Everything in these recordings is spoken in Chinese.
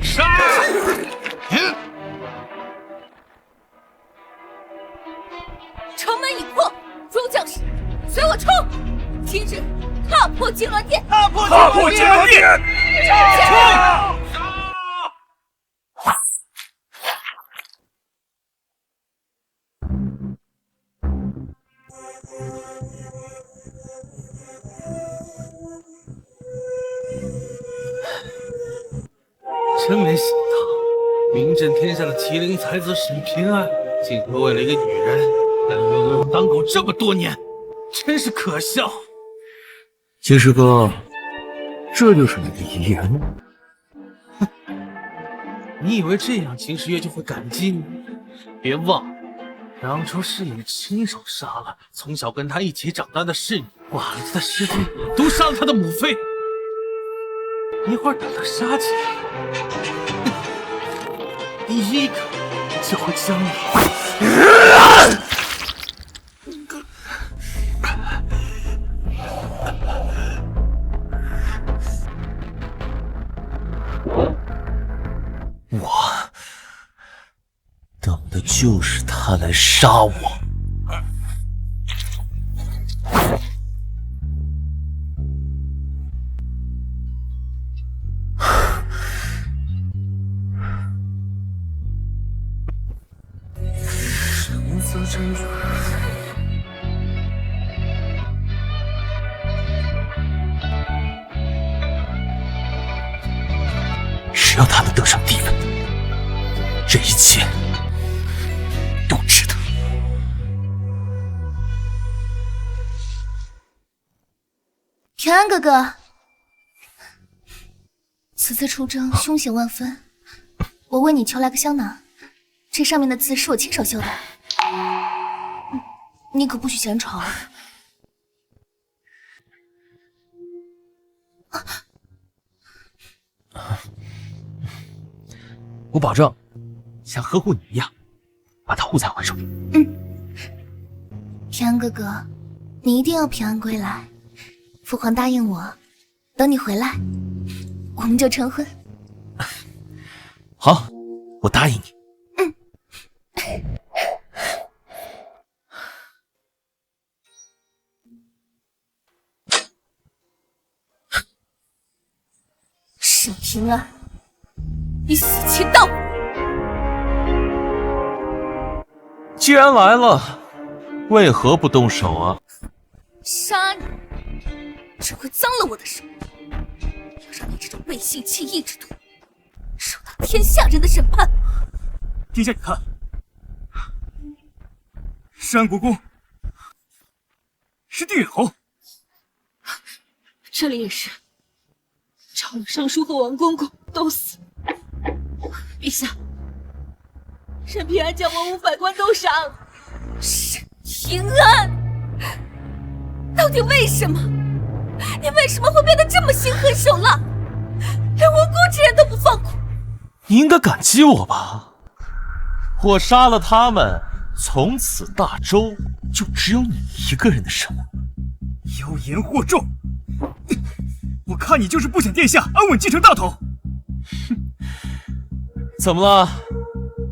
杀！城门已破，众将士，随我冲！今日踏破金銮殿！踏破金銮殿！冲！真没想到，名震天下的麒麟才子沈平安，竟会为了一个女人任用我当狗这么多年，真是可笑。青石哥，这就是你的遗言？哼，你以为这样秦时月就会感激你？别忘了，当初是你亲手杀了从小跟他一起长大的侍女，挖了他的尸体，毒杀了他的母妃。一会儿等他杀起来，第一个就会将你。我等的就是他来杀我。只要他能得上地位，这一切都值得。平安哥哥，此次出征凶险万分，我为你求来个香囊，这上面的字是我亲手绣的，你可不许嫌丑。我保证，像呵护你一样，把它护在怀中。平安哥哥，你一定要平安归来。父皇答应我，等你回来，我们就成婚。好，我答应你。沈平安，你死期到！既然来了，为何不动手啊？杀你，只会脏了我的手。要让你这种背信弃义之徒受到天下人的审判。殿下，你看，山国公是地侯，这里也是。赵鲁尚书和王公公都死，陛下，沈平安将文武百官都杀了。沈平安，到底为什么？你为什么会变得这么心狠手辣，连无辜之人都不放过？你应该感激我吧？我杀了他们，从此大周就只有你一个人的生活。妖言惑众！我看你就是不想殿下安稳继承大统。怎么了？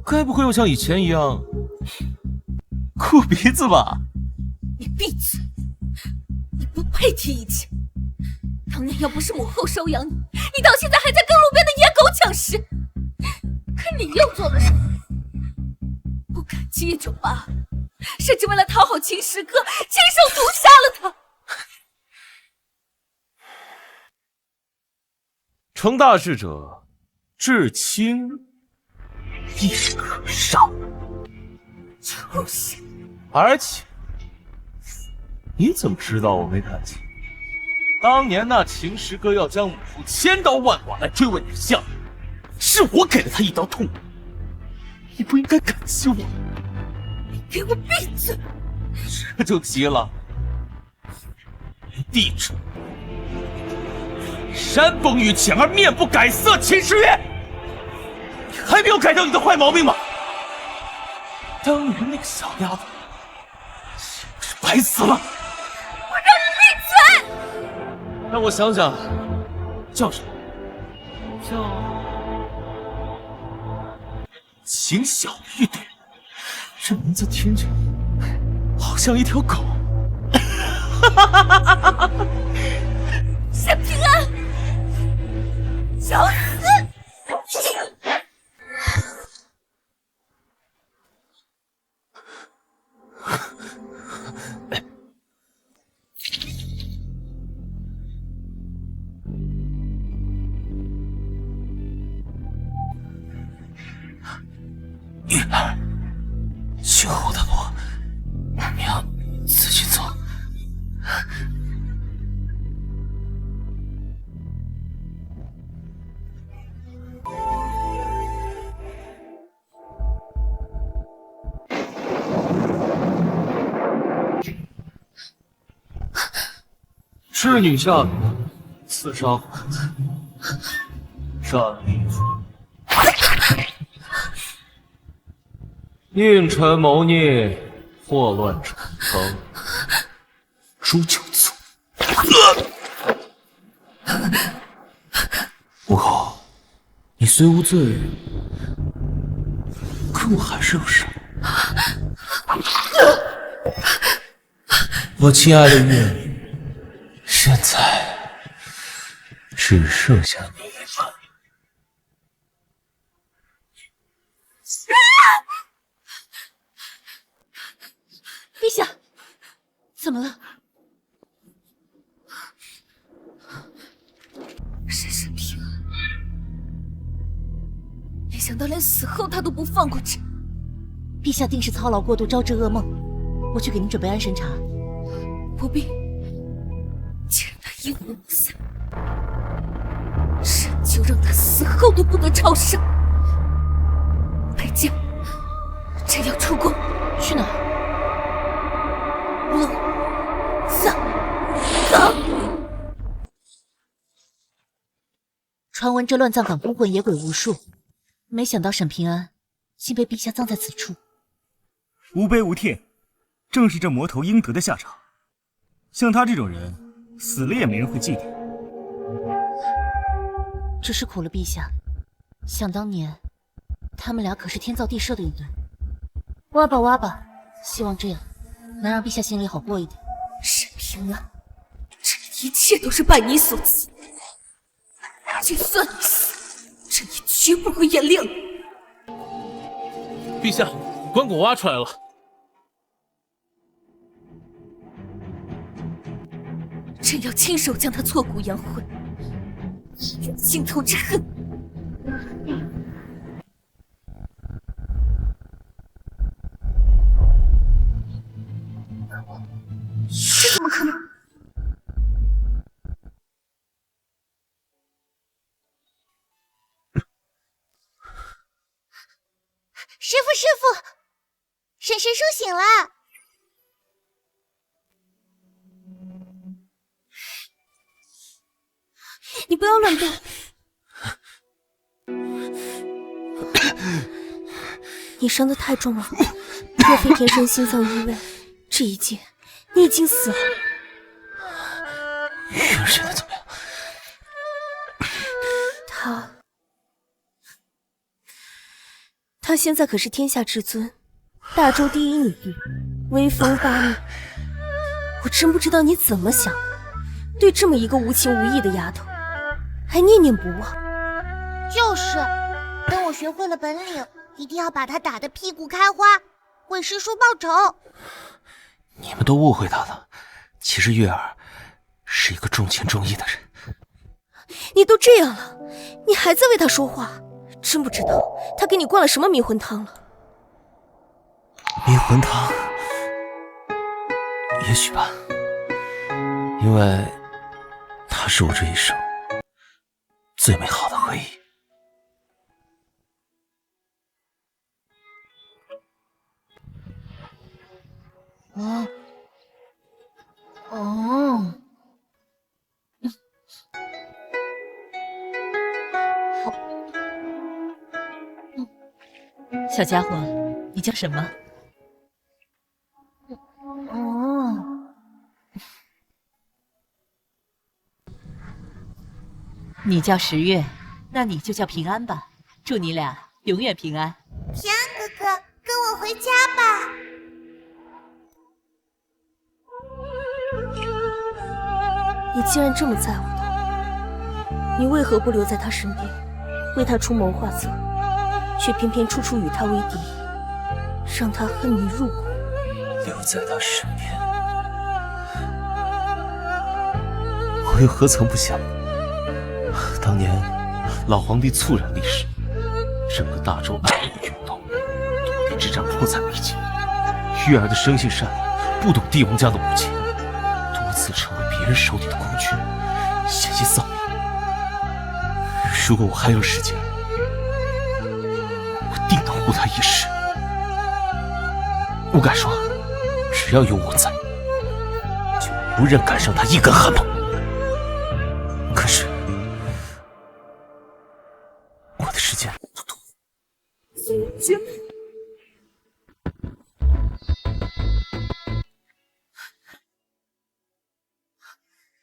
该不会又像以前一样哭鼻子吧？你闭嘴！你不配提一切。当年要不是母后收养你，你到现在还在跟路边的野狗抢食。可你又做了什么？不感激也就罢了，甚至为了讨好秦时哥，亲手毒杀了他。成大事者，至亲亦可杀。畜生！而且，你怎么知道我没感激？当年那秦时哥要将母后千刀万剐来追问你的下落，是我给了他一刀痛打，你不应该感激我。你给我闭嘴！这就急了。地主山崩于前而面不改色，秦时月，你还没有改掉你的坏毛病吗？当年那个小丫头，是白死了。我让你闭嘴！让我想想，叫什么？秦小玉对，这名字听着好像一条狗。沈平安，找死！玉儿，今后的路，我们要自己走。侍女下旨，刺杀战立佞臣谋逆，祸乱城城，诛九族。倭寇，你虽无罪，可我还是有事。我亲爱的玉女，现在只剩下你了。陛下，怎么了？沈平安，没想到连死后他都不放过朕。陛下定是操劳过度，招致噩梦。我去给您准备安神茶。不必，既然他阴魂不散，朕就让他死后都不得超生。白将，朕要出宫。去哪儿？龙藏岗。传闻这乱葬岗孤魂野鬼无数，没想到沈平安竟被陛下葬在此处。无悲无天，正是这魔头应得的下场。像他这种人，死了也没人会祭奠。只是苦了陛下。想当年，他们俩可是天造地设的一对。挖吧挖吧，希望这样能让陛下心里好过一点。沈平安，这一切都是拜你所赐。就算你死，朕也绝不会原谅你。陛下，棺椁挖出来了。朕要亲手将他挫骨扬灰，以远心头之恨。这怎么可能？师傅，沈师叔醒了。你不要乱动。你伤得太重了，若非天生心脏异位，这一劫你已经死了。玉儿现在怎么样？她现在可是天下至尊，大周第一女帝，威风八面。我真不知道你怎么想的，对这么一个无情无义的丫头，还念念不忘。就是，等我学会了本领，一定要把她打得屁股开花，为师叔报仇。你们都误会他了，其实月儿是一个重情重义的人。你都这样了，你还在为他说话，真不知道他给你灌了什么迷魂汤了。迷魂汤，也许吧，因为它是我这一生最美好的回忆。小家伙，你叫什么？你叫十月，那你就叫平安吧，祝你俩永远平安。平安哥哥，跟我回家吧。你既然这么在乎他，你为何不留在他身边，为他出谋划策，却偏偏处处与他为敌，让他恨你入骨？留在他身边，我又何曾不想？当年老皇帝猝然离世，整个大周暗无涌动，土地之战迫在眉睫。玉儿的生性善良，不懂帝王家的无情，多次成为别人手里的工具，险些丧命。如果我还有时间，我定能护他一世。不敢说，只要有我在，就无人敢伤他一根汗毛。可是，我的时间不多。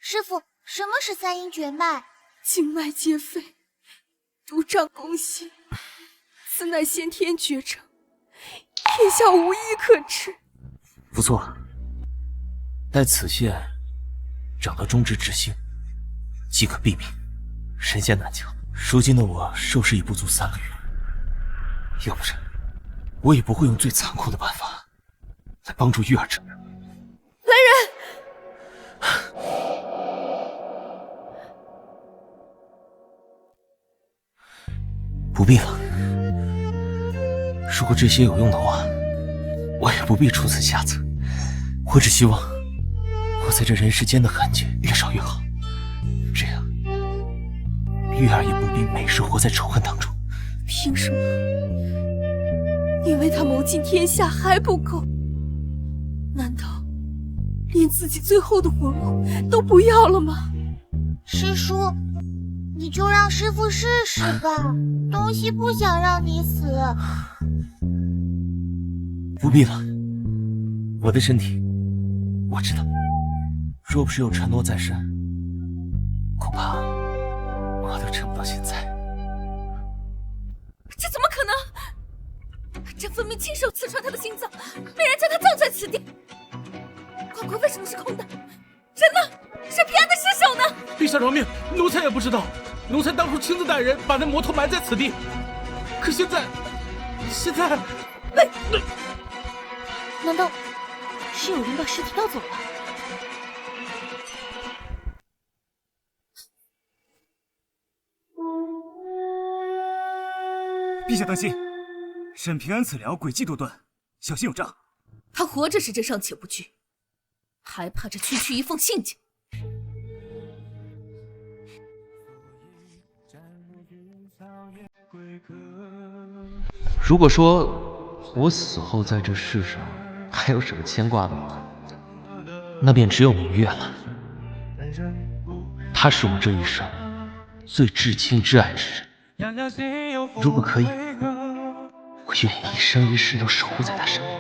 师傅，什么是三阴绝脉？经脉皆废，独仗攻心，此乃先天绝症，天下无医可治。不错，待此线长到中至至心，即可毙命，神仙难救。如今的我受势已不足3个月，要不然我也不会用最残酷的办法来帮助玉儿这。来人！不必了。如果这些有用的话，我也不必出此下策。我只希望我在这人世间的痕迹越少越好，这样玉儿也不必每日活在仇恨当中。凭什么？你为他谋尽天下还不够？难道连自己最后的魂魄都不要了吗？师叔，你就让师傅试试吧，东西不想让你死。不必了，我的身体我知道，若不是有承诺在身，恐怕我都撑不到现在。这怎么可能？朕分明亲手刺穿他的心脏，被人将他葬在此地。棺椁为什么是空的？人呢？沈平安的尸首呢？陛下饶命，奴才也不知道。奴才当初亲自带人把那魔头埋在此地，可现在，难道是有人把尸体盗走了？陛下当心，沈平安此僚诡计多端，小心有诈。他活着时朕尚且不惧，还怕这区区一封信件？如果说我死后在这世上还有什么牵挂的话，那便只有明月了。他是我这一生最至亲至爱之人，如果可以，我愿意一生一世都守护在他身边。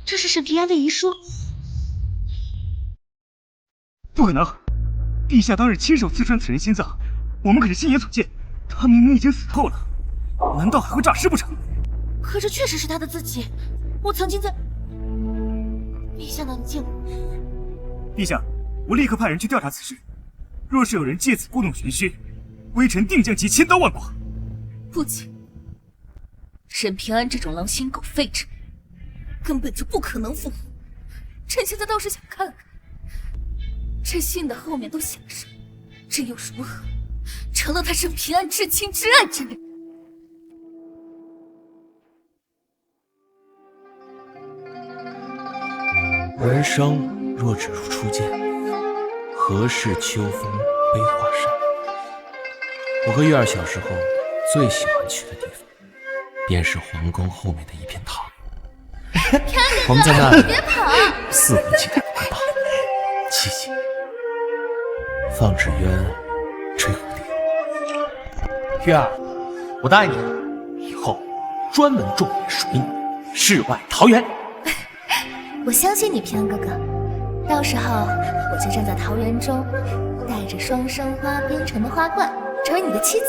这是沈平安的遗书。不可能！陛下当日亲手刺穿此人心脏，我们可是亲眼所见。他明明已经死透了，难道还会诈尸不成？可这确实是他的字迹，我曾经在……陛下难见。陛下，我立刻派人去调查此事。若是有人借此故弄玄虚，微臣定将其千刀万剐。不仅沈平安这种狼心狗肺之人，根本就不可能复活。朕现在倒是想看看，这信的后面都写了什么，朕又如何成了他沈平安至亲至爱之人？人生若只如初见，何事秋风悲画扇？我和玉儿小时候最喜欢去的地方，便是皇宫后面的一片塘。我们在那里肆无忌惮地玩耍、嬉戏、放纸鸢、追蝴蝶。玉儿，我答应你，以后专门重点属于你世外桃源。我相信你，平安哥哥。到时候我就站在桃园中，带着双生花编成的花冠，成为你的妻子。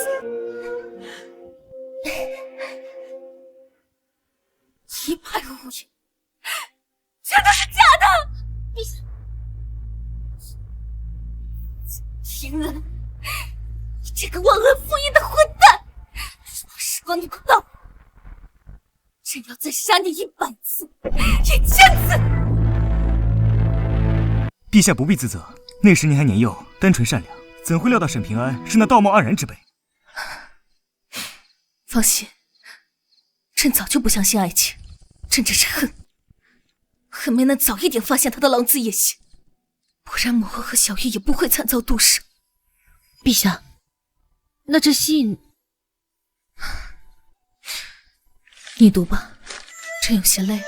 一派胡言，全都是假的！平安，你这个忘恩负义的混蛋！如果时光能够倒，朕要再杀你100次、1000次！陛下不必自责，那时您还年幼，单纯善良，怎会料到沈平安是那道貌岸然之辈？放心，朕早就不相信爱情，朕只是恨没能早一点发现他的狼子野心，不然母后和小玉也不会惨遭毒手。陛下，那这信你读吧，朕有些累了。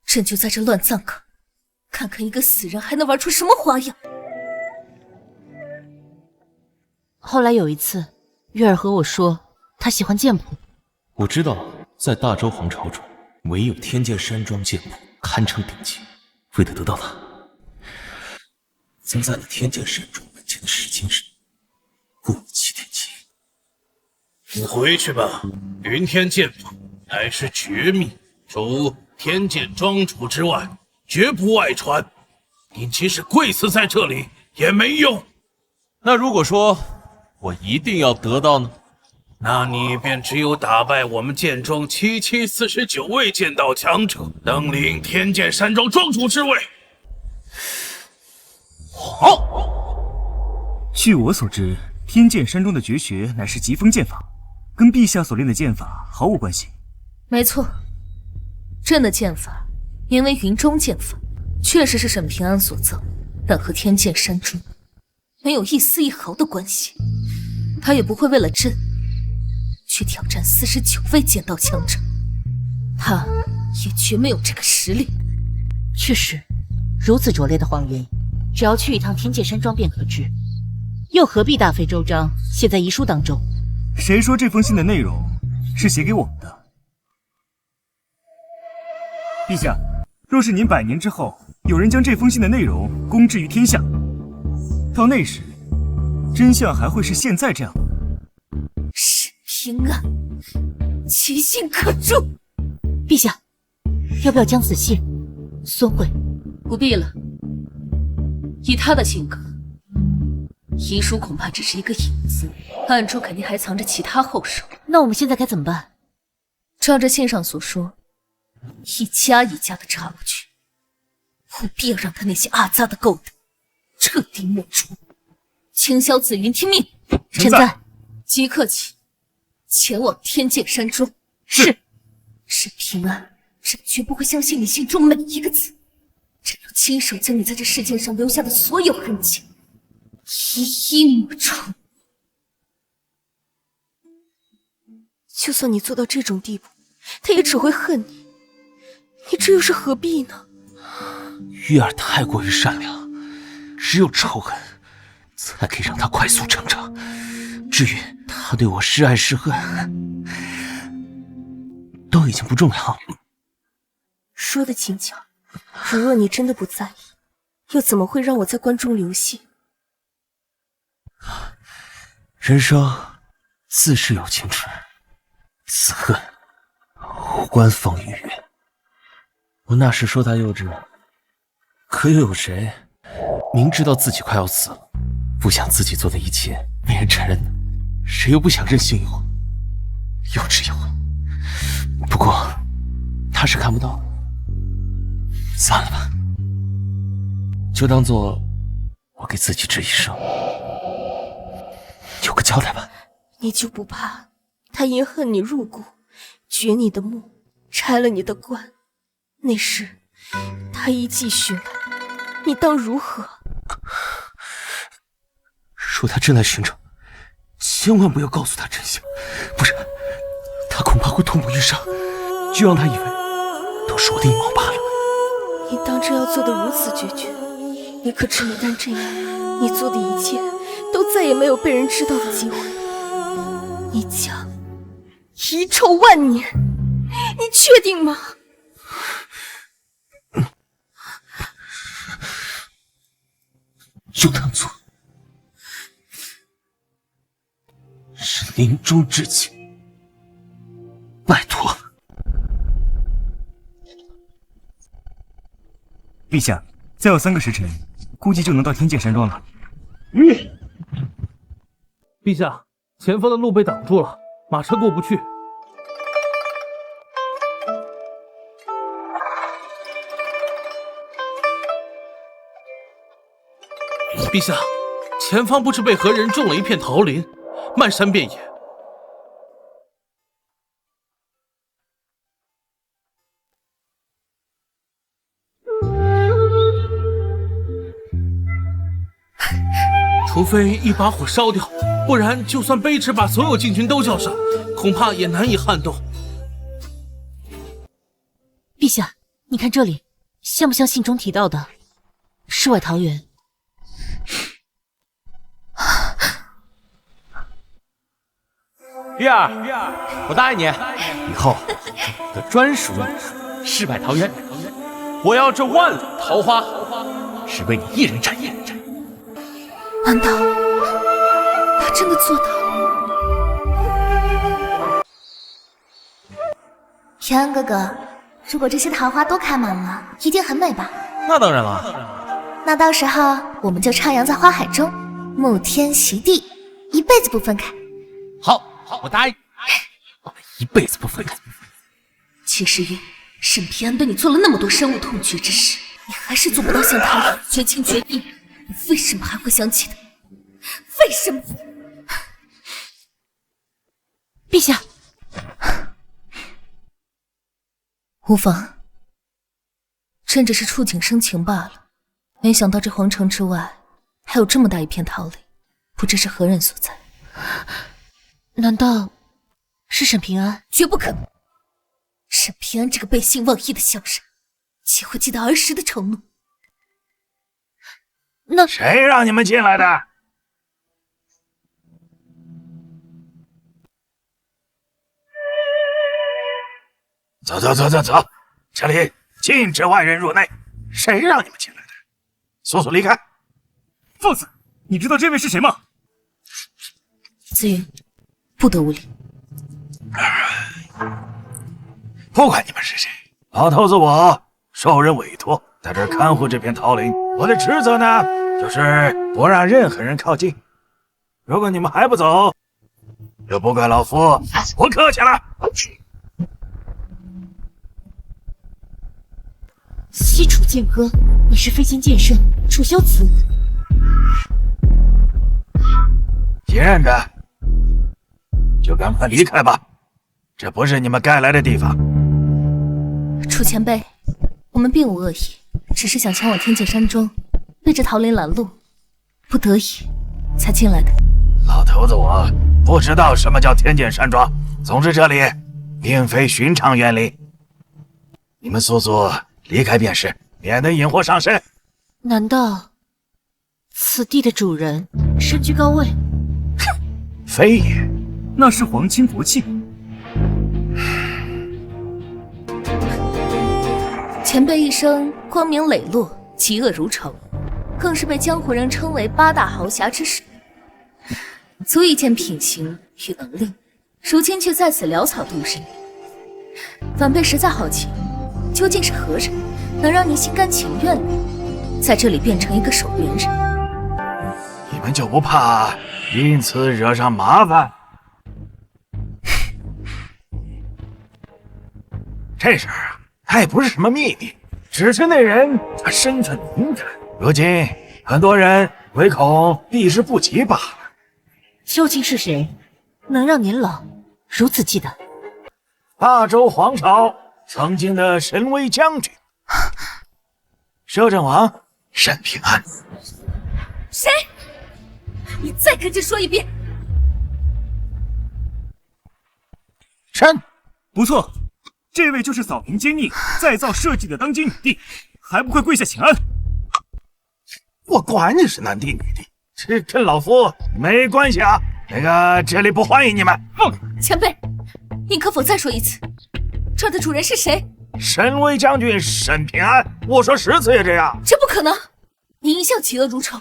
朕就在这乱葬岗，看看一个死人还能玩出什么花样。后来有一次，月儿和我说，她喜欢剑谱。我知道，在大周皇朝中，唯有天剑山庄剑谱堪称顶级。为了得到它，曾在那天剑山庄门前的石阶上雇了7天剑。你回去吧，云天剑谱乃是绝密，除天剑庄主之外，绝不外传。你即使跪死在这里也没用。那如果说我一定要得到呢？那你便只有打败我们剑庄7749位剑道强者，登临天剑山庄庄主之位。好。据我所知，天剑山庄的绝学乃是疾风剑法，跟陛下所练的剑法毫无关系。没错，朕的剑法名为云中剑法，确实是沈平安所造，但和天剑山庄没有一丝一毫的关系。他也不会为了朕去挑战49位剑道强者，他也绝没有这个实力。确实，如此拙劣的谎言，只要去一趟天剑山庄便可知，又何必大费周章写在遗书当中？谁说这封信的内容是写给我们的？陛下，若是您100年之后有人将这封信的内容公之于天下，到那时，真相还会是现在这样吗？沈平安，其心可诛。陛下，要不要将此信送回？不必了。以他的性格，遗书恐怕只是一个引子，暗处肯定还藏着其他后手。那我们现在该怎么办？照着信上所说，一家一家的查过去，务必要让他那些阿杂的勾当彻底抹除。青霄紫云听命，臣在。即刻起前往天剑山庄。是。沈平安，朕绝不会相信你信中每一个字。朕要亲手将你在这世界上留下的所有痕迹一一抹除。就算你做到这种地步，他也只会恨你。你这又是何必呢？玉儿太过于善良，只有仇恨才可以让他快速成长。至于他对我是爱是恨，都已经不重要。说得轻巧，如若你真的不在意，又怎么会让我在关中留信？人生自是有情痴，此恨无关风雨月。我那时说他幼稚，可又有谁明知道自己快要死了，不想自己做的一切被人承认呢？谁又不想任性一回，幼稚一回？不过他是看不到的，算了吧，就当做我给自己这一生有个交代吧。你就不怕他因恨你入骨，掘你的墓，拆了你的棺？那时他一继续来，你当如何？若他真来寻找，千万不要告诉他真相，不然他恐怕会痛不欲生，就让他以为都是我的阴谋罢了。你当真这要做得如此决绝，你可知一旦这样，你做的一切都再也没有被人知道的机会，你将遗臭万年。你确定吗？有当做是临终之前，拜托。陛下，再有3个时辰，估计就能到天剑山庄了。陛下，前方的路被挡住了，马车过不去。陛下，前方不知被何人种了一片桃林，漫山遍野。除非一把火烧掉，不然就算卑职把所有禁军都叫上，恐怕也难以撼动。陛下，你看这里，像不像信中提到的世外桃源？玉儿，我答应你，以后我的专属世外桃源，我要这万里桃花，只为你一人占。难道他真的做到？平安哥哥，如果这些桃花都开满了，一定很美吧？那当然了。那到时候我们就徜徉在花海中，沐天席地，一辈子不分开。好，我答应，我们一辈子不分开。秦时月，沈平安对你做了那么多深恶痛绝之事，你还是做不到像他一样绝情绝义，你为什么还会想起他？为什么？陛下，无妨，朕只是触景生情罢了。没想到这皇城之外还有这么大一片桃林，不知是何人所在。难道是沈平安？绝不可能！沈平安这个背信忘义的小人，岂会记得儿时的承诺？那谁让你们进来的？走，这里禁止外人入内。谁让你们进来的？速速离开！放肆！你知道这位是谁吗？紫云，不得无礼。不管你们是谁，老头子我受人委托，在这儿看护这片桃林。我的职责呢，就是不让任何人靠近。如果你们还不走，就不怪老夫不客气了。西楚剑歌，你是飞仙剑圣楚修辞。既然的，就赶快离开吧，这不是你们该来的地方。楚前辈，我们并无恶意，只是想前往天界山庄，被这桃林拦路，不得已才进来的。老头子我不知道什么叫天剑山庄，总之这里并非寻常园林，你们速速离开便是，免得引祸上身。难道此地的主人身居高位？非也，那是皇亲国戚。前辈一生光明磊落，嫉恶如仇，更是被江湖人称为8大豪侠之首，足以见品行与能力。如今却在此潦草度日，晚辈实在好奇，究竟是何人能让您心甘情愿的在这里变成一个守园人？你们就不怕因此惹上麻烦？这事儿啊，它也不是什么秘密，只是那人他身份敏感，如今很多人唯恐避之不及罢了。究竟是谁能让您老如此忌惮？大周皇朝曾经的神威将军摄政王沈平安。谁？你再跟朕说一遍。臣不错，这位就是扫平奸佞、再造社稷的当今女帝还不快跪下请安！我管你是男的女的，这跟老夫没关系啊。那个，这里不欢迎你们。前辈，您可否再说一次，这儿的主人是谁？沈威将军沈平安，我说10次也这样。这不可能！您一向嫉恶如仇，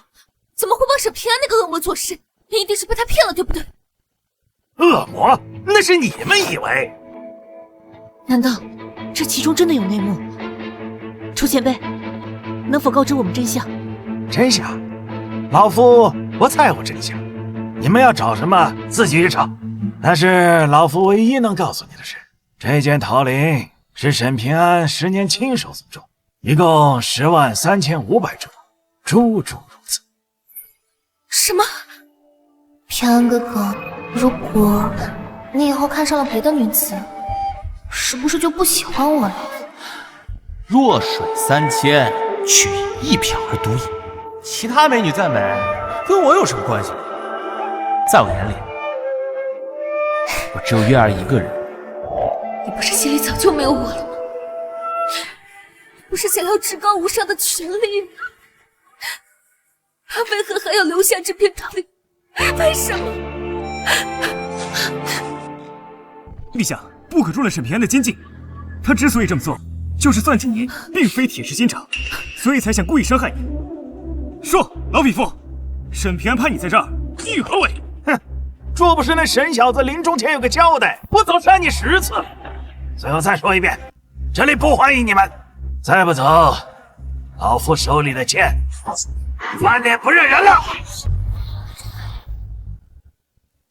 怎么会帮沈平安那个恶魔做事？您一定是被他骗了，对不对？恶魔？那是你们以为？难道这其中真的有内幕？楚前辈，能否告知我们真相？真相？老夫不在乎真相，你们要找什么自己去找。但是老夫唯一能告诉你的是，这件桃林是沈平安10年亲手所种，一共103500株，株株如此。什么？平安哥哥，如果你以后看上了别的女子，是不是就不喜欢我了？弱水三千，却以一瓢而独饮。其他美女再美，跟我有什么关系？在我眼里，我只有月儿一个人。你不是心里早就没有我了吗？不是想要至高无上的权利吗？他为何还要留下这片桃林？为什么？陛下，不可中了沈平安的奸计。他之所以这么做，就是算计你，并非铁石心肠，所以才想故意伤害你。说，老匹夫，沈平安派你在这儿，意何为？哼，若不是那沈小子临终前有个交代，我早杀你10次。最后再说一遍，这里不欢迎你们。再不走，老夫手里的剑，翻脸不认人了。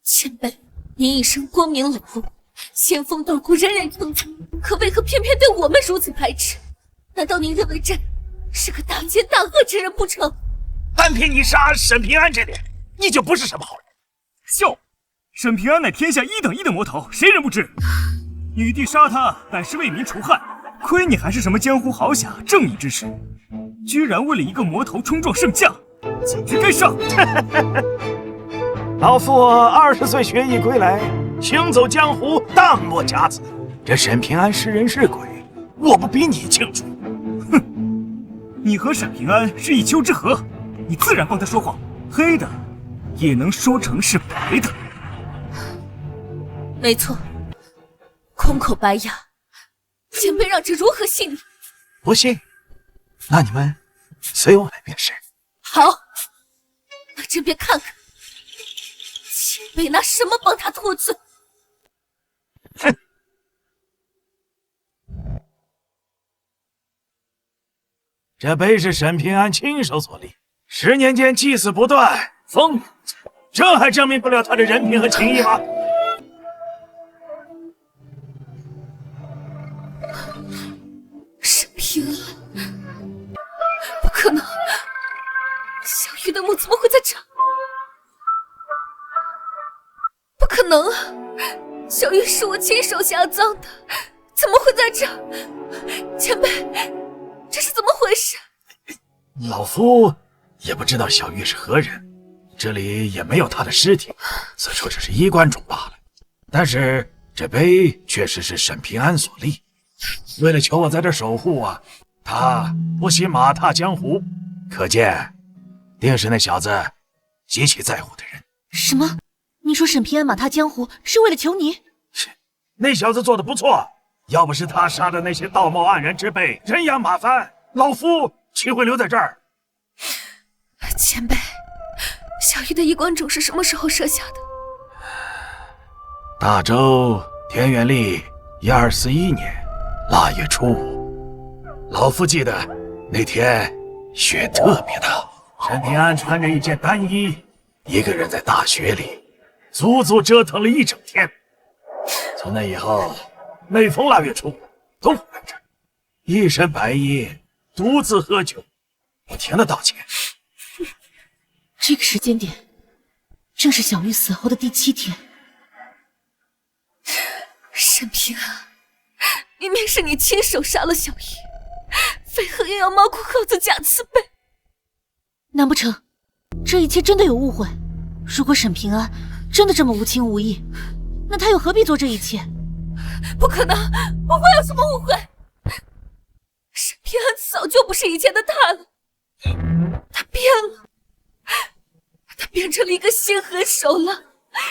前辈，您一生光明磊落，仙风道骨，人人称赞，可为何偏偏对我们如此排斥？难道您认为朕是个大奸大恶之人不成？单凭你杀沈平安这点，你就不是什么好人。笑，沈平安乃天下1等1的魔头，谁人不知？女帝杀他，乃是为民除害。亏你还是什么江湖豪侠、正义之士，居然为了一个魔头冲撞圣驾，简直该杀！老夫20岁学艺归来，行走江湖，当莫假子。这沈平安是人是鬼，我不比你清楚。哼，你和沈平安是一丘之貉，你自然帮他说谎，黑的也能说成是白的。没错，空口白牙，前辈让朕如何信你？不信？那你们随我来便是。好，那朕便看看前辈拿什么帮他脱罪。哼！这碑是沈平安亲手所立，10年间祭祀不断，风雨无阻，这还证明不了他的人品和情义吗？沈平安，不可能！小玉的墓怎么会在这？不可能啊！小玉是我亲手下葬的，怎么会在这？前辈，这是怎么回事？老夫也不知道小玉是何人，这里也没有她的尸体，此处只是衣冠冢罢了。但是这碑确实是沈平安所立，为了求我在这守护啊，他不惜马踏江湖，可见定是那小子极其在乎的人。什么？你说沈平安马踏江湖是为了求你？是，那小子做的不错，要不是他杀的那些道貌岸然之辈人仰马翻，老夫岂会留在这儿？前辈，小玉的衣冠冢是什么时候设下的？大周天元历1241年腊月初5，老夫记得那天雪特别大，沈平安穿着一件单衣，一个人在大雪里足足折腾了1整天。从那以后，每逢腊月初5都会来这儿，一身白衣，独自喝酒，不停的道歉。这个时间点，正是小玉死后的第7天。沈平安，明明是你亲手杀了小玉，为何又要猫哭耗子假慈悲？难不成这一切真的有误会？如果沈平安真的这么无情无义，那他又何必做这一切？不可能，不会有什么误会。沈平安早就不是以前的他了，他变了，他变成了一个心狠手辣、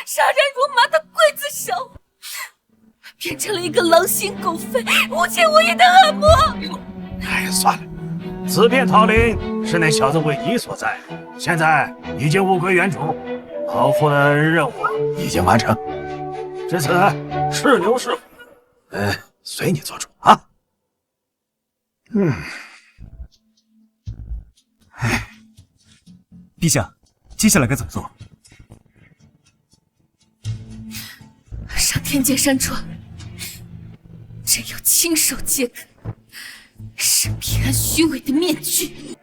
杀人如麻的刽子手，变成了一个狼心狗肺、无情无义的恶魔。哎，算了，此片桃林是那小子委敌所在，现在已经物归原主，老夫的任务已经完成，至此是留是虎，随你做主啊。陛下，接下来该怎么做？上天界山庄，朕要亲手揭开沈平安虚伪的面具。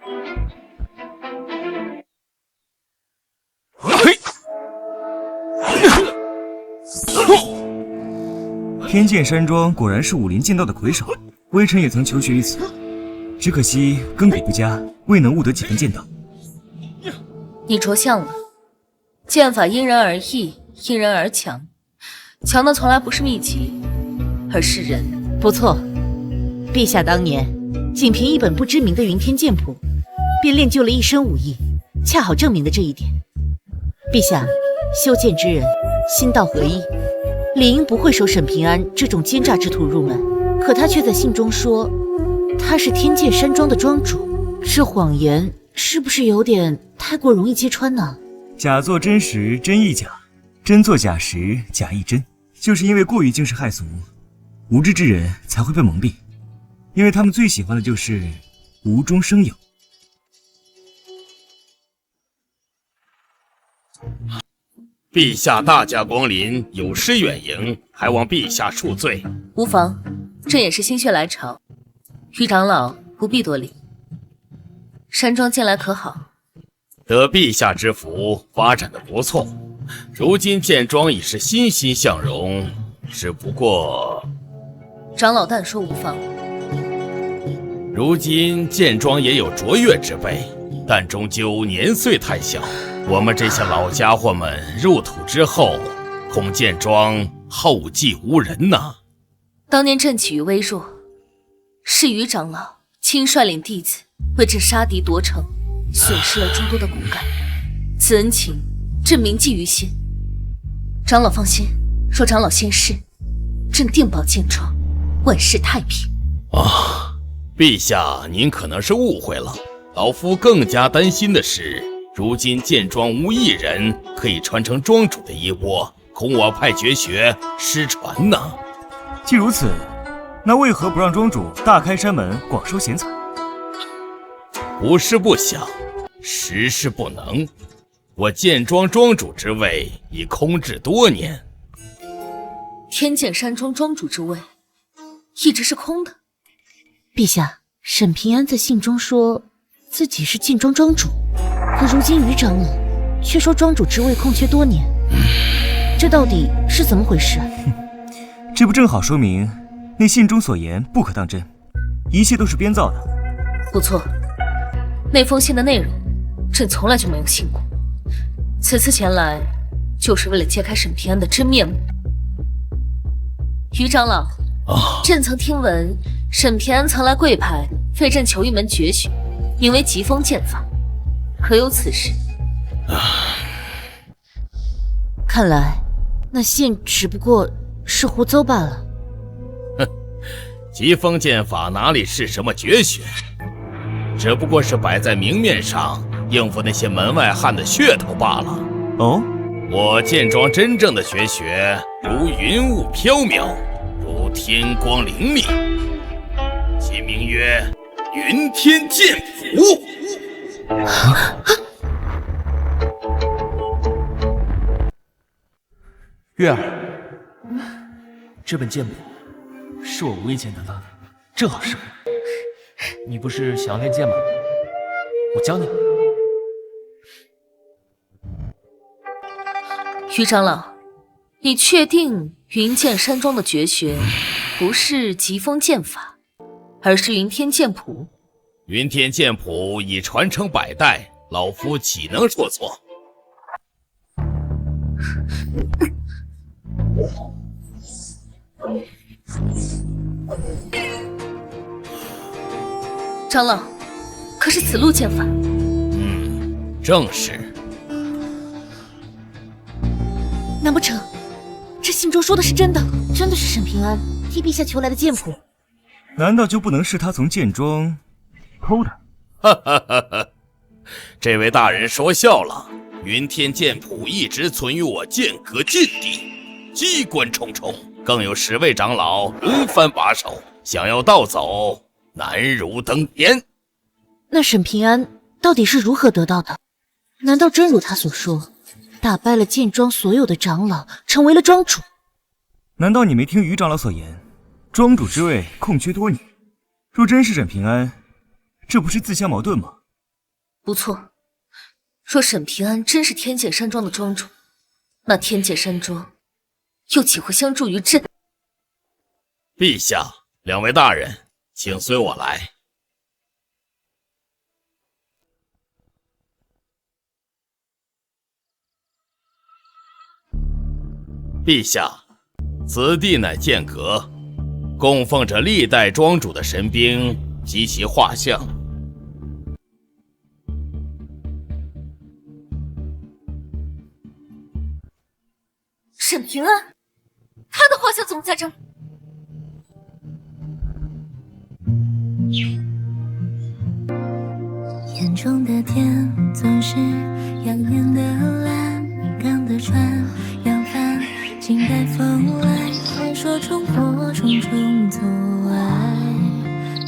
天剑山庄果然是武林剑道的魁首，微臣也曾求学于此，只可惜根底不佳，未能悟得几分剑道。你着相了，剑法因人而异，因人而强，强的从来不是秘籍，而是人。不错，陛下当年仅凭一本不知名的云天剑谱，便练就了一身武艺，恰好证明了这一点。陛下，修剑之人，心道合一，理应不会收沈平安这种奸诈之徒入门。可他却在信中说他是天剑山庄的庄主，这谎言是不是有点太过容易揭穿呢？假作真时，真亦假；真作假时，假亦真。就是因为过于惊世骇俗，无知之人才会被蒙蔽，因为他们最喜欢的就是无中生有。陛下大驾光临，有失远迎，还望陛下恕罪。无妨，朕也是心血来潮，于长老不必多礼。山庄近来可好？得陛下之福，发展的不错。如今剑庄已是欣欣向荣，只不过……长老但说无妨。如今剑庄也有卓越之辈，但终究年岁太小。我们这些老家伙们入土之后，恐剑庄后继无人呐。当年朕起于微弱，是于长老亲率领弟子为朕杀敌夺城，损失了诸多的骨干，此恩情朕铭记于心。长老放心，若长老仙逝，朕定保剑庄万事太平。陛下您可能是误会了，老夫更加担心的是，如今剑庄无一人可以传承庄主的衣钵，恐我派绝学失传呢。既如此，那为何不让庄主大开山门，广收贤才？不是不想，实是不能。我剑庄庄主之位已空置多年。天剑山庄庄主之位一直是空的。陛下，沈平安在信中说自己是剑庄庄主，可如今于长老却说庄主职位空缺多年，这到底是怎么回事？这不正好说明那信中所言不可当真，一切都是编造的。不错，那封信的内容朕从来就没有信过，此次前来就是为了揭开沈平安的真面目。于长老，朕曾听闻沈平安曾来贵派废朕求一门绝学，名为疾风剑法，可有此事？看来那信只不过是胡诌罢了。哼，疾风剑法哪里是什么绝学，只不过是摆在明面上应付那些门外汉的噱头罢了。哦，我剑庄真正的绝学如云雾飘渺，如天光凌厉，其名曰云天剑谱。月儿，这本剑谱是我无意间得到的，正好适合你。你不是想要练剑吗？我教你。于长老，你确定云剑山庄的绝学不是疾风剑法，而是云天剑谱？云天剑谱已传承百代，老夫岂能说错？长老，可是此路剑法？正是。难不成这信中说的是真的？真的是沈平安替陛下求来的剑谱？难道就不能是他从剑庄偷的？哈哈哈哈！这位大人说笑了。云天剑谱一直存于我剑阁禁地，机关重重，更有10位长老轮番把守，想要盗走，难如登天。那沈平安到底是如何得到的？难道真如他所说，打败了剑庄所有的长老，成为了庄主？难道你没听于长老所言，庄主之位空缺多年？若真是沈平安，这不是自相矛盾吗？不错，若沈平安真是天剑山庄的庄主，那天剑山庄又岂会相助于朕？陛下，2位大人，请随我来。陛下，此地乃剑阁，供奉着历代庄主的神兵及其画像。沈平安，他的画像怎么在这儿？眼中的天总是耀眼的蓝，你港的船扬帆，静待风来。别说冲破重重阻碍，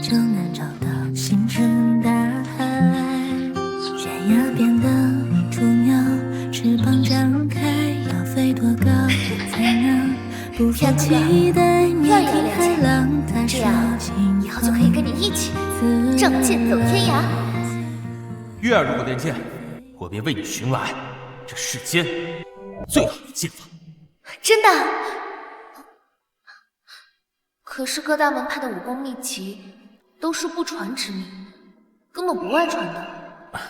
就难找到星辰大海。悬崖边的雏鸟，翅膀张开，要飞多高才能不负期待？你听海浪它说情，以后就可以跟你一起仗剑走天涯。月儿如果练剑，我便为你寻来这世间最好的剑法。真的？可是各大门派的武功秘籍都是不传之秘，根本不外传的。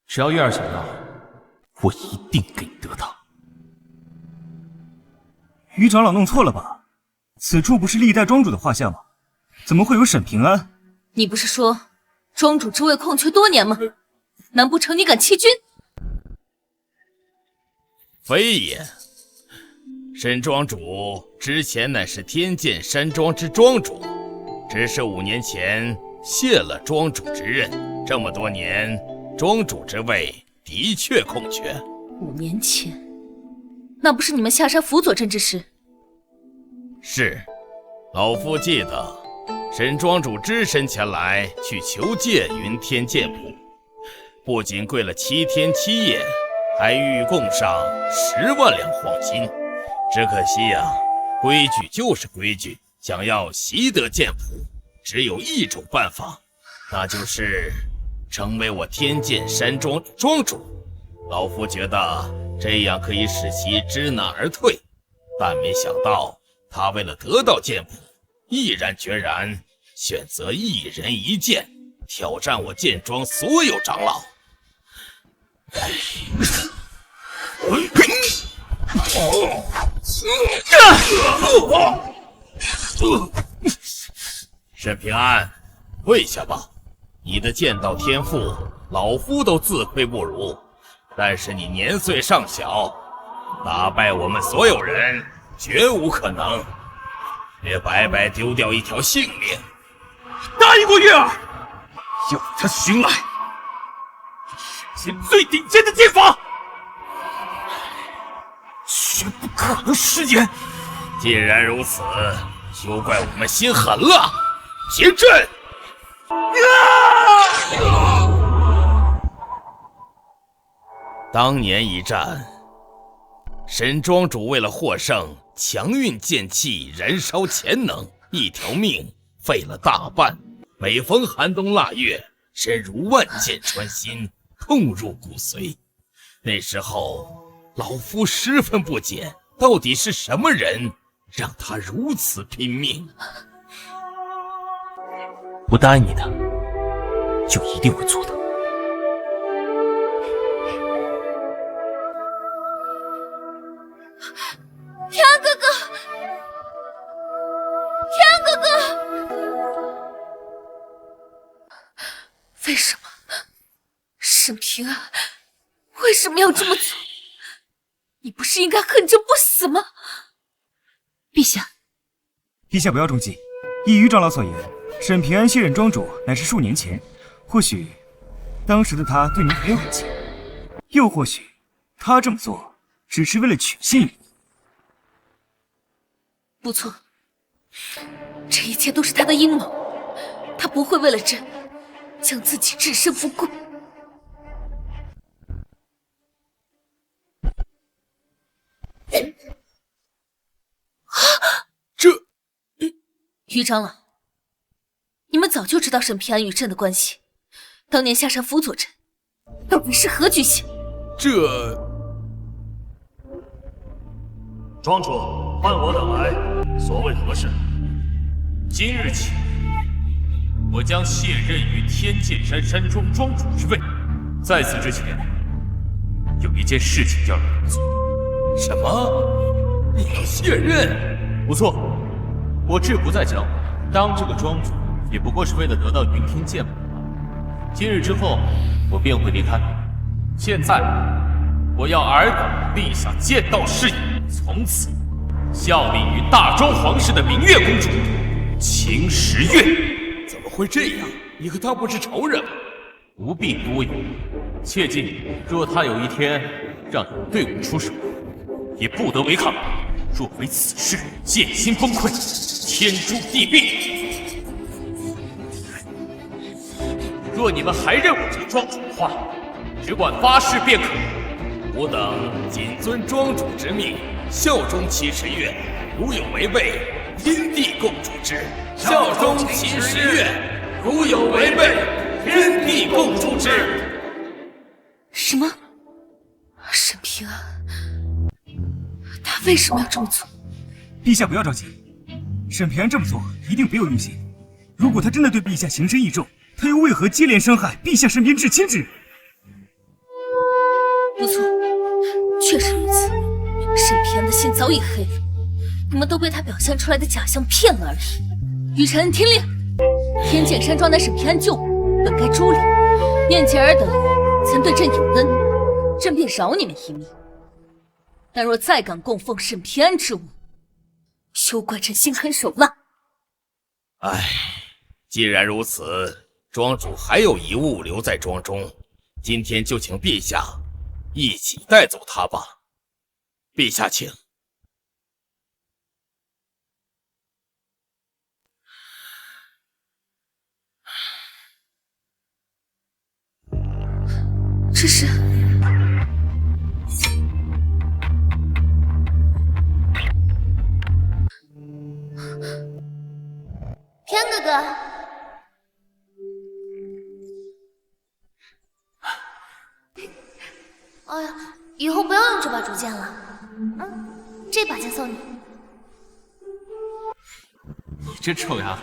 只要月儿想要，我一定给你得到。于长老弄错了吧？此处不是历代庄主的画像吗？怎么会有沈平安？你不是说庄主之位空缺多年吗？难不成你敢欺君？非也，沈庄主之前乃是天剑山庄之庄主，只是5年前卸了庄主之任，这么多年，庄主之位的确空缺。5年前，那不是你们下山辅佐朕之时？是，老夫记得，沈庄主只身前来去求借云天剑谱，不仅跪了7天7夜，还欲供上10万两黄金。只可惜呀，规矩就是规矩，想要习得剑谱，只有一种办法，那就是成为我天剑山庄庄主。老夫觉得这样可以使其知难而退，但没想到他为了得到剑谱，毅然决然选择一人一剑，挑战我剑庄所有长老。沈平安，跪下吧！你的剑道天赋，老夫都自愧不如，但是你年岁尚小，打败我们所有人绝无可能，别白白丢掉一条性命。答应过月儿，要为他寻来世间最顶尖的剑法，绝不可能食言。既然如此，休怪我们心狠了。结阵！当年一战，沈庄主为了获胜，强运剑气，燃烧潜能，一条命废了大半。每逢寒冬腊月，身如万箭穿心，痛入骨髓。那时候，老夫十分不解，到底是什么人让他如此拼命？我答应你的，就一定会做的。天安哥哥，天安哥哥，为什么？沈平安为什么要这么做？你不是应该恨之不死吗？陛下，陛下不要中计。依于长老所言，沈平安卸任庄主乃是数年前，或许当时的他对您很有感情，又或许他这么做只是为了取信于你。不错，这一切都是他的阴谋。他不会为了朕将自己置身不顾。于长老，你们早就知道沈平安与朕的关系，当年下山辅佐朕，到底是何居心？这庄主，唤我等来，所谓何事？今日起，我将卸任于天剑山山庄庄主之位。在此之前，有一件事情要你做。什么？你要卸任？不错，我志不在江湖，当这个庄主也不过是为了得到云天剑盟。今日之后，我便会离开。现在，我要尔等立下剑道誓言，从此效力于大周皇室的明月公主秦时月。怎么会这样？你和她不是仇人吗？不必多言，切记，若他有一天让你们对我出手，也不得违抗。若为此事剑心崩溃，天诛地灭。若你们还认我这个庄主的话，只管发誓便可。吾等谨遵庄主之命，效忠秦时月，如有违背，天地共诛之。效忠秦时月，如有违背，天地共诛之。什么？沈平安，他为什么要这么做？陛下不要着急，沈平安这么做一定别有用心。如果他真的对陛下情深意重，他又为何接连伤害陛下身边至亲之人？不错，确实如此。沈平安的心早已黑了，你们都被他表现出来的假象骗了而已。于承恩听令，天剑山庄乃沈平安旧部，本该诛戮。念及尔等曾对朕有恩，朕便饶你们一命。但若再敢供奉沈平安之物，休怪朕心狠手辣。唉，既然如此，庄主还有遗物留在庄中，今天就请陛下一起带走他吧。陛下请。这是天哥哥，哎呀，以后不要用这把竹剑了。这把剑送你。你这臭丫头，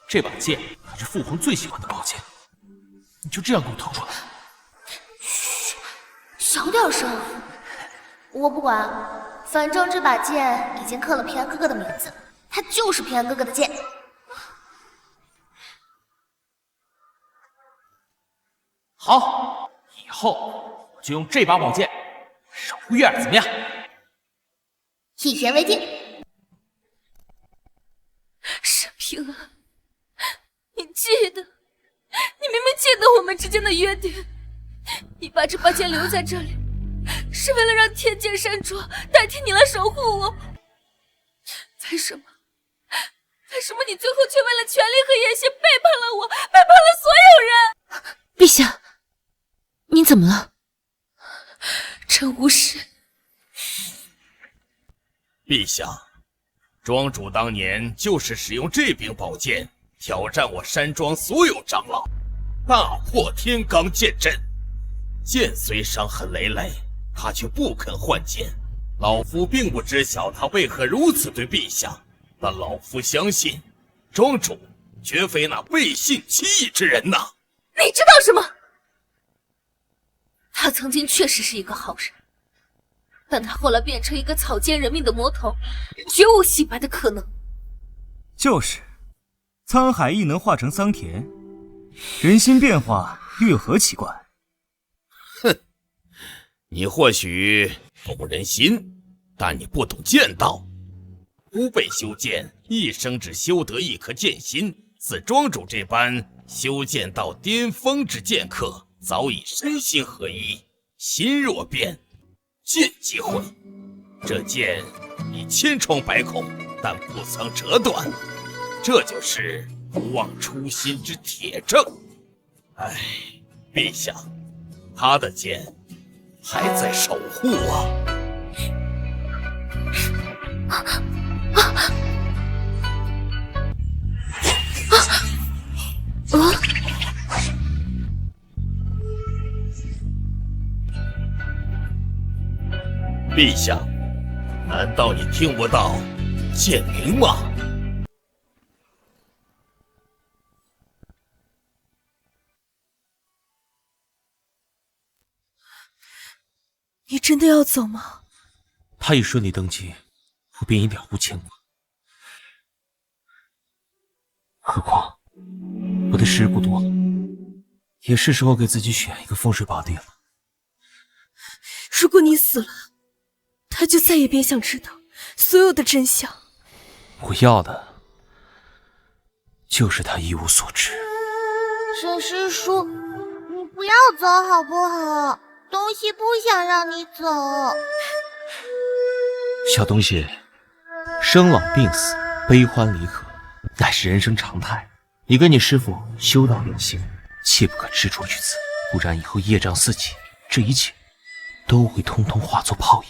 这把剑可是父皇最喜欢的宝剑，你就这样给我掏出来？小点声，我不管，反正这把剑已经刻了平安哥哥的名字，它就是平安哥哥的剑。好，以后我就用这把宝剑守护月儿，怎么样？一言为定。沈平安，你记得，你明明记得我们之间的约定。你把这把剑留在这里，是为了让天剑山庄代替你来守护我。为什么？为什么你最后却为了权力和野心背叛了我，背叛了所有人？陛下，你怎么了？朕无事。陛下，庄主当年就是使用这柄宝剑挑战我山庄所有长老，大破天罡剑阵。剑虽伤痕累累，他却不肯换剑。老夫并不知晓他为何如此对陛下，但老夫相信，庄主绝非那背信弃义之人呐。你知道什么？他曾经确实是一个好人，但他后来变成一个草菅人命的魔头，绝无洗白的可能。就是，沧海亦能化成桑田，人心变化又有何奇怪？哼，你或许懂人心，但你不懂剑道。吾辈修剑，一生只修得一颗剑心。似庄主这般修剑到巅峰之剑客，早已身心合一。心若变，剑即毁。这剑已千疮百孔，但不曾折断，这就是不忘初心之铁证。唉，陛下，他的剑还在守护啊！陛下，难道你听不到剑鸣吗？你真的要走吗？他已顺利登基，我便一了无牵挂。何况我的时日不多，也是时候给自己选一个风水宝地了。如果你死了，他就再也别想知道所有的真相。我要的就是他一无所知。沈师叔，你不要走好不好？东西不想让你走。小东西，生老病死，悲欢离合，乃是人生常态。你跟你师父修道远行，切不可执着于此，不然以后业障四起，这一切都会通通化作泡影。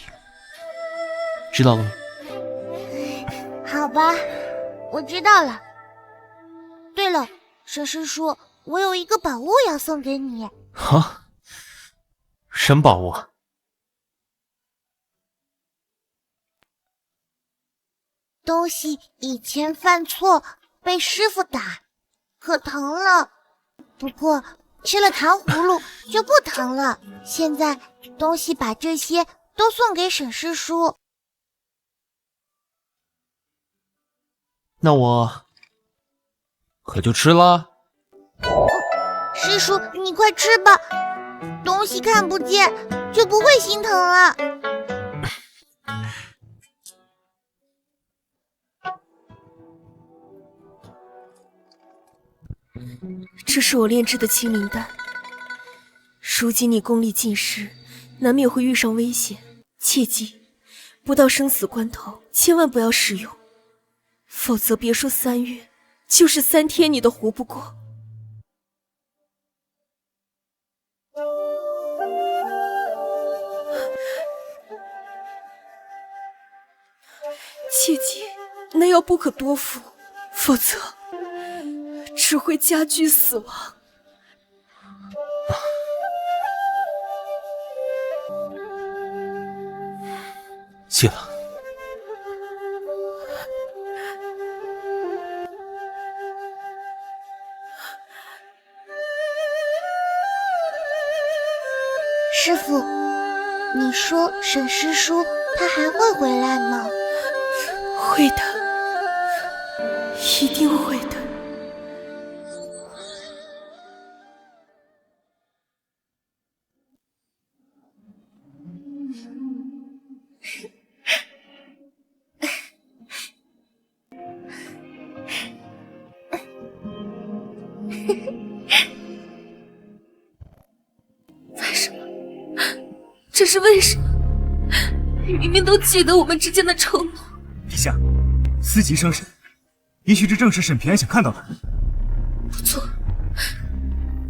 知道了吗？好吧，我知道了。对了，沈师叔，我有一个宝物要送给你。啊？什么宝物？东西以前犯错被师傅打，可疼了。不过吃了糖葫芦就不疼了。现在东西把这些都送给沈师叔。那我可就吃了。师叔，你快吃吧，东西看不见就不会心疼了。这是我炼制的清灵丹，如今你功力尽失，难免会遇上危险，切记不到生死关头千万不要使用，否则别说3月，就是3天你都活不过。切记那药不可多服，否则只会加剧死亡。谢了。师傅，你说沈师叔他还会回来吗？会的，一定会的。为什么？这是为什么？你明明都记得我们之间的承诺。陛下，思极生神，也许这正是沈平安想看到的。不错，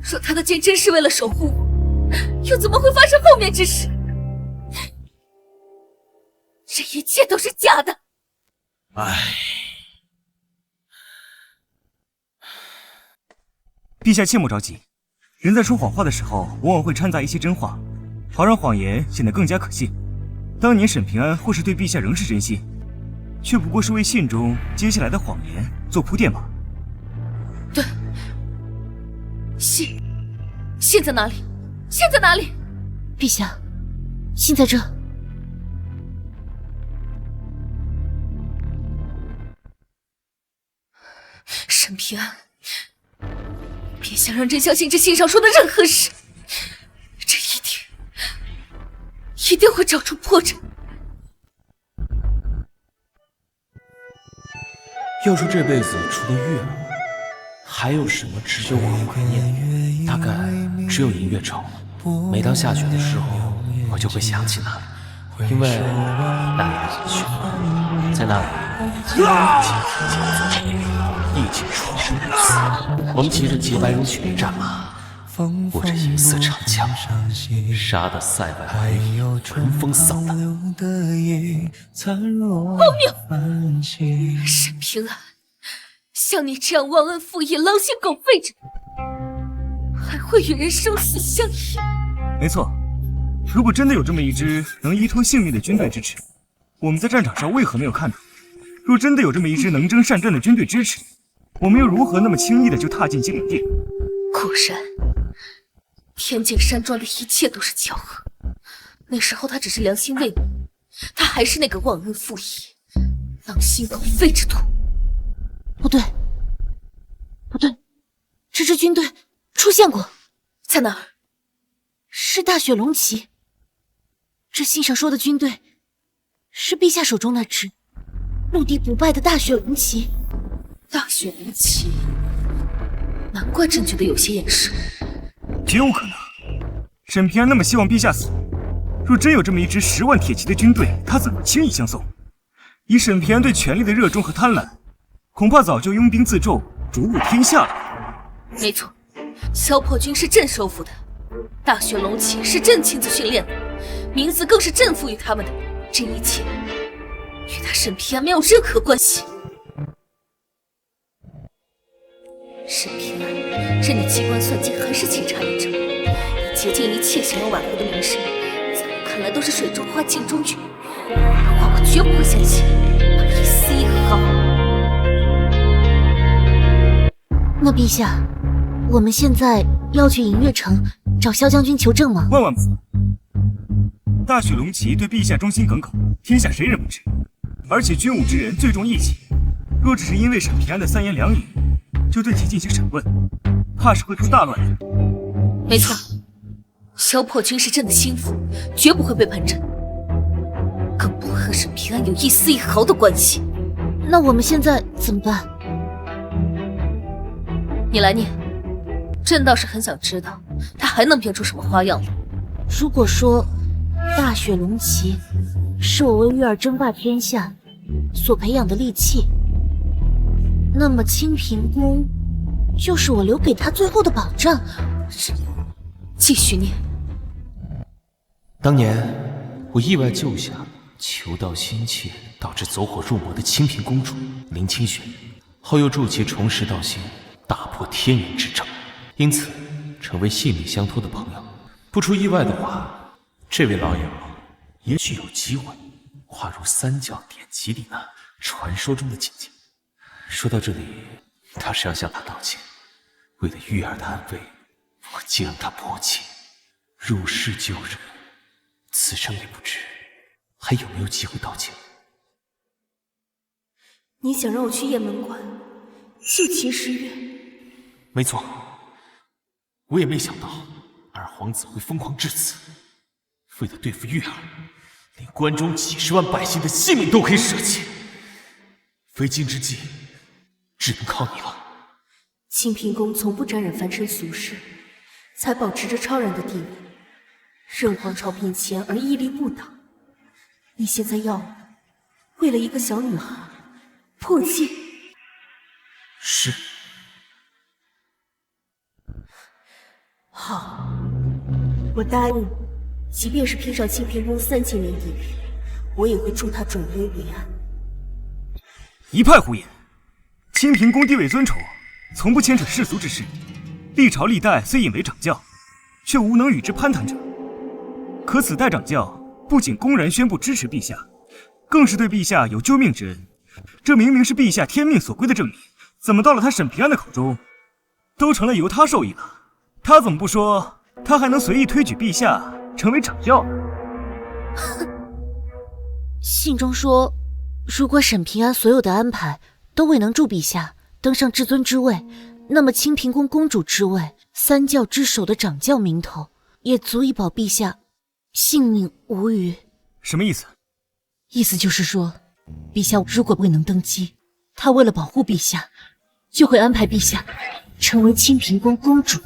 若他的剑真是为了守护我，又怎么会发生后面之事？这一切都是假的。唉，陛下切莫着急，人在说谎话的时候，往往会掺杂一些真话，好让谎言显得更加可信。当年沈平安或是对陛下仍是真心，却不过是为信中接下来的谎言做铺垫吧。对，信在哪里？信在哪里？陛下，信在这。沈平安，别想让朕相信这信上说的任何事，朕一定会找出破绽。要说这辈子除了月儿，还有什么值得我怀念？大概只有银月城。每当下雪的时候，我就会想起那里，因为那里的银雪，在那里一起出生入死。我们骑着洁白如雪的战马，握着银色长枪，杀得塞外海域闻风丧胆。荒谬！沈平安，像你这样忘恩负义、狼心狗肺者，还会与人生死相依？没错，如果真的有这么一支能依托性命的军队支持，我们在战场上为何没有看到？若真的有这么一支能征善战的军队支持，我们又如何那么轻易的就踏进金领地？果然，天境山庄的一切都是巧合。那时候他只是良心未泯，他还是那个忘恩负义、狼心狗肺之徒。不对，这支军队出现过，在哪儿？是大雪龙旗。这信上说的军队，是陛下手中那支陆地不败的大雪龙旗。大雪龙旗，难怪朕觉得有些眼熟。绝有可能，沈平安那么希望陛下死，若真有这么一支10万铁骑的军队，他怎么轻易相送？以沈平安对权力的热衷和贪婪，恐怕早就拥兵自重，逐鹿天下了。没错，萧破军是朕收服的，大雪龙旗是朕亲自训练的，名字更是朕赋予他们的。这一切与他沈平安没有任何关系。沈平安，朕的机关算尽还是欠差一筹，你竭尽一切想要挽回的名声，在我看来都是水中花镜中月，话我绝不会相信，一丝一毫。那陛下，我们现在要去银月城找萧将军求证吗？万万不能！大雪龙旗对陛下忠心耿耿，天下谁人不知？而且军务之人最重义气，若只是因为沈平安的3言2语，就对其进行审问，怕是会出大乱的。没错，萧破军是朕的心腹，绝不会背叛朕，更不会和沈平安有一丝一毫的关系。那我们现在怎么办？你来念，朕倒是很想知道他还能变出什么花样来。如果说大雪龙旗是我为玉儿争霸天下所培养的利器，那么清平宫就是我留给他最后的保障。继续念。当年我意外救下求道心切导致走火入魔的清平公主林清玄，后又助其重拾道心，打破天人之争，因此成为性命相托的朋友。不出意外的话，这位老友也许有机会跨入三角典籍里那传说中的境界。说到这里，倒是要向他道歉。为了玉儿的安危，我竟让他破戒入室救人，此生也不知还有没有机会道歉。你想让我去雁门关救齐时月？没错，我也没想到二皇子会疯狂至此，为了对付玉儿，连关中几10万百姓的性命都可以舍弃。非今之计，只能靠你了。清平宫从不沾染凡尘俗世，才保持着超然的地位。任皇朝聘前而屹立不倒，你现在要为了一个小女孩破戒？是。好，我答应，即便是拼上清平宫3000年地位，我也会助他转危为安。一派胡言！清平宫地位尊崇，从不牵扯世俗之事，历朝历代虽引为掌教，却无能与之攀谈者。可此代掌教不仅公然宣布支持陛下，更是对陛下有救命之恩。这明明是陛下天命所归的正理，怎么到了他沈平安的口中，都成了由他授意了？他怎么不说他还能随意推举陛下成为掌教呢？信中说，如果沈平安所有的安排都未能助陛下登上至尊之位，那么清平宫公主之位，三教之首的掌教名头，也足以保陛下性命无虞。什么意思？意思就是说，陛下如果未能登基，他为了保护陛下，就会安排陛下成为清平宫公主。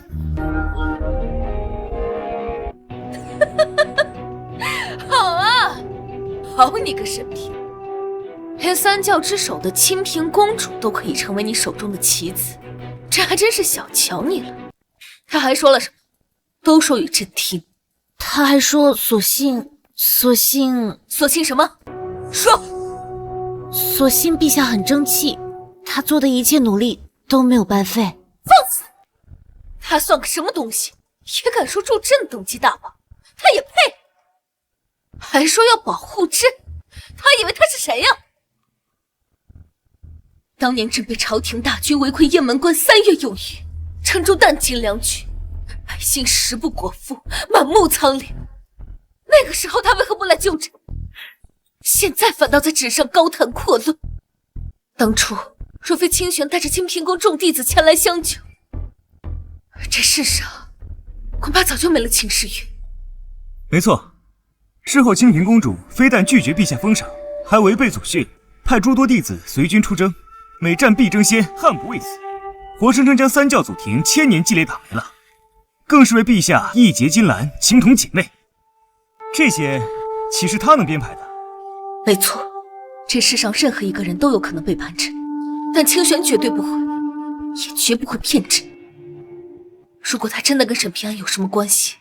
好啊，好你个沈平，连三教之首的清平公主都可以成为你手中的棋子，这还真是小瞧你了。他还说了什么？都说与朕听。他还说，索性什么？说。所幸陛下很争气，他做的一切努力都没有白费。放肆！他算个什么东西，也敢说助朕登基大王？他也配？还说要保护朕，他以为他是谁呀？当年朕被朝廷大军围困雁门关3月有余，城中弹尽粮绝，百姓食不果腹，满目苍脸。那个时候他为何不来救朕？现在反倒在纸上高谈阔论。当初若非清玄带着清平宫众弟子前来相救，这世上恐怕早就没了秦时月。没错，事后清平公主非但拒绝陛下封赏，还违背祖训，派诸多弟子随军出征，每战必争先，悍不畏死，活生生将三教祖庭1000年积累打没了，更是为陛下义结金兰，情同姐妹。这些岂是他能编排的？没错，这世上任何一个人都有可能背叛朕，但清玄绝对不会，也绝不会骗朕。如果他真的跟沈平安有什么关系，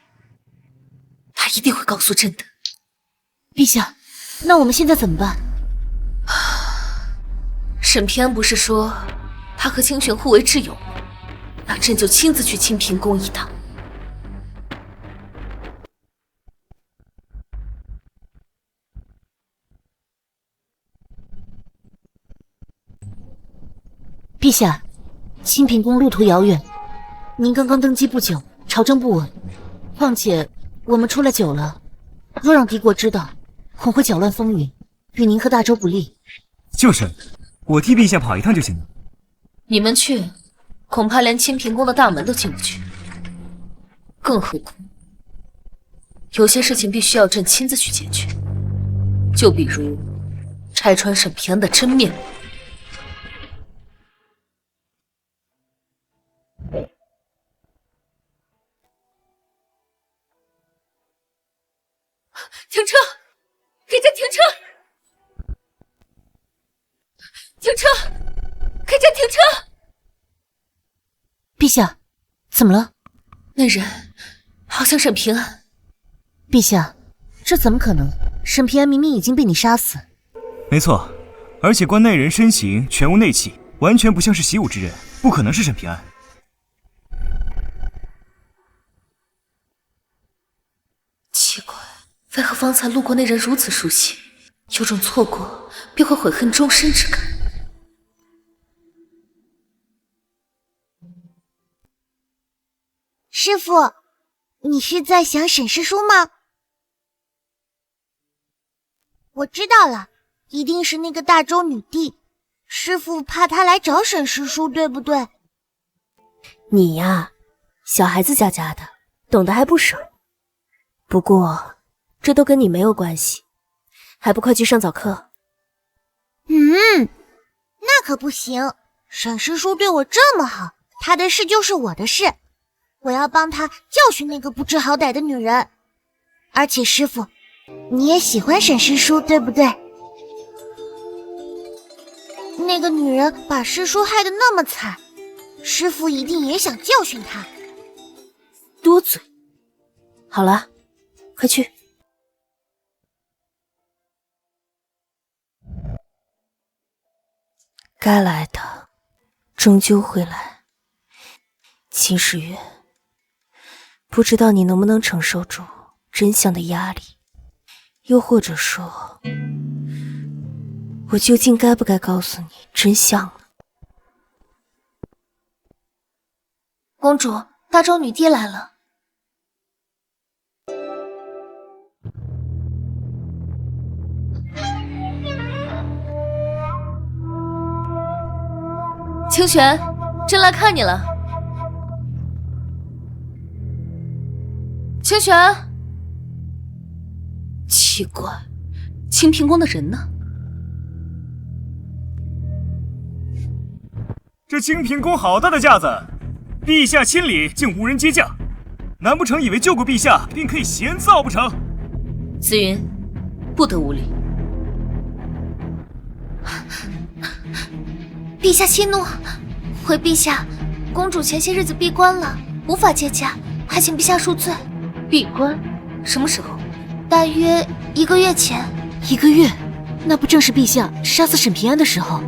他一定会告诉朕的。陛下，那我们现在怎么办？沈平安不是说他和清玄互为挚友吗？那朕就亲自去清平宫一趟。陛下，清平宫路途遥远，您刚刚登基不久，朝政不稳，况且我们出来久了，若让敌国知道，恐会搅乱风云，与您和大周不利。就是，我替陛下跑一趟就行了。你们去，恐怕连清平宫的大门都进不去。更何况，有些事情必须要朕亲自去解决，就比如拆穿沈平安的真面目。停车！给朕停车！停车！给朕停车！陛下，怎么了？那人好像沈平安。陛下，这怎么可能？沈平安明明已经被你杀死。没错，而且观那人身形全无内气，完全不像是习武之人，不可能是沈平安。奇怪，为何方才路过那人如此熟悉，有种错过便会悔恨终身之感。师父，你是在想沈师叔吗？我知道了，一定是那个大周女帝。师父怕她来找沈师叔，对不对？你呀，小孩子家家的，懂得还不少。不过，这都跟你没有关系，还不快去上早课？那可不行。沈师叔对我这么好，他的事就是我的事，我要帮他教训那个不知好歹的女人。而且师父，你也喜欢沈师叔，对不对？那个女人把师叔害得那么惨，师父一定也想教训她。多嘴。好了，快去。该来的终究会来。秦时月，不知道你能不能承受住真相的压力，又或者说，我究竟该不该告诉你真相呢？公主，大周女帝来了。清玄，朕来看你了。清玄，奇怪，清平宫的人呢？这清平宫好大的架子，陛下亲临竟无人接驾，难不成以为救过陛下便可以闲造不成？紫云，不得无礼。陛下息怒，回陛下，公主前些日子闭关了，无法接驾，还请陛下恕罪。闭关？什么时候？大约1个月前。1个月？那不正是陛下杀死沈平安的时候？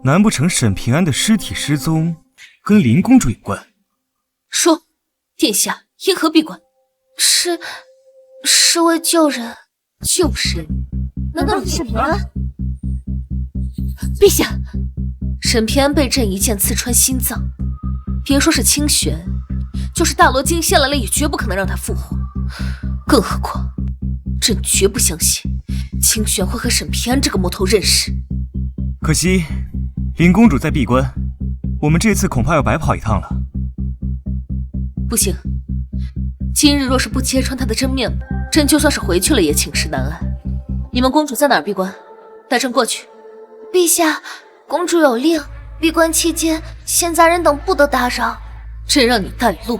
难不成沈平安的尸体失踪跟林公主有关？说，殿下因何闭关？是为救人。救谁？难道是沈平安？陛下，沈平安被朕一剑刺穿心脏，别说是清玄，就是大罗金仙来了也绝不可能让他复活。更何况，朕绝不相信清玄会和沈平安这个魔头认识。可惜，林公主在闭关，我们这次恐怕要白跑一趟了。不行，今日若是不揭穿她的真面目，朕就算是回去了也寝食难安。你们公主在哪儿闭关？带朕过去。陛下，公主有令，闭关期间，闲杂人等不得打扰。朕让你带路。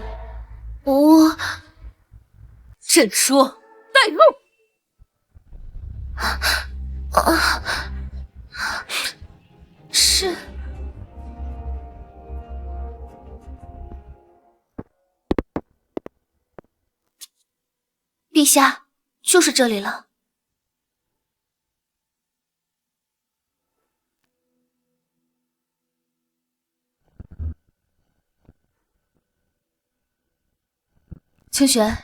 朕说带路。是。陛下，就是这里了。清玄，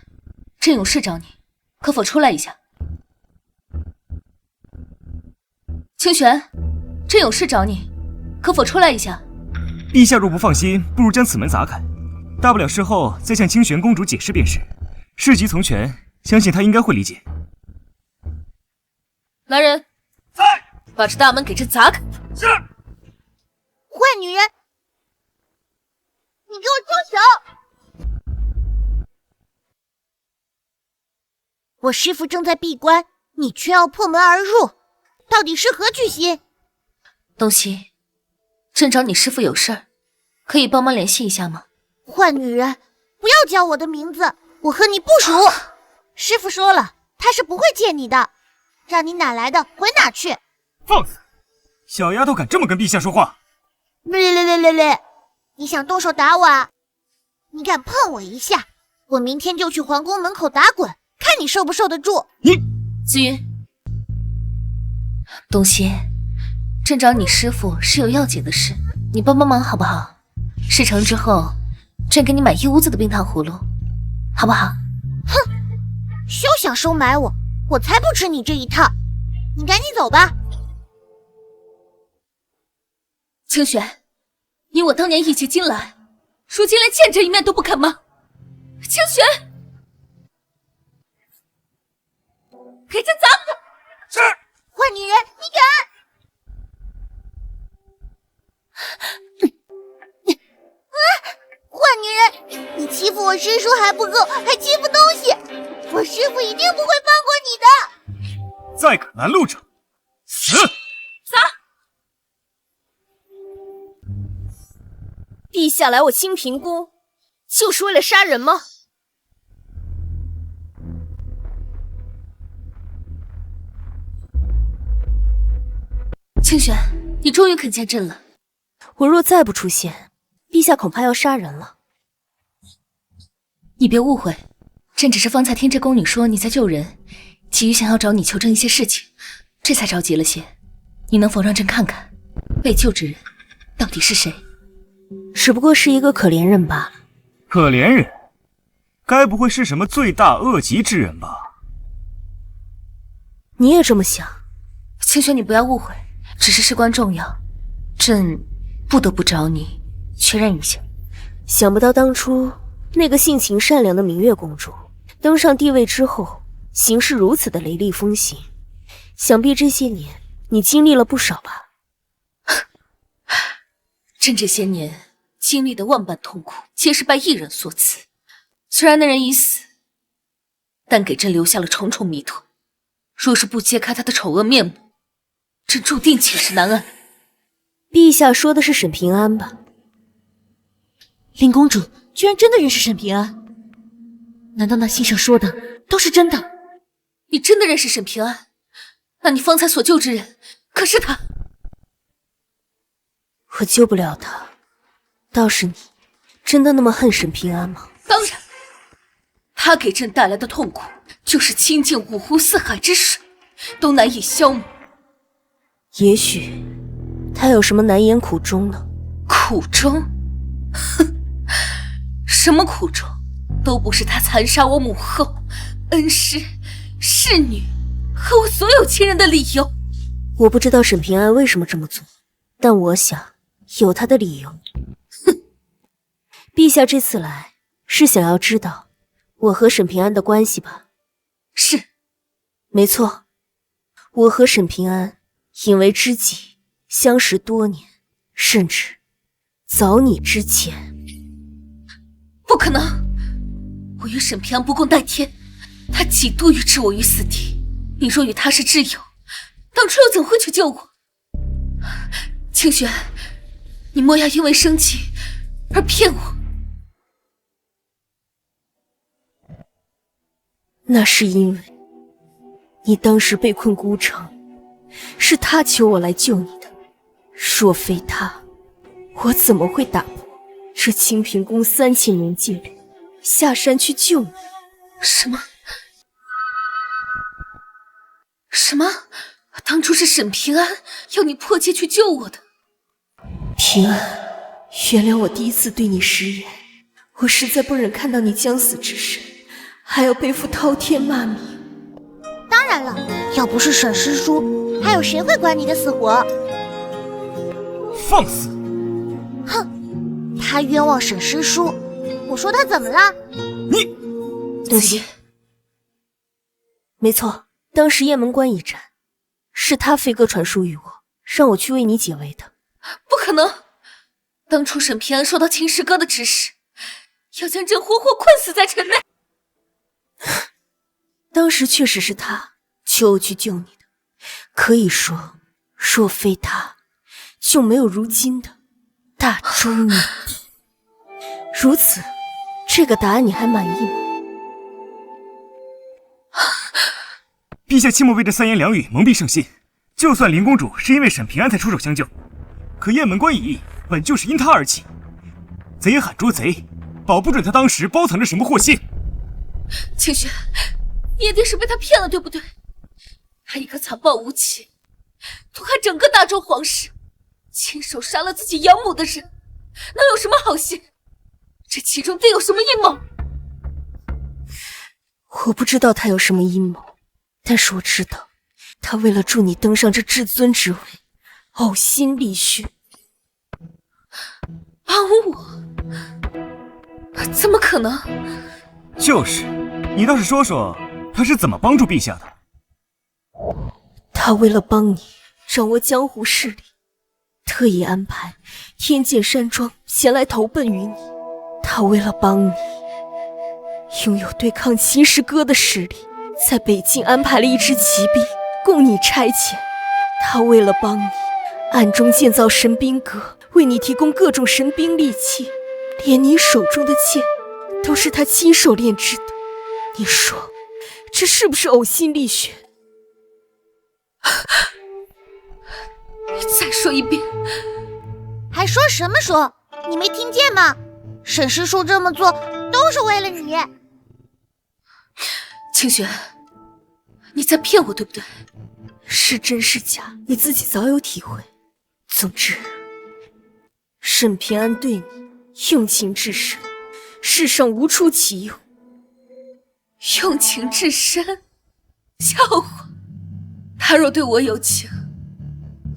朕有事找你，可否出来一下？清玄，朕有事找你，可否出来一下？陛下若不放心，不如将此门砸开，大不了事后再向清玄公主解释便是。事急从权，相信她应该会理解。来人，在，把这大门给朕砸开！是。坏女人，你给我住手！我师父正在闭关，你却要破门而入，到底是何居心？东西，朕找你师父有事儿，可以帮忙联系一下吗？坏女人，不要叫我的名字，我和你不熟。师父说了，他是不会借你的，让你哪来的回哪去。放肆！小丫头敢这么跟陛下说话？你想动手打我啊？你敢碰我一下，我明天就去皇宫门口打滚，看你受不受得住。你紫云，东西，朕找你师父是有要紧的事，你帮帮忙好不好？事成之后，朕给你买1屋子的冰糖葫芦，好不好？哼，休想收买我，我才不吃你这一套。你赶紧走吧。清玄，你我当年义结金兰，如今连见这一面都不肯吗？清玄，给朕砸了他！是。坏女人，你敢！坏女人，你欺负我师叔还不够，还欺负东西，我师父一定不会放过你的。再敢拦路者，死！砸！陛下来我清平宫，就是为了杀人吗？清玄，你终于肯见朕了。我若再不出现，陛下恐怕要杀人了。你别误会，朕只是方才听这宫女说你在救人，急于想要找你求证一些事情，这才着急了些。你能否让朕看看，被救之人到底是谁？只不过是一个可怜人罢了。可怜人？该不会是什么罪大恶极之人吧？你也这么想？清玄，你不要误会，只是事关重要，朕不得不找你确认一下。想不到当初那个性情善良的明月公主登上帝位之后，行事如此的雷厉风行，想必这些年你经历了不少吧？朕这些年经历的万般痛苦，皆是拜一人所赐。虽然那人已死，但给朕留下了重重谜团。若是不揭开他的丑恶面目，朕注定寝食难安。陛下说的是沈平安吧？林公主居然真的认识沈平安？难道那信上说的都是真的？你真的认识沈平安？那你方才所救之人，可是他？我救不了他，倒是你，真的那么恨沈平安吗？当然，他给朕带来的痛苦，就是清净五湖四海之水都难以消磨。也许他有什么难言苦衷呢？苦衷？哼，什么苦衷，都不是他残杀我母后、恩师、侍女和我所有亲人的理由。我不知道沈平安为什么这么做，但我想有他的理由。哼，陛下这次来是想要知道我和沈平安的关系吧？是，没错，我和沈平安引为知己，相识多年，甚至早你之前。不可能！我与沈平安不共戴天，他几度欲置我于死地。你若与他是挚友，当初又怎会去救我？清玄，你莫要因为生气而骗我。那是因为你当时被困孤城，是他求我来救你的。若非他，我怎么会打破这清平宫3000年戒律，下山去救你？什么？什么？当初是沈平安要你迫切去救我的。平安，原谅我第一次对你食言，我实在不忍看到你将死之身，还要背负滔天骂名。当然了，要不是沈师叔，还有谁会管你的死活？放肆！哼，他冤枉沈师叔，我说他怎么了？你，东西，没错，当时雁门关一战，是他飞鸽传书于我，让我去为你解围的。不可能！当初沈平安收到秦师哥的指使，要将朕活活困死在城内。当时确实是他求我去救你的，可以说，若非他，就没有如今的大周你。如此，这个答案你还满意吗？陛下切莫为这3言2语蒙蔽圣心。就算林公主是因为沈平安才出手相救，可雁门关一役本就是因他而起。贼喊捉贼，保不准他当时包藏着什么祸心。清玄，你一定是被他骗了，对不对？他一个残暴无情、毒害整个大周皇室，亲手杀了自己养母的人，能有什么好心？这其中定有什么阴谋。我不知道他有什么阴谋，但是我知道，他为了助你登上这至尊之位，呕心沥血。帮我？怎么可能？就是，你倒是说说他是怎么帮助陛下的？他为了帮你掌握江湖势力，特意安排天剑山庄前来投奔于你。他为了帮你拥有对抗秦师哥的实力，在北境安排了一支骑兵供你差遣。他为了帮你暗中建造神兵阁，为你提供各种神兵利器，连你手中的剑都是他亲手炼制的。你说这是不是呕心沥血？你再说一遍。还说什么说？你没听见吗？沈师叔这么做都是为了你。清玄，你在骗我对不对？是真是假，你自己早有体会。总之，沈平安对你用情至深，世上无出其右。用情至深？笑话！他若对我有情，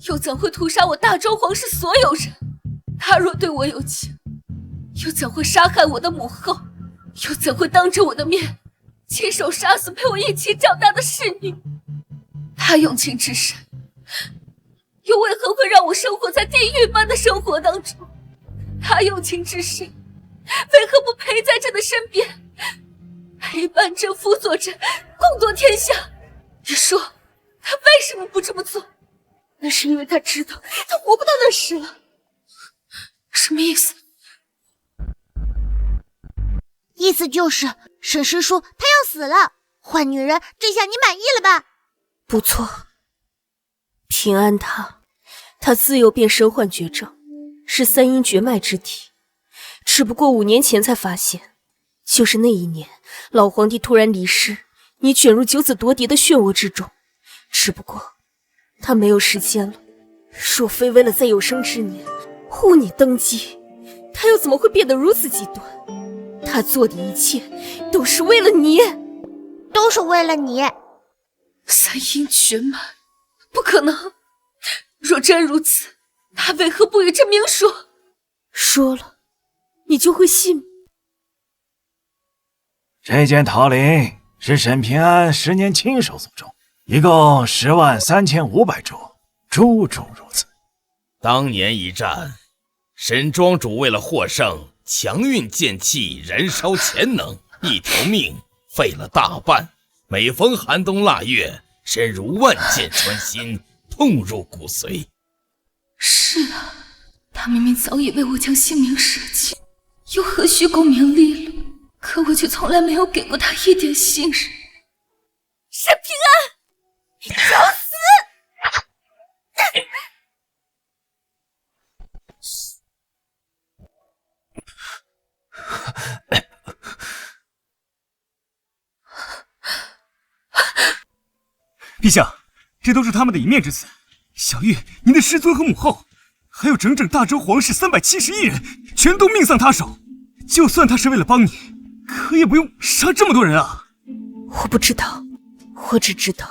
又怎会屠杀我大周皇室所有人？他若对我有情，又怎会杀害我的母后？又怎会当着我的面亲手杀死陪我一起长大的侍女？他用情至深，又为何会让我生活在地狱般的生活当中？他有情之深，为何不陪在朕的身边，陪伴朕、辅佐朕，共夺天下？你说他为什么不这么做？那是因为他知道他活不到那时了。什么意思？意思就是沈师叔他要死了，换女人，这下你满意了吧？不错，平安他自幼便身患绝症，是三阴绝脉之体，只不过5年前才发现，就是那一年，老皇帝突然离世，你卷入九子夺嫡的漩涡之中，只不过他没有时间了。若非为了在有生之年护你登基，他又怎么会变得如此极端？他做的一切都是为了你，都是为了你。三阴绝脉，不可能！若真如此，他为何不与朕明说？说了，你就会信吗？这件桃林是沈平安10年亲手所种，一共103500株，株株如此。当年一战，沈庄主为了获胜，强运剑气，燃烧潜能，一条命废了大半。每逢寒冬腊月，身如万箭穿心，痛入骨髓。是啊，他明明早已为我将性命舍弃，又何须功名利禄？可我却从来没有给过他一点信任。沈平安，你找死！陛下，这都是他们的一面之词。小玉，您的师尊和母后，还有整整大周皇室371人，全都命丧他手。就算他是为了帮你，可也不用杀这么多人啊！我不知道，我只知道，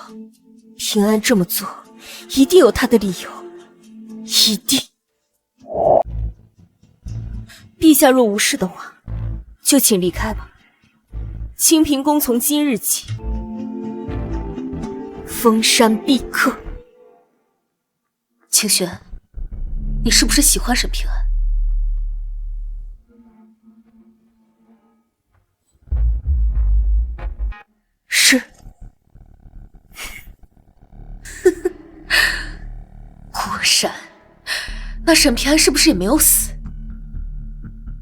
平安这么做，一定有他的理由，一定。陛下若无事的话，就请离开吧。清平宫从今日起封山闭客。清轩，你是不是喜欢沈平安？是。果然，那沈平安是不是也没有死？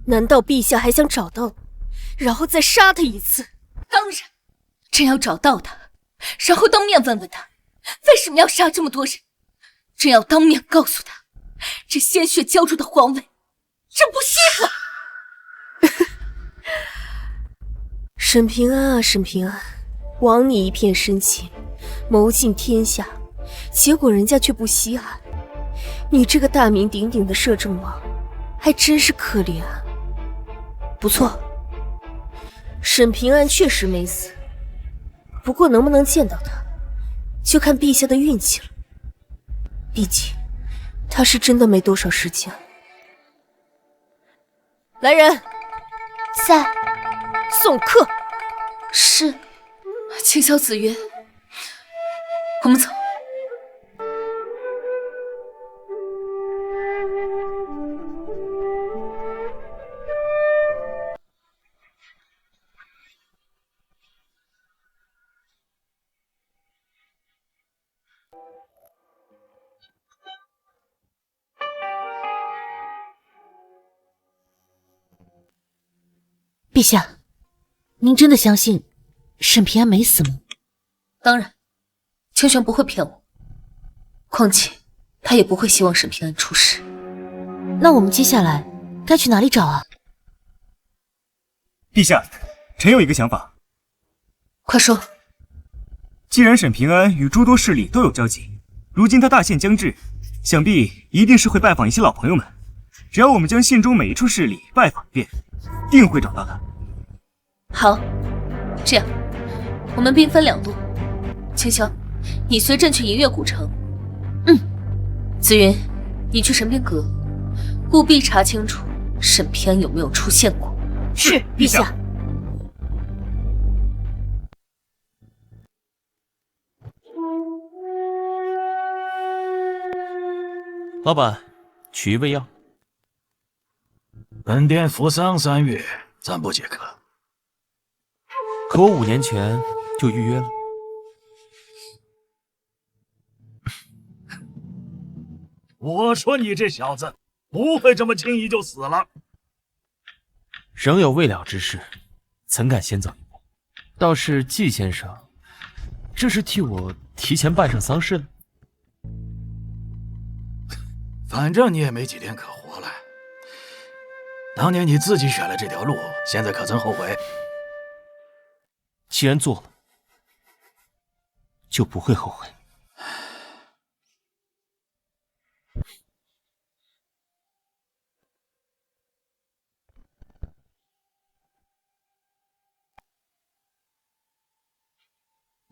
难道陛下还想找到我，然后再杀他一次？当然，朕要找到他，然后当面问问他，为什么要杀这么多人？朕要当面告诉他，这鲜血浇筑的皇位，朕不稀罕。沈平安啊，沈平安，枉你一片深情，谋尽天下，结果人家却不稀罕。你这个大名鼎鼎的摄政王，还真是可怜啊。不错，沈平安确实没死，不过能不能见到他，就看陛下的运气了。毕竟，他是真的没多少时间。来人，在送客。是，请小紫约，我们走。陛下，您真的相信沈平安没死吗？当然，清玄不会骗我。况且，他也不会希望沈平安出事。那我们接下来该去哪里找啊？陛下，臣有一个想法。快说。既然沈平安与诸多势力都有交集，如今他大限将至，想必一定是会拜访一些老朋友们。只要我们将县中每一处势力拜访一遍，定会找到他。好，这样，我们兵分2路。清霄，你随朕去银月古城。紫云，你去神兵阁，务必查清楚沈平安有没有出现过。是，陛下。老板，取一味药。本殿扶丧3月，暂不接客。可我5年前就预约了。我说你这小子不会这么轻易就死了。仍有未了之事，怎敢先走一步？倒是季先生，这是替我提前办上丧事了。反正你也没几天可活了。当年你自己选了这条路，现在可曾后悔？既然做了，就不会后悔。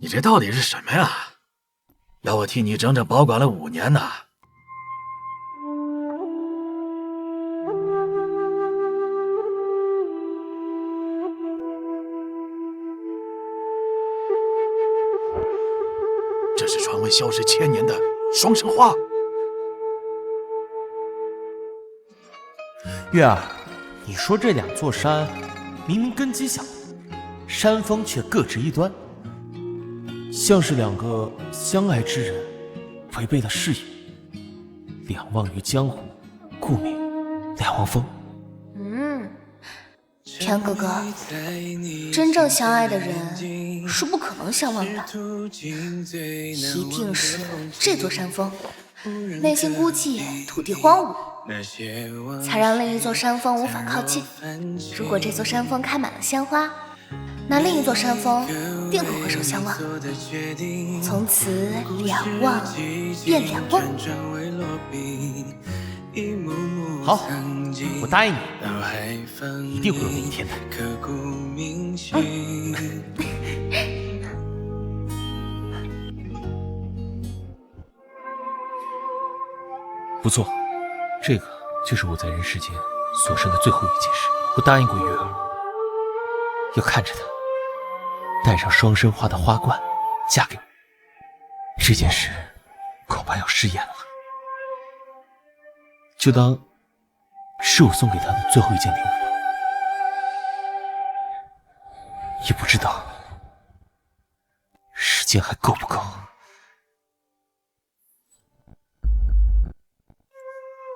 你这到底是什么呀？要我替你整整保管了5年呢。这是传闻消失1000年的双生花。月儿，你说这2座山明明根基相同，山峰却各执一端，像是2个相爱之人违背了誓言，两忘于江湖，故名两忘峰。天哥哥，真正相爱的人是不可能相忘的，一定是这座山峰内心孤寂，土地荒芜，才让另一座山峰无法靠近。如果这座山峰开满了鲜花，那另一座山峰定会回首相望，从此两忘变两忘。好，我答应你，一定会有那一天的。不错，这个就是我在人世间所剩的最后一件事。我答应过月儿，要看着她带上双生花的花冠嫁给我。这件事恐怕要食言了，就当是我送给她的最后一件礼物吧。也不知道时间还够不够。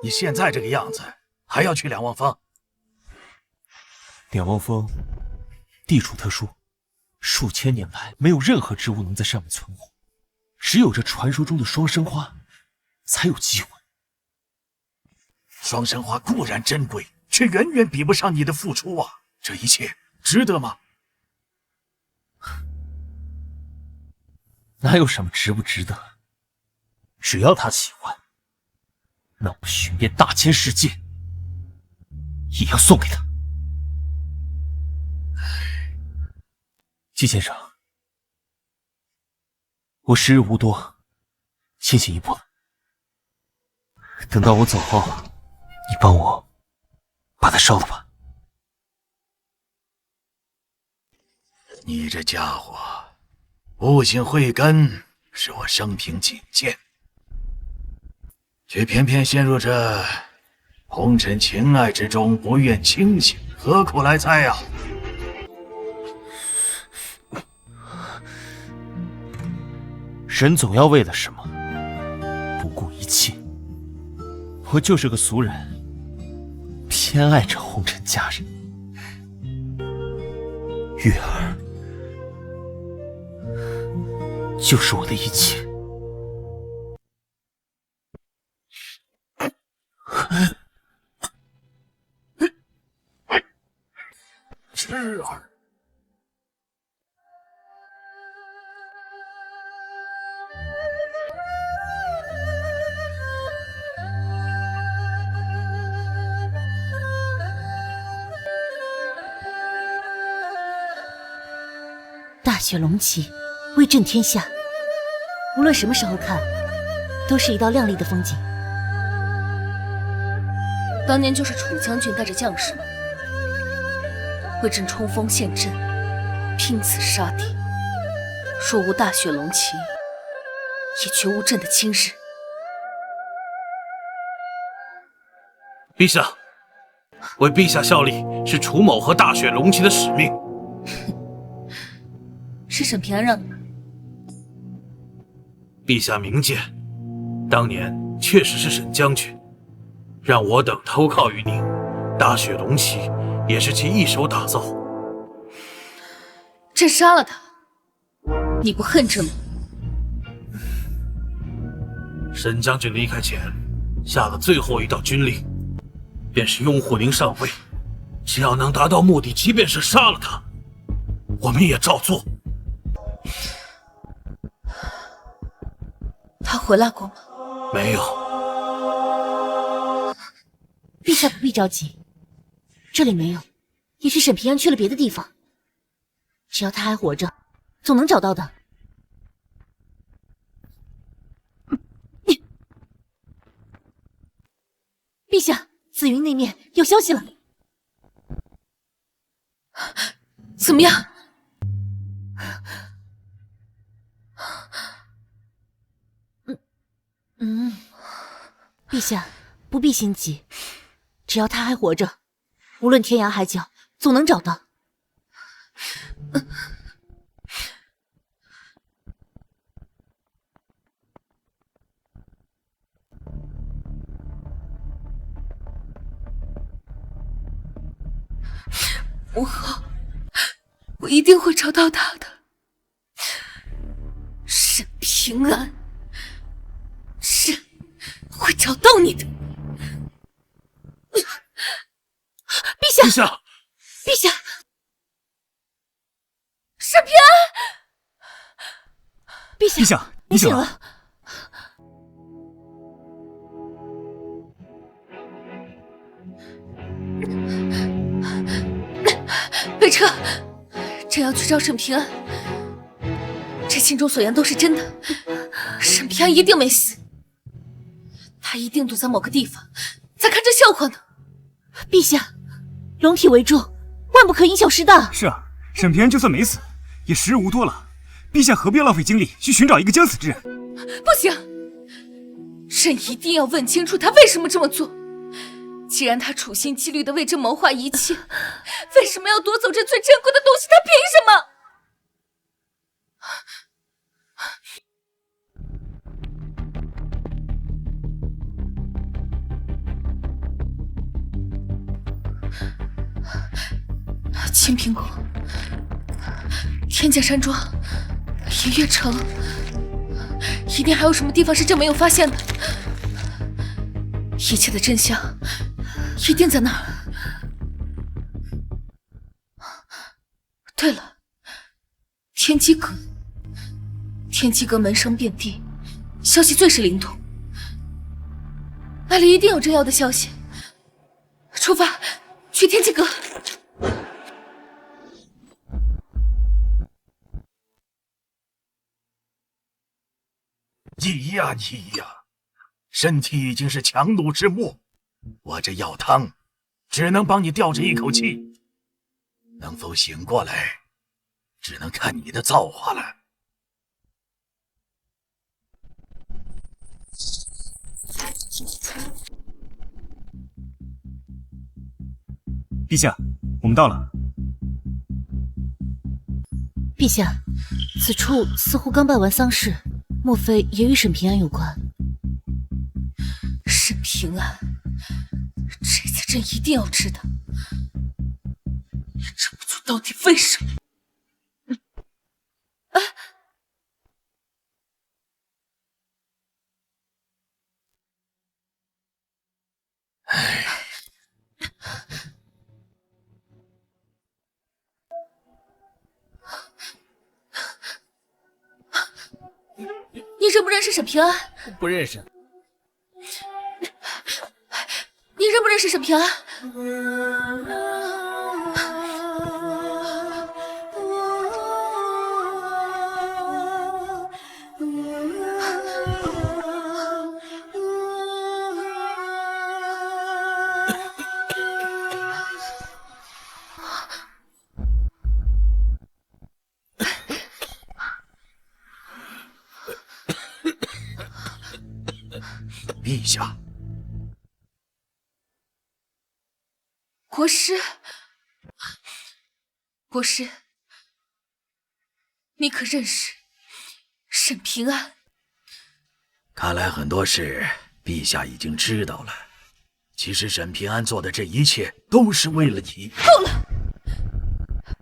你现在这个样子，还要去两忘峰？两忘峰地处特殊，数千年来没有任何植物能在上面存活，只有这传说中的双生花才有机会。双生花固然珍贵，却远远比不上你的付出啊！这一切值得吗？哪有什么值不值得？只要他喜欢，那我寻遍大千世界也要送给他。季先生，我时日无多，先行一步了。等到我走后，你帮我把它烧了吧。你这家伙，悟性慧根是我生平仅见，却偏偏陷入这红尘情爱之中，不愿清醒，何苦来哉呀？人总要为了什么不顾一切。我就是个俗人，偏爱着红尘佳人。月儿就是我的一切。痴儿，大雪龙旗，威震天下。无论什么时候看，都是一道亮丽的风景。当年就是楚将军带着将士们为朕冲锋陷阵，拼死杀敌。若无大雪龙旗，也绝无朕的今日。陛下，为陛下效力是楚某和大雪龙旗的使命。是沈平安让你的。陛下明鉴，当年确实是沈将军让我等投靠于您，大雪龙旗也是其一手打造。朕杀了他，你不恨朕吗？沈将军离开前下了最后一道军令，便是拥护您上位。只要能达到目的，即便是杀了他，我们也照做。他回来过吗？没有。陛下不必着急，这里没有，也许沈平安去了别的地方。只要他还活着，总能找到的。陛下，紫云那面有消息了。怎么样？陛下不必心急，只要他还活着，无论天涯海角，总能找到。母后，我一定会找到他的。沈平安，朕会找到你的。陛下，陛下，陛下，沈平安，陛下，陛下，你醒了。备车，朕要去找沈平安。这信中所言都是真的，沈平安一定没死，他一定躲在某个地方，在看这笑话呢。陛下，龙体为重，万不可因小失大。是啊，沈平安就算没死，也时日无多了。陛下何必浪费精力去寻找一个将死之人？不行，朕一定要问清楚他为什么这么做。既然他处心积虑的为朕谋划一切，为什么要夺走这最珍贵的东西？他凭什么？青苹果、天价山庄、银月城，一定还有什么地方是朕没有发现的。一切的真相一定在那儿。对了，天机阁，天机阁门生遍地，消息最是灵通，那里一定有朕要的消息。出发，去天机阁。医呀医呀，身体已经是强弩之末，我这药汤只能帮你吊着一口气，能否醒过来，只能看你的造化了。陛下，我们到了。陛下，此处似乎刚办完丧事，莫非也与沈平安有关？沈平安，这次朕一定要知道，你这么做到底为什么？你认不认识沈平安？不认识。你认不认识沈平安？陛下，国师，国师，你可认识沈平安？看来很多事陛下已经知道了。其实沈平安做的这一切都是为了你。够了！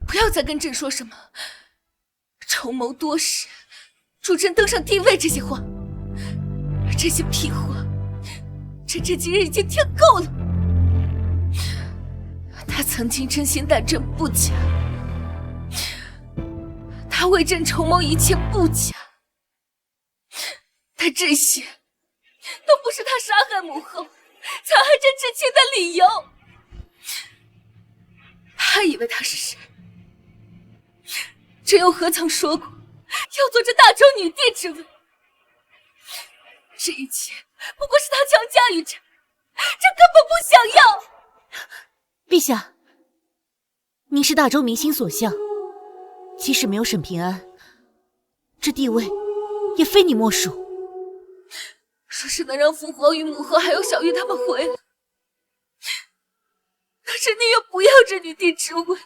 不要再跟朕说什么筹谋多时，助朕登上帝位这些话，这些屁话，朕这几日已经听够了。他曾经真心待朕不假，他为朕筹谋一切不假，但这些都不是他杀害母后、残害朕至亲的理由。他以为他是谁？朕又何曾说过要做这大周女帝之位？这一切不过是他强加于朕，朕根本不想要。陛下，您是大周民心所向，即使没有沈平安，这地位也非你莫属。说是能让父皇与母后还有小玉他们回来，可是你也不要这女帝之位。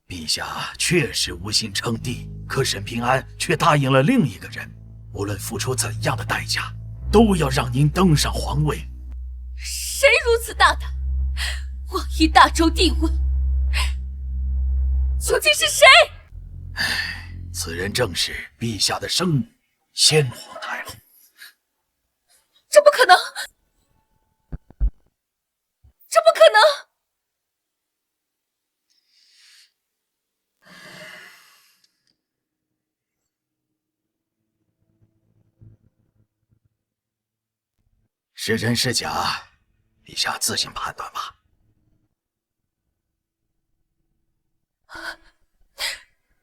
陛下确实无心称帝，可沈平安却答应了另一个人，无论付出怎样的代价，都要让您登上皇位。谁如此大胆，妄议大周帝位？究竟是谁？此人正是陛下的生母先皇太后。这不可能！这不可能！是真是假，陛下自行判断吧。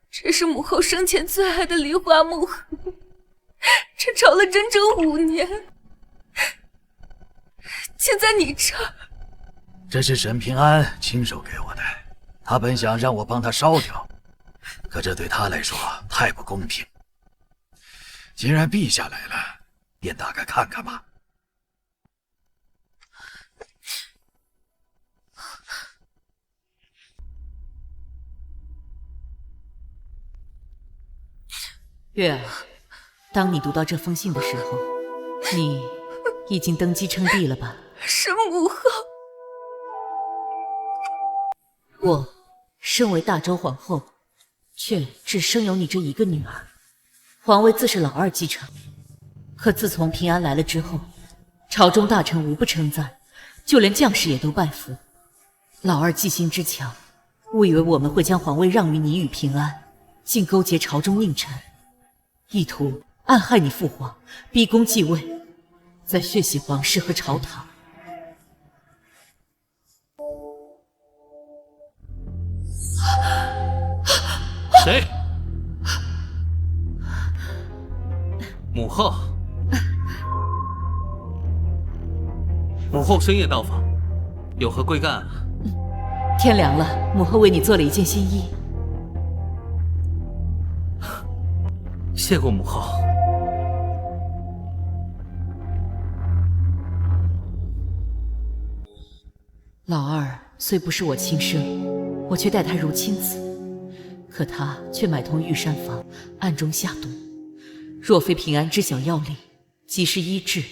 这是母后生前最爱的梨花木盒，朕找了整整5年，竟在你这儿。这是沈平安亲手给我的，他本想让我帮他烧掉，可这对他来说太不公平。既然陛下来了，便打开看看吧。月儿，当你读到这封信的时候，你已经登基称帝了吧？是母后。我身为大周皇后，却只生有你这一个女儿，皇位自是老二继承。可自从平安来了之后，朝中大臣无不称赞，就连将士也都拜服。老二记性之强，误以为我们会将皇位让于你与平安，竟勾结朝中佞臣，意图暗害你父皇，逼宫继位，再血洗皇室和朝堂。谁？母后。母后深夜到访，有何贵干啊？天凉了，母后为你做了一件新衣。谢过母后。老二虽不是我亲生，我却待他如亲子，可他却买通御膳房，暗中下毒。若非平安知晓要领，及时医治，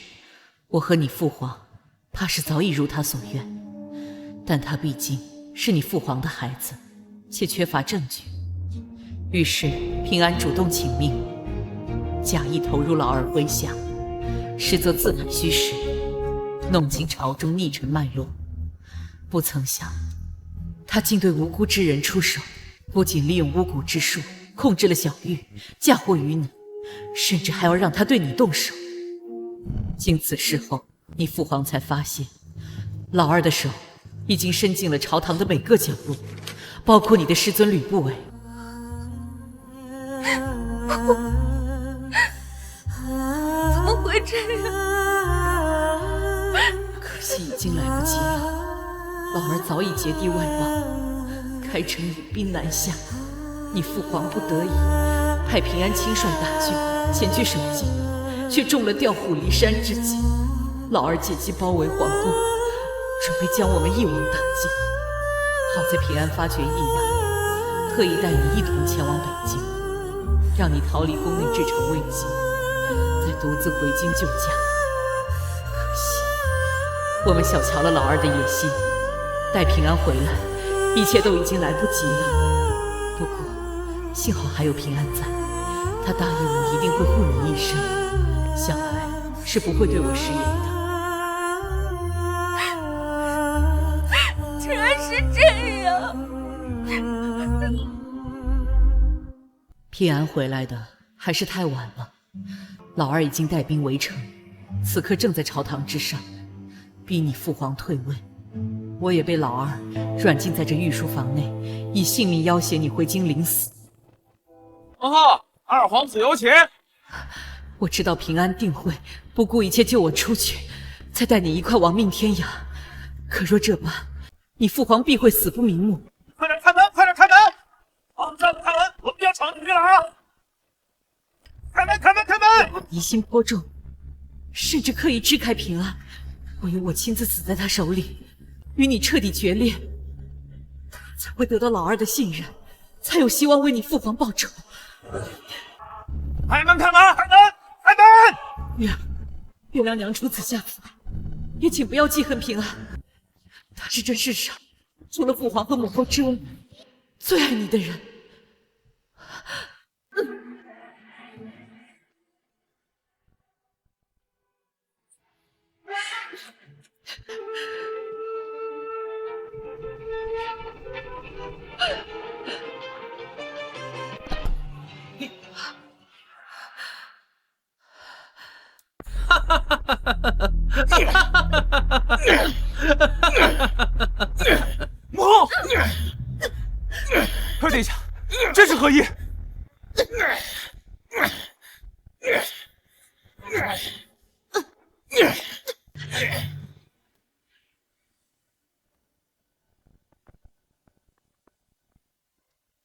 我和你父皇怕是早已如他所愿。但他毕竟是你父皇的孩子，且缺乏证据，于是平安主动请命，假意投入老二麾下，实则自诩虚实，弄清朝中逆臣脉络。不曾想，他竟对无辜之人出手，不仅利用巫蛊之术控制了小玉，嫁祸于你，甚至还要让他对你动手。经此事后，你父皇才发现，老二的手已经伸进了朝堂的每个角落，包括你的师尊吕不韦。怎么会这样？可惜已经来不及了，老儿早已结地外报，开城以兵南下。你父皇不得已派平安亲率大军前去守境，却中了调虎离山之计。老儿借机包围皇宫，准备将我们一网打尽。好在平安发觉异样，特意带你一同前往北京，让你逃离宫内这场危机，再独自回京救驾。可惜我们小瞧了老二的野心，待平安回来，一切都已经来不及了。不过幸好还有平安在，他答应我一定会护你一生，想来是不会对我食言的。居然是这样！平安回来的还是太晚了，老二已经带兵围城，此刻正在朝堂之上，逼你父皇退位。我也被老二软禁在这御书房内，以性命要挟你回京领死。皇后，二皇子有请。我知道平安定会不顾一切救我出去，再带你一块亡命天涯。可若这般，你父皇必会死不瞑目。快点开门，快点开门！皇上开门，我们要闯进去了啊！开门，开门，开门！疑心颇重，甚至刻意支开平安，唯有我亲自死在他手里，与你彻底决裂，才会得到老二的信任，才有希望为你父皇报仇。开门，开门，开门，开门！月亮娘出此下策，也请不要记恨平安，他是这世上除了父皇和母后之外最爱你的人。母后，二殿下，这是何意？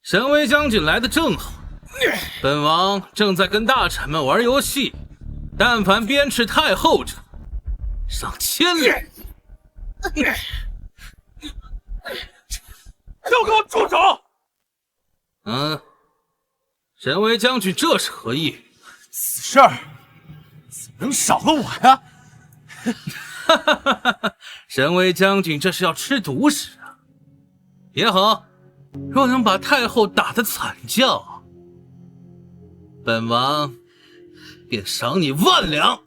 神威将军来的正好，本王正在跟大臣们玩游戏，但凡鞭笞太后者，赏千两。都给我住手！神威将军这是何意？此事儿怎么能少了我呀？神威将军这是要吃独食啊！也好，若能把太后打得惨叫，本王便赏你10000两。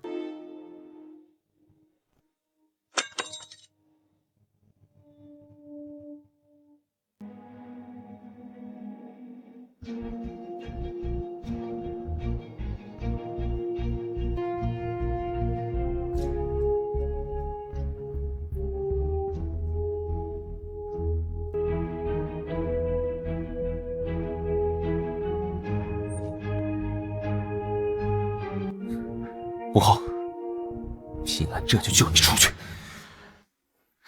母后，平安这就救你出去。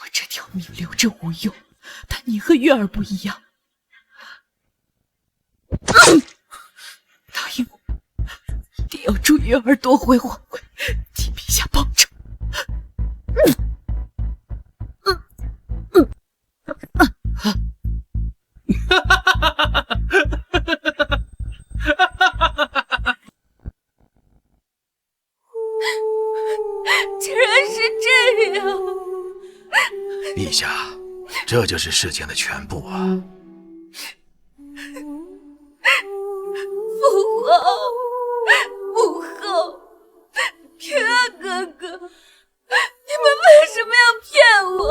我这条命留着无用，但你和月儿不一样。答应我，一定要助月儿夺回皇位，替陛下报仇。竟然是这样！陛下，这就是事情的全部啊！父皇、母后、平安哥哥，你们为什么要骗我？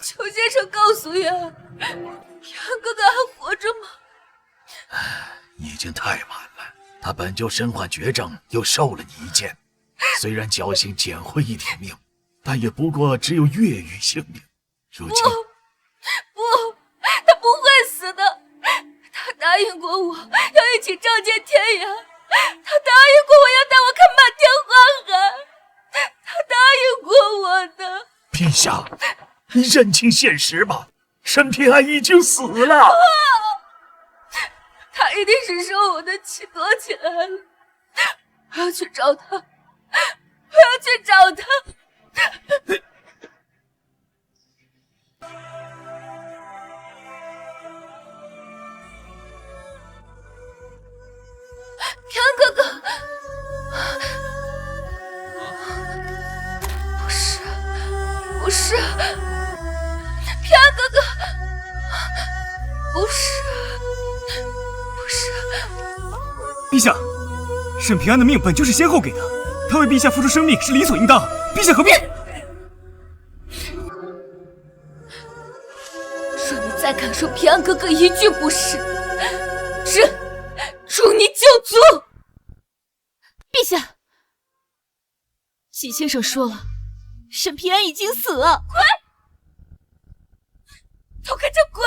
求先生告诉月儿，平安哥哥还活着吗？已经太晚了，他本就身患绝症，又受了你一剑，虽然侥幸捡回一条命，但也不过只有月余性命。如今，不，他不会死的。他答应过我要一起仗剑天涯，他答应过我要带我看满天花海，他答应过我的。陛下，你认清现实吧，沈平安已经死了。他一定是受我的气躲起来了，我要去找他，我要去找他。不是，平安哥哥，不是。陛下，沈平安的命本就是先后给的，他为陛下付出生命是理所应当，陛下何必？若你再敢说平安哥哥一句不是，朕诛你九族！陛下，季先生说了，沈平安已经死了。滚！都跟着滚！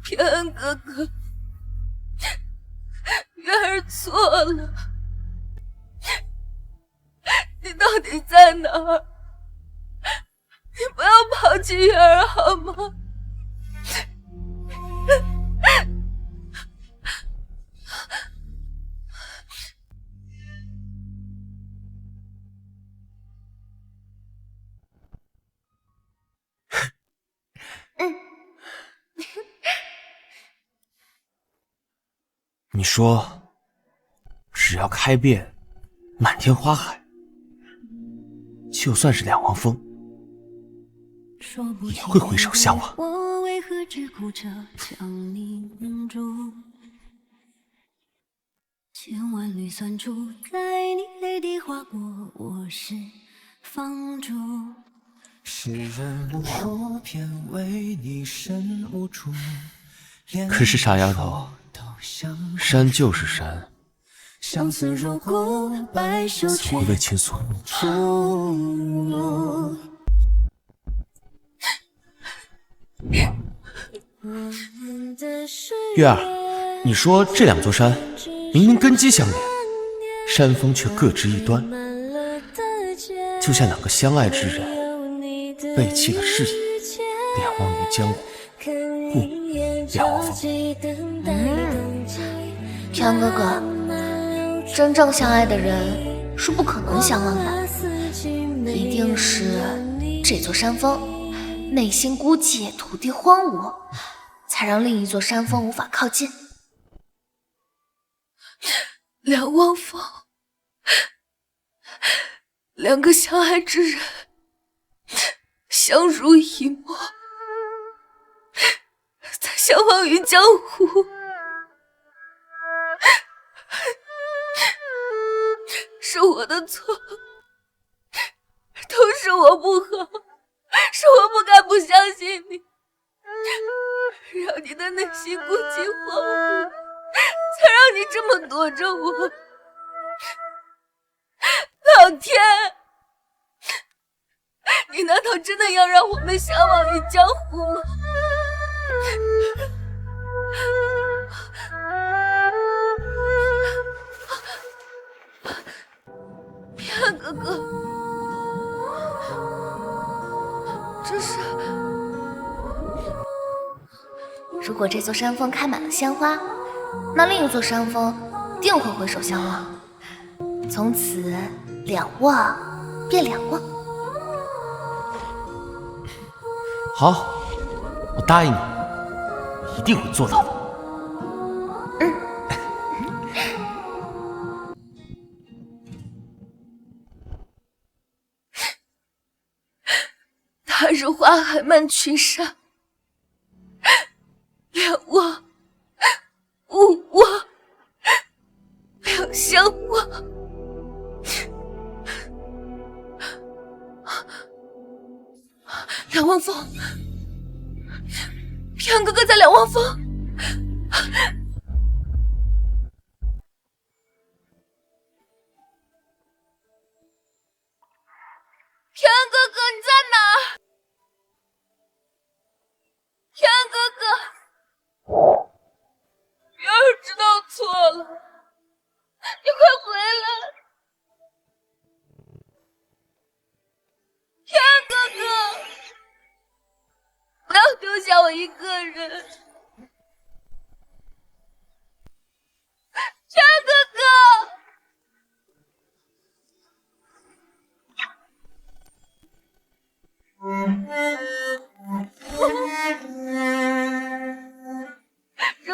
平安哥哥，月儿错了，你到底在哪儿？你不要抛弃月儿好吗？你说，只要开遍满天花海，就算是两王峰，也会回首相望。我为何只顾着将你蒙住？千万缕酸珠在你泪滴划过，我是放逐。世人无过，偏为你身无处。可是傻丫头，山就是山，相思如故，白首不为情所触。月儿，你说这两座山明明根基相连，山峰却各执一端，就像两个相爱之人背弃了誓言，两忘于江湖，不两忘峰。平安哥哥，真正相爱的人是不可能相忘的，一定是这座山峰内心孤寂，土地荒芜，才让另一座山峰无法靠近。两忘峰，两个相爱之人相濡以沫，才相忘于江湖。是我的错，都是我不好，是我不该不相信你，让你的内心孤寂荒芜，才让你这么躲着我。老天，你难道真的要让我们相忘于江湖吗？平安哥哥，这是……如果这座山峰开满了鲜花，那另一座山峰定会回首相望，从此两忘变两忘。好，我答应你，一定会做到的。他日花海漫群山，两忘勿忘，两相忘。两忘峰，平安哥哥在两忘峰。平安哥哥，你在哪？平安哥哥，月儿知道错了，你快回来！平安哥哥，不要丢下我一个人！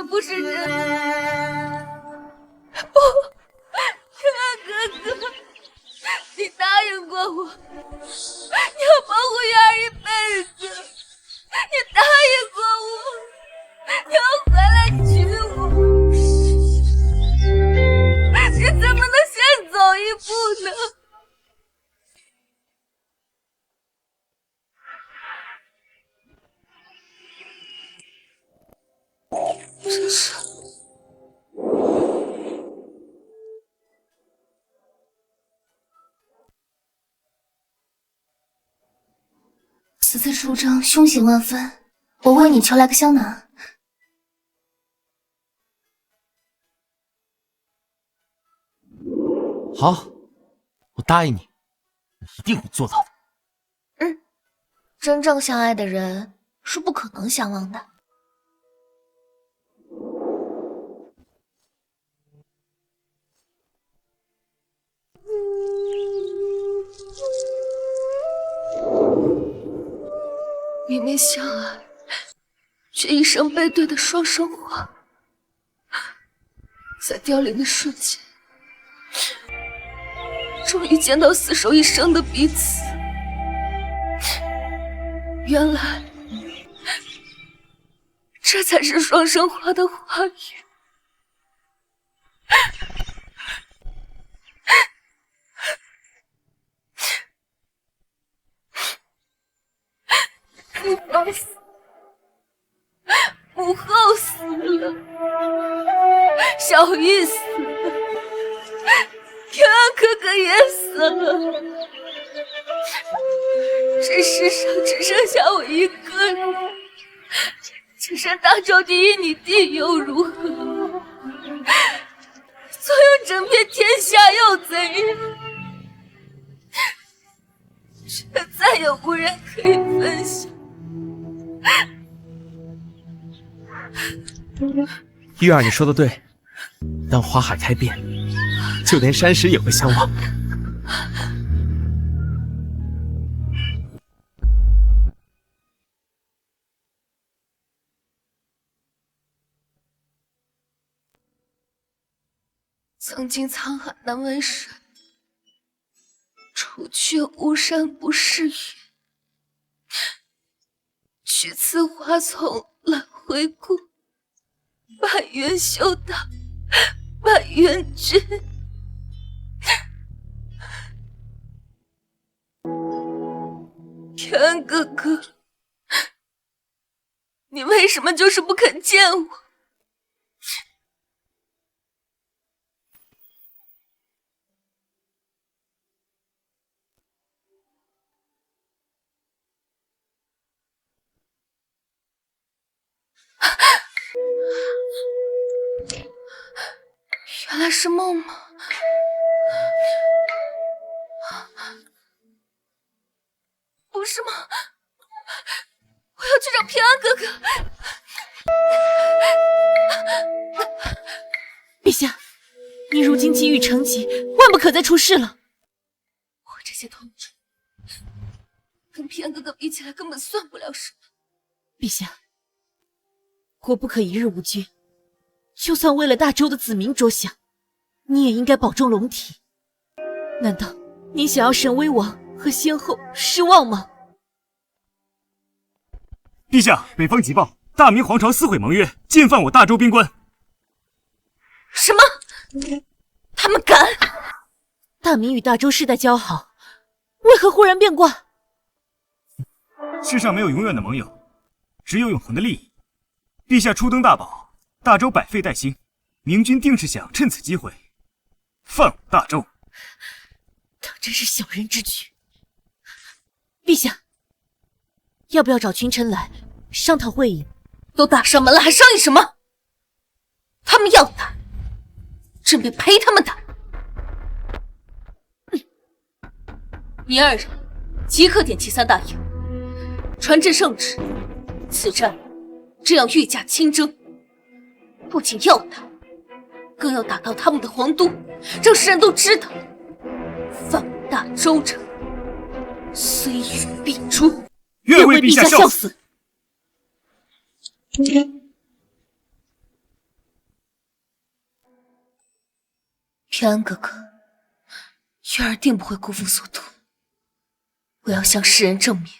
这不是真的。不，天哥哥，你答应过我，你要保护月儿一辈子。你答应过我，你要回来娶我。你怎么能先走一步呢？真是。此次出征凶险万分，我为你求来个香囊。好，我答应你，我一定会做到的。真正相爱的人是不可能相忘的。明明相爱，却一生背对的双生花，在凋零的瞬间，终于见到厮守一生的彼此。原来，这才是双生花的花语。父皇死，母后死了，小玉死了，平安哥哥也死了，这世上只剩下我一个人。只剩大周第一女帝又如何？坐拥整片天下又怎样？却再也无人可以分享。玉儿，你说的对，当花海开遍，就连山石也会相忘。曾经沧海难为水，除却巫山不是云。取次花丛来回顾，半缘修道，半缘君。平安哥哥，你为什么就是不肯见我？原来是梦吗？不是吗？我要去找平安哥哥。陛下，你如今机遇成疾，万不可再出事了。我这些痛楚，跟平安哥哥比起来，根本算不了什么。陛下，国不可一日无君，就算为了大周的子民着想，你也应该保重龙体。难道你想要神威王和先后失望吗？陛下，北方急报，大明皇朝撕毁盟约，进犯我大周边关。什么？他们敢？大明与大周世代交好，为何忽然变卦？世上没有永远的盟友，只有永恒的利益。陛下初登大宝，大周百废待兴，明君定是想趁此机会犯我大周。当真是小人之举。陛下，要不要找群臣来商讨会议？都打上门了，还商议什么？他们要打，朕便陪他们打。你二人即刻点齐3大营，传朕圣旨，此战这样御驾亲征，不仅要打，更要打到他们的皇都，让世人都知道，犯我大周者，虽远必诛。愿为陛下效死。平安哥哥，月儿定不会辜负所图。我要向世人证明，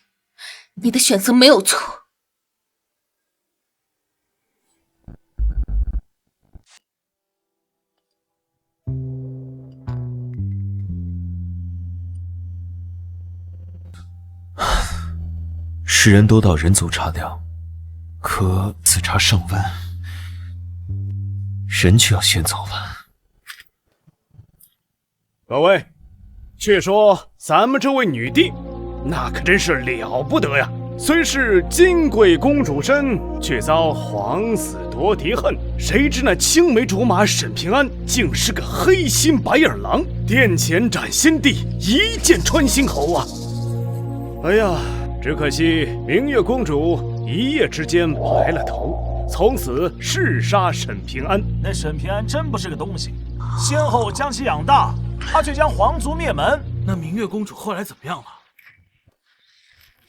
你的选择没有错。世人都道人走茶凉，可此茶尚温，人却要先走了。各位，却说咱们这位女帝，那可真是了不得呀！虽是金贵公主身，却遭皇子夺嫡恨。谁知那青梅竹马沈平安，竟是个黑心白眼狼，殿前斩先帝，一剑穿心喉啊！哎呀！只可惜明月公主一夜之间白了头，从此弑杀沈平安。那沈平安真不是个东西，先后将其养大，他却将皇族灭门。那明月公主后来怎么样了？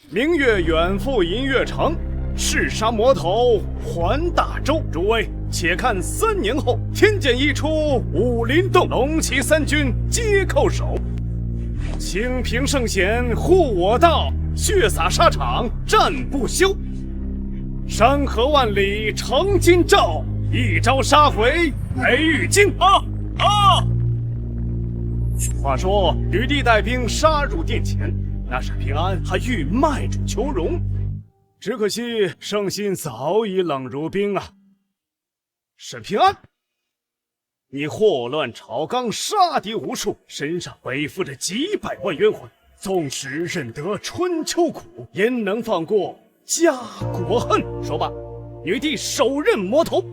明月远赴银月城，弑杀魔头还大周。诸位且看3年后，天剑一出，武林洞，龙旗3军皆叩首。清平圣贤护我道，血洒沙场战不休。山河万里成今朝，一朝杀回北域京。话说女帝带兵杀入殿前，那沈平安还欲卖主求荣，只可惜圣心早已冷如冰啊！沈平安，你祸乱朝纲，杀敌无数，身上背负着几百万冤魂，纵使认得春秋苦，焉能放过家国恨？说罢，女帝手刃魔头。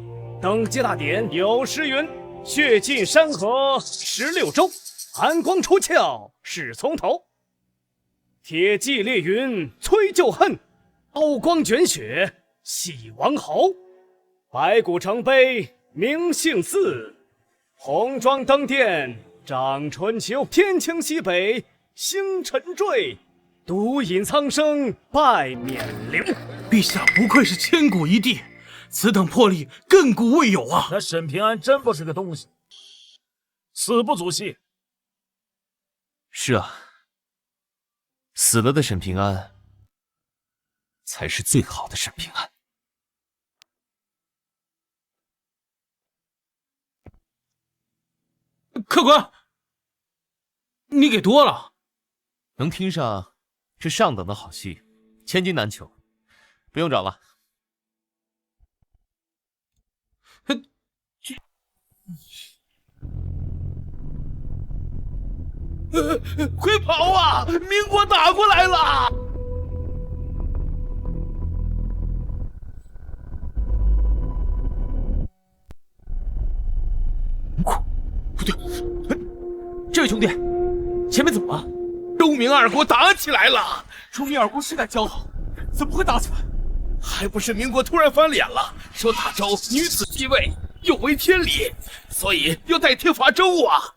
登基大典有诗云：血尽山河16州，寒光出鞘始从头。铁骑烈云催旧恨，刀光卷雪洗王侯。白骨成碑明姓祀，红妆登殿掌春秋。天清西北星辰坠，独饮苍生拜冕旒。陛下不愧是千古一帝，此等魄力亘古未有啊！那沈平安真不是个东西，死不足惜。是啊，死了的沈平安才是最好的沈平安。客官，你给多了，能听上是上等的好戏，千金难求，不用找了。快跑啊！明国打过来了！不对，这位兄弟，前面怎么了？周明二国打起来了！周明二国是敢交好，怎么会打起来？还不是明国突然翻脸了，说大周女子继位有违天理，所以要代天伐周啊！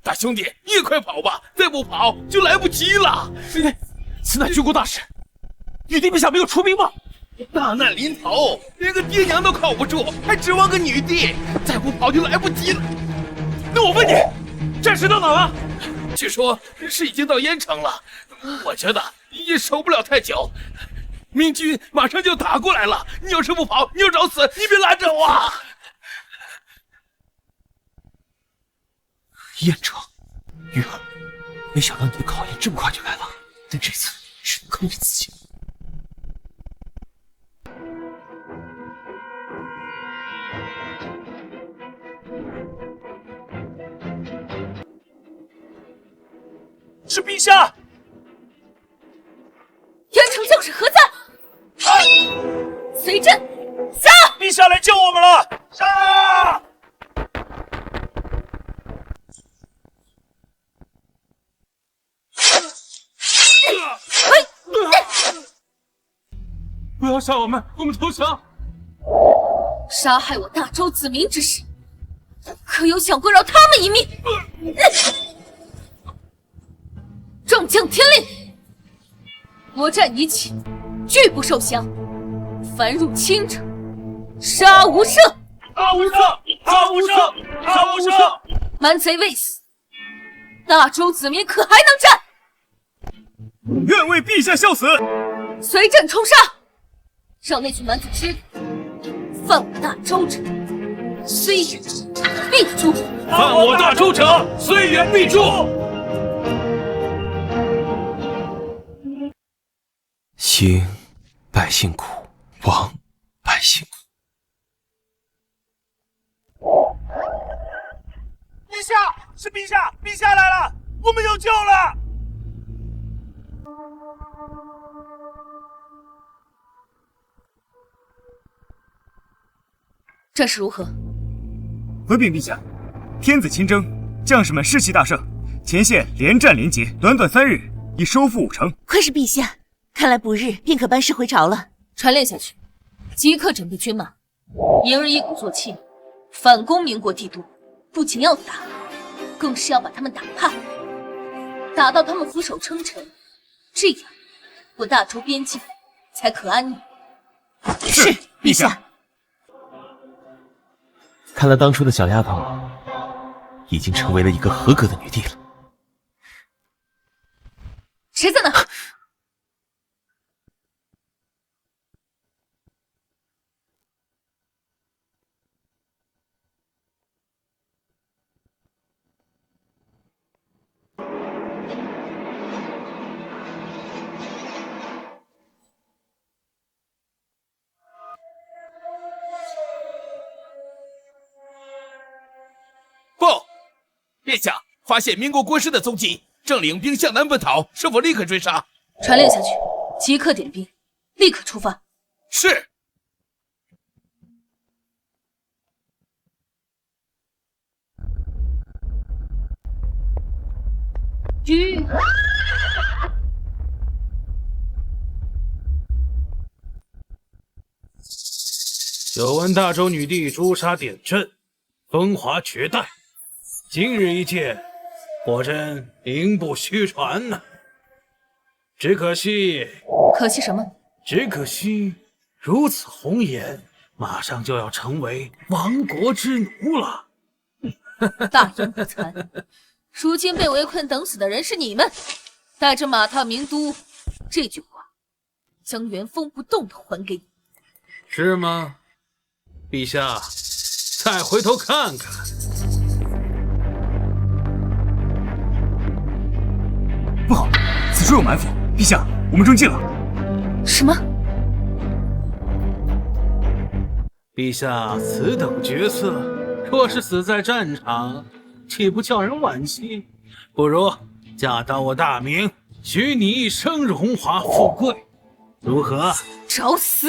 大兄弟，你也快跑吧，再不跑就来不及了。此乃军国大事，女帝陛下没有出兵吗？大难临头，连个爹娘都靠不住，还指望个女帝？再不跑就来不及了。那我问你，战事到哪了？据说是已经到郾城了，我觉得也守不了太久。明军马上就打过来了，你要是不跑，你就找死！你别拦着我！郾城，玉儿，没想到你的考验这么快就来了，但这次只能靠你自己了。是陛下！郾城将士何在？随朕杀！陛下来救我们了！杀！不要杀我们，我们投降！杀害我大周子民之时，可有想过饶他们一命？众将听令，国战一起，拒不受降。凡入侵者，杀无赦！杀无赦！杀无赦！杀无赦！蛮贼未死，大周子民可还能战？愿为陛下效死！随朕冲杀，让那群蛮族知道，犯我大周者，虽远必诛。犯我大周者，虽远必诛。兴百姓苦，亡百姓苦。陛下，是陛下，陛下来了，我们有救了！这是如何？回禀陛下，天子亲征，将士们士气大盛，前线连战连捷，短短3日已收复5城。快是陛下，看来不日便可班师回朝了。传令下去，即刻整备军马，明日一鼓作气，反攻民国帝都。不仅要打，更是要把他们打怕，打到他们俯首称臣，这样我大周边境才可安宁。是，陛下。看来当初的小丫头已经成为了一个合格的女帝了。谁在那？报，殿下发现民国国师的踪迹，正领兵向南奔逃，是否立刻追杀？传令下去，即刻点兵，立刻出发。是。狙！久闻大周女帝诛杀典朕，风华绝代，今日一见，果真名不虚传呐。只可惜，可惜什么？只可惜如此红颜，马上就要成为亡国之奴了。大言不惭！如今被围困等死的人是你们，带着马踏名都，这句话将原封不动的还给你。是吗？陛下，再回头看看。不好，此处有埋伏！陛下，我们中计了。什么？陛下此等角色，若是死在战场，岂不叫人惋惜？不如嫁到我大明，许你一生荣华富贵，如何？找死！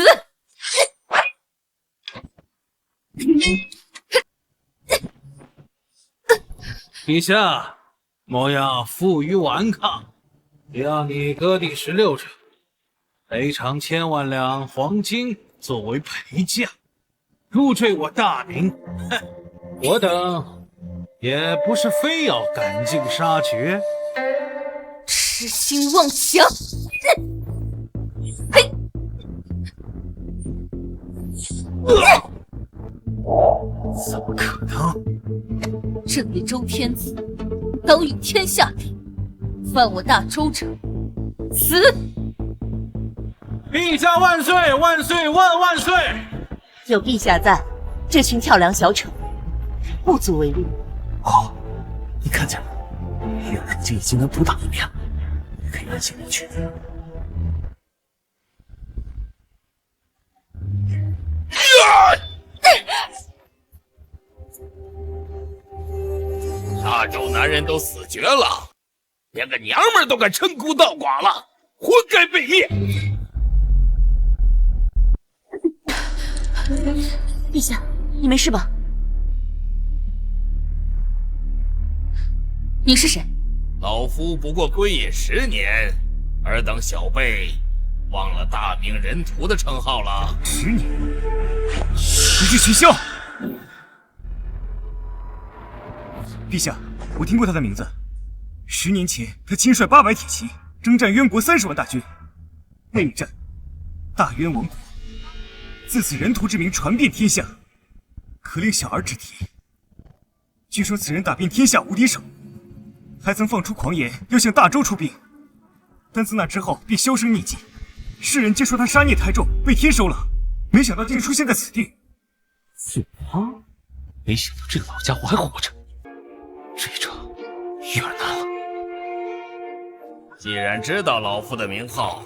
陛下，莫要负隅顽抗，要你割地16城，赔偿1000万两黄金作为陪嫁，入赘我大明。哼，我等也不是非要赶尽杀绝。痴心妄想！嘿！怎么可能？这位周天子当与天下地，犯我大周者，死！陛下万岁！万岁！万万岁！有陛下在，这群跳梁小丑不足为虑。好，你看见了？原来这已经能独当一面了，可以安心离去。大周男人都死绝了，连个娘们都敢称孤道寡了，活该被灭！陛下，你没事吧？你是谁？老夫不过归隐10年，尔等小辈忘了大明人屠的称号了。10年，回去取消。陛下，我听过他的名字。10年前，他亲率800铁骑征战渊国30万大军，那一战，大渊亡国。自此人屠之名传遍天下，可令小儿之体据说此人打遍天下无敌手，还曾放出狂言要向大周出兵，但自那之后便销声匿迹。世人皆说他杀孽太重，被天收了，没想到竟出现在此地。子庞，没想到这个老家伙还活着，这一招有点难了。既然知道老夫的名号，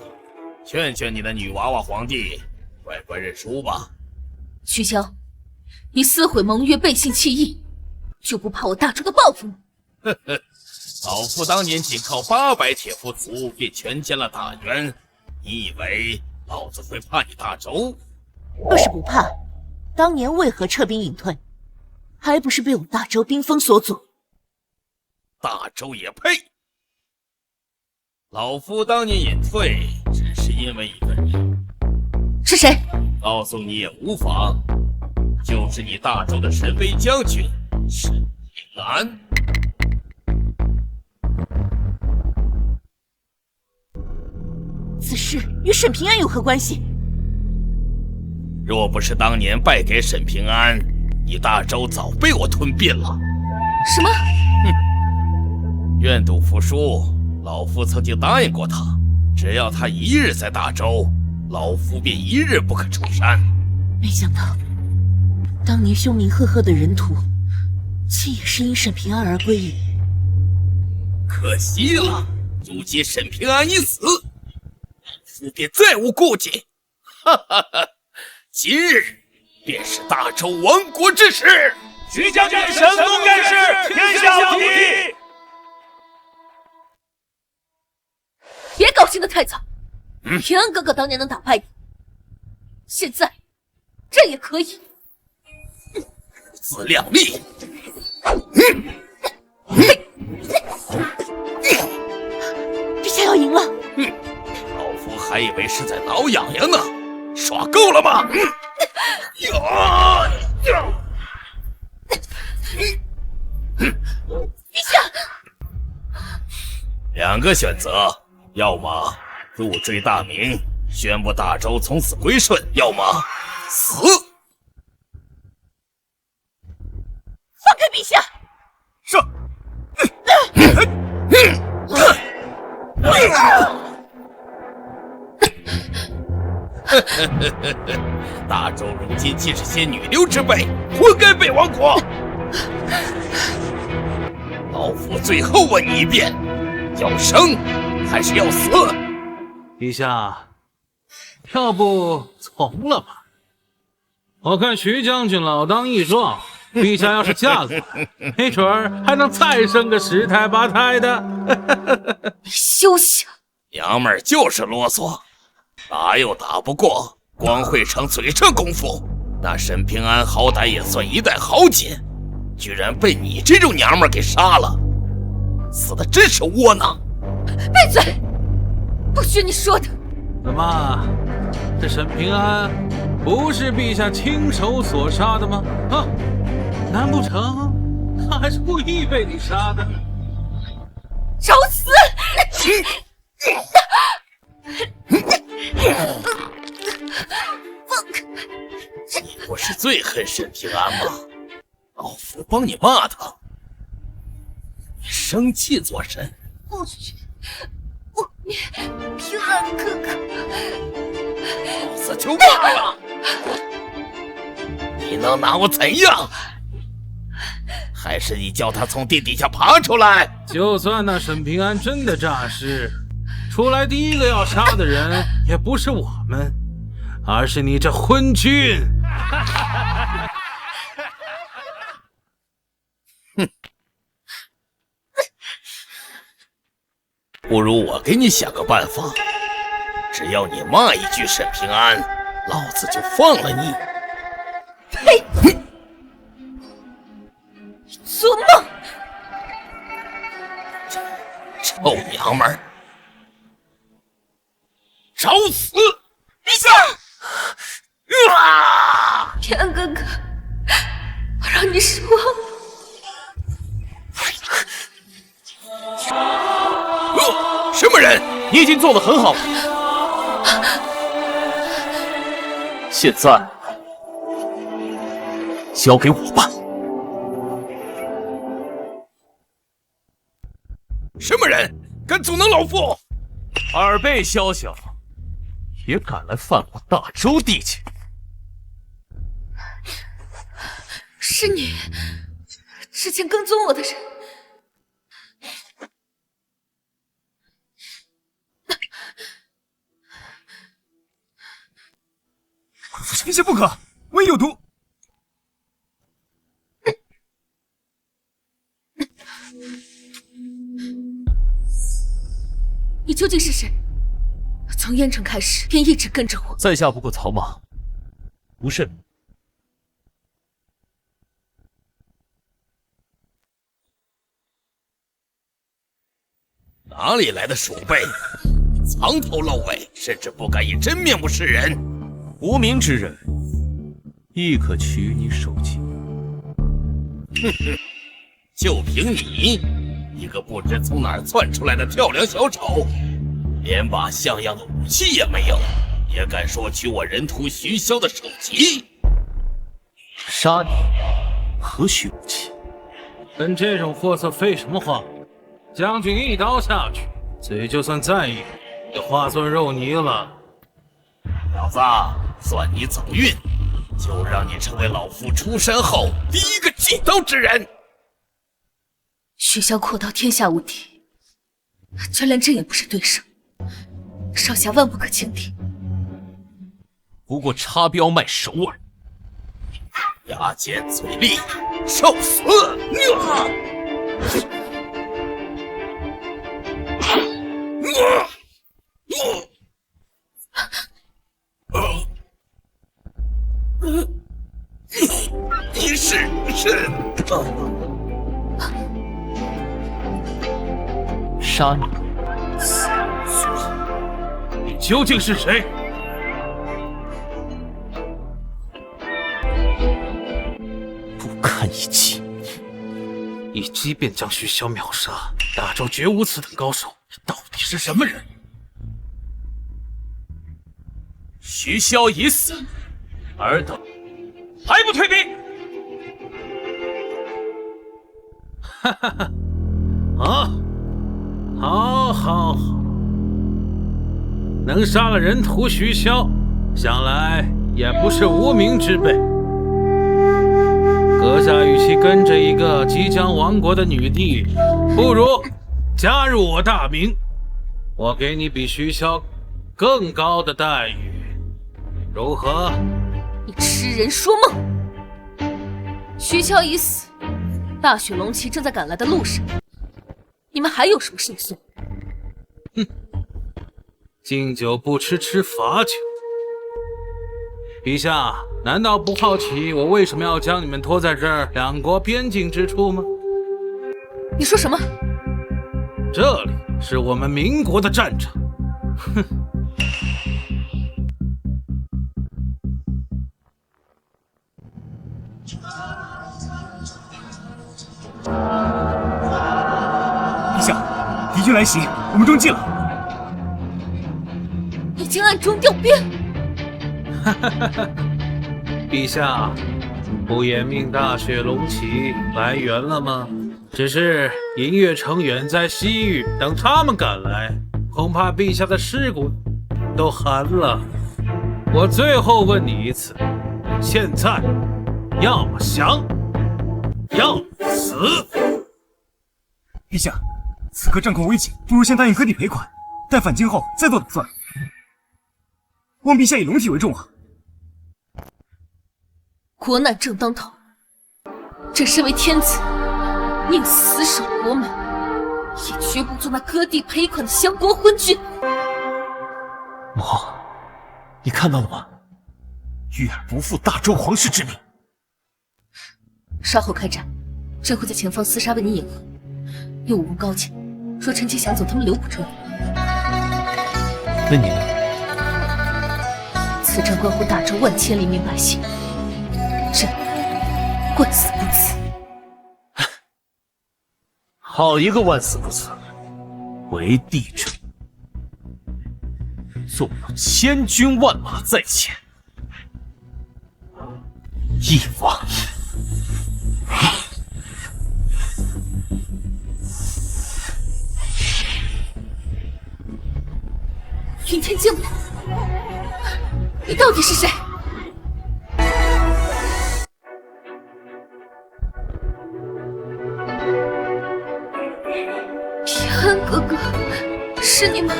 劝劝你的女娃娃皇帝，乖乖认输吧。徐骁，你撕毁盟约，背信弃义，就不怕我大周的报复吗？呵呵，老夫当年仅靠800铁夫卒便全歼了大渊，你以为老子会怕你大周？若是不怕，当年为何撤兵隐退？还不是被我大周兵锋所阻？大周也配！老夫当年隐退，只是因为一个人。是谁？告诉你也无妨，就是你大周的神威将军沈平安。此事与沈平安有何关系？若不是当年败给沈平安，你大周早被我吞并了。什么？愿赌服输，老夫曾经答应过他，只要他一日在大周，老夫便一日不可出山。没想到，当年凶名赫赫的人屠，竟也是因沈平安而归隐。可惜了，如今沈平安已死，老夫便再无顾忌。哈哈哈！今日便是大周亡国之时。徐将军神功盖世，天下无敌。别高兴得太早。平安哥哥当年能打败你，现在这也可以。自量力！陛下要赢了！老夫还以为是在挠痒痒呢，耍够了吗？陛下，两个选择，要么入赘大明，宣布大周从此归顺，要么死。放开陛下！是。大周如今既是些女流之辈，活该被亡国。老夫最后问你一遍，要生还是要死？陛下，要不从了吧？我看徐将军老当益壮，陛下要是嫁过来，没准儿还能再生个10胎8胎的。休想！娘们儿就是啰嗦，打又打不过，光会逞嘴上功夫。那沈平安好歹也算一代豪杰，居然被你这种娘们儿给杀了，死的真是窝囊。闭嘴！不许你说的。怎么，这沈平安不是陛下亲手所杀的吗？啊，难不成他还是故意被你杀的？找死！你不是最恨沈平安吗？老夫帮你骂他，你生气做甚？不许！我平安哥哥，老子就骂了！你能拿我怎样？还是你叫他从地底下爬出来？就算那沈平安真的诈尸，出来第一个要杀的人也不是我们，而是你这昏君！哼！不如我给你想个办法，只要你骂一句沈平安，老子就放了你。呸！做梦！臭娘们儿，找死！陛下！平安哥哥，我让你失望了。什么人？你已经做得很好了，现在交给我吧。阻能老夫？二辈宵小，也敢来犯我大周地界？是你之前跟踪我的人。臣妾不可，万一有毒。你究竟是谁？从燕城开始便一直跟着我。在下不过草莽，无甚。哪里来的鼠辈？藏头露尾，甚至不敢以真面目示人。无名之人，亦可取你首级。哼哼，就凭你一个不知从哪儿窜出来的跳梁小丑，连把像样的武器也没有，也敢说取我人屠徐骁的首级？杀你，何须武器？跟这种货色废什么话？将军一刀下去，嘴就算再硬，也化作肉泥了。小子，算你走运，就让你成为老夫出山后第一个进刀之人。徐骁阔刀天下无敌，就连朕也不是对手，少侠万不可轻敌。不过插标卖首尔。牙尖嘴利，受死！你是人？杀你！你究竟是谁？不堪一击，一击便将徐骁秒杀，大周绝无此等高手，到底是什么人？徐骁已死，尔等还不退兵？哈哈哈！好，好，好，能杀了人屠徐骁，想来也不是无名之辈。阁下与其跟着一个即将亡国的女帝，不如加入我大明，我给你比徐骁更高的待遇，如何？你痴人说梦！徐骁已死，大雪龙旗正在赶来的路上，你们还有什么胜算？哼，敬酒不吃吃罚酒。陛下，难道不好奇我为什么要将你们拖在这儿两国边境之处吗？你说什么？这里是我们民国的战场。哼。陛下，敌军来袭，我们中计了。已经暗中调兵。陛下，不也命大雪龙旗来援了吗？只是银月城远在西域，等他们赶来，恐怕陛下的尸骨都寒了。我最后问你一次，现在要么降，要么死。陛下，此刻战况危急，不如先答应割地赔款，待返京后再做打算。望陛下以龙体为重啊！国难正当头，朕身为天子，宁死守国门，也绝不做那割地赔款的降国昏君。母后，你看到了吗？玉儿不负大周皇室之命。稍后开战，朕会在前方厮杀为你掩护。有武功高强，若臣妾想走，他们留不住你。那你呢？此战关乎大周万千黎民百姓，朕万死不辞。好一个万死不辞！为帝者，纵有千军万马在前，亦往。你到底是谁？平安哥哥，是你吗？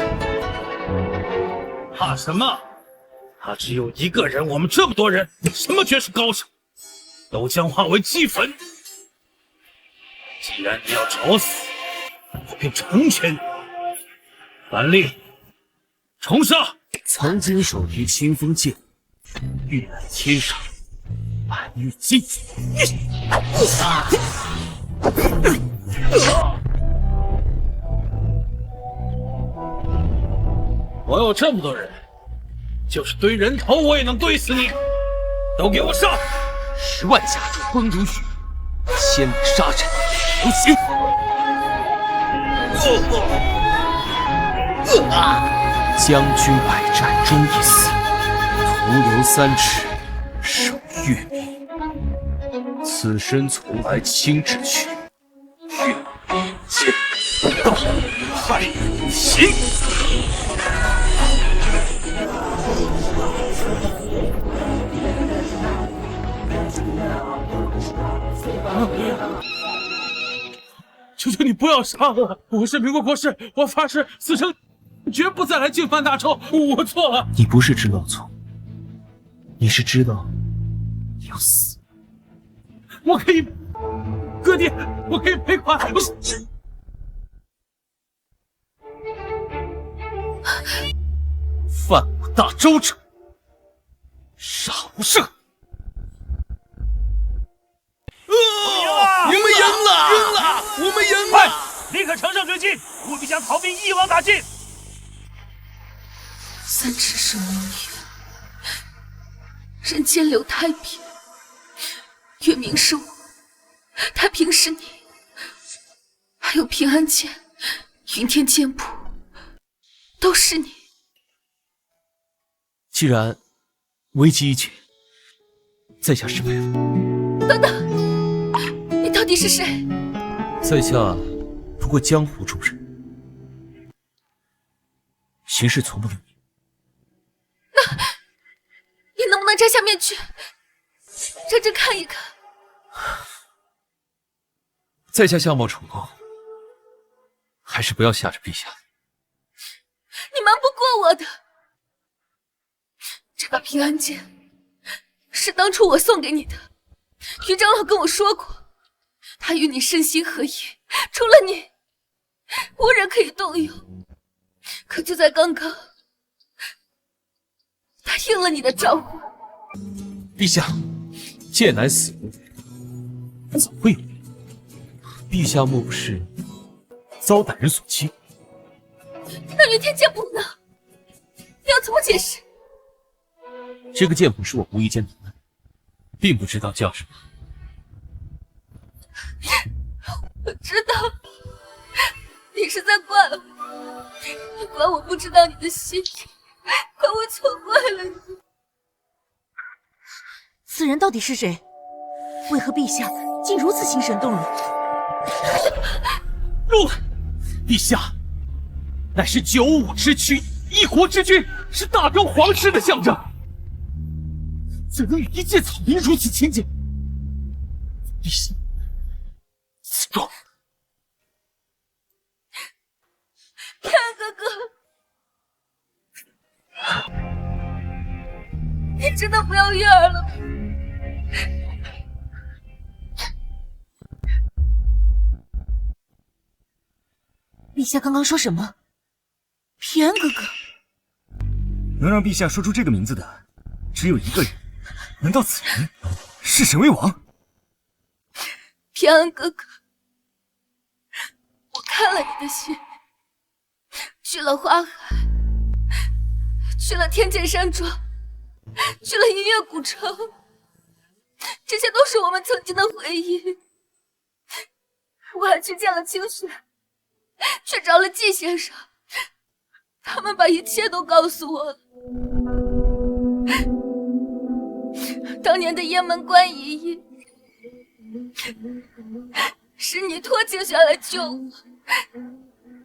怕什么？他只有一个人，我们这么多人，什么绝世高手，都将化为齑粉。既然你要找死，我便成全你。樊令，重杀！曾经手提清风剑，玉乃天上，半玉金。我有这么多人，就是堆人头，我也能堆死你！都给我上！10万甲胄崩如雨，千里沙阵流星。将军百战终一死，徒留3尺守月明。此身从来亲至去，月剑道太行。求求你不要杀我！我是平国国师，我发誓此生绝不再来进犯大仇。我错了。你不是知道错，你是知道要死。我可以，哥爹，我可以赔款。犯我大周者，杀无赦。你们赢了！赢了！我们赢了！立刻乘胜追击，务必将逃兵一网打尽。3尺守明月，人间留太平。月明是我，太平是你，还有平安剑、云天剑谱，都是你。既然危机已解，在下是为了……等等。你到底是谁？在下不过江湖中人，行事从不留名。那你能不能摘下面具，认真看一看？在下相貌丑陋，还是不要吓着陛下。你瞒不过我的。这把平安剑是当初我送给你的，于长老跟我说过。他与你身心合一，除了你，无人可以动用。可就在刚刚，他应了你的召唤。陛下，剑乃死物，怎会有人？陛下莫不是遭歹人所欺？那云天剑谱呢？你要怎么解释？这个剑谱是我无意间读的，并不知道叫什么。我知道，你是在怪我，你怪我不知道你的心意，怪我错怪了你。此人到底是谁？为何陛下竟如此心神动容？怒了！陛下乃是95之躯，一国之君，是大周皇室的象征，怎能与一介草民如此亲近？陛下自重。天哥哥，你真的不要月儿了吗？陛下刚刚说什么？平安哥哥，能让陛下说出这个名字的，只有一个人。难道此人是沈威王？平安哥哥，我看了你的心，去了花海，去了天剑山庄，去了银月古城，这些都是我们曾经的回忆。我还去见了清雪，去找了季先生，他们把一切都告诉我了。当年的雁门关一役，是你托清雪来救我，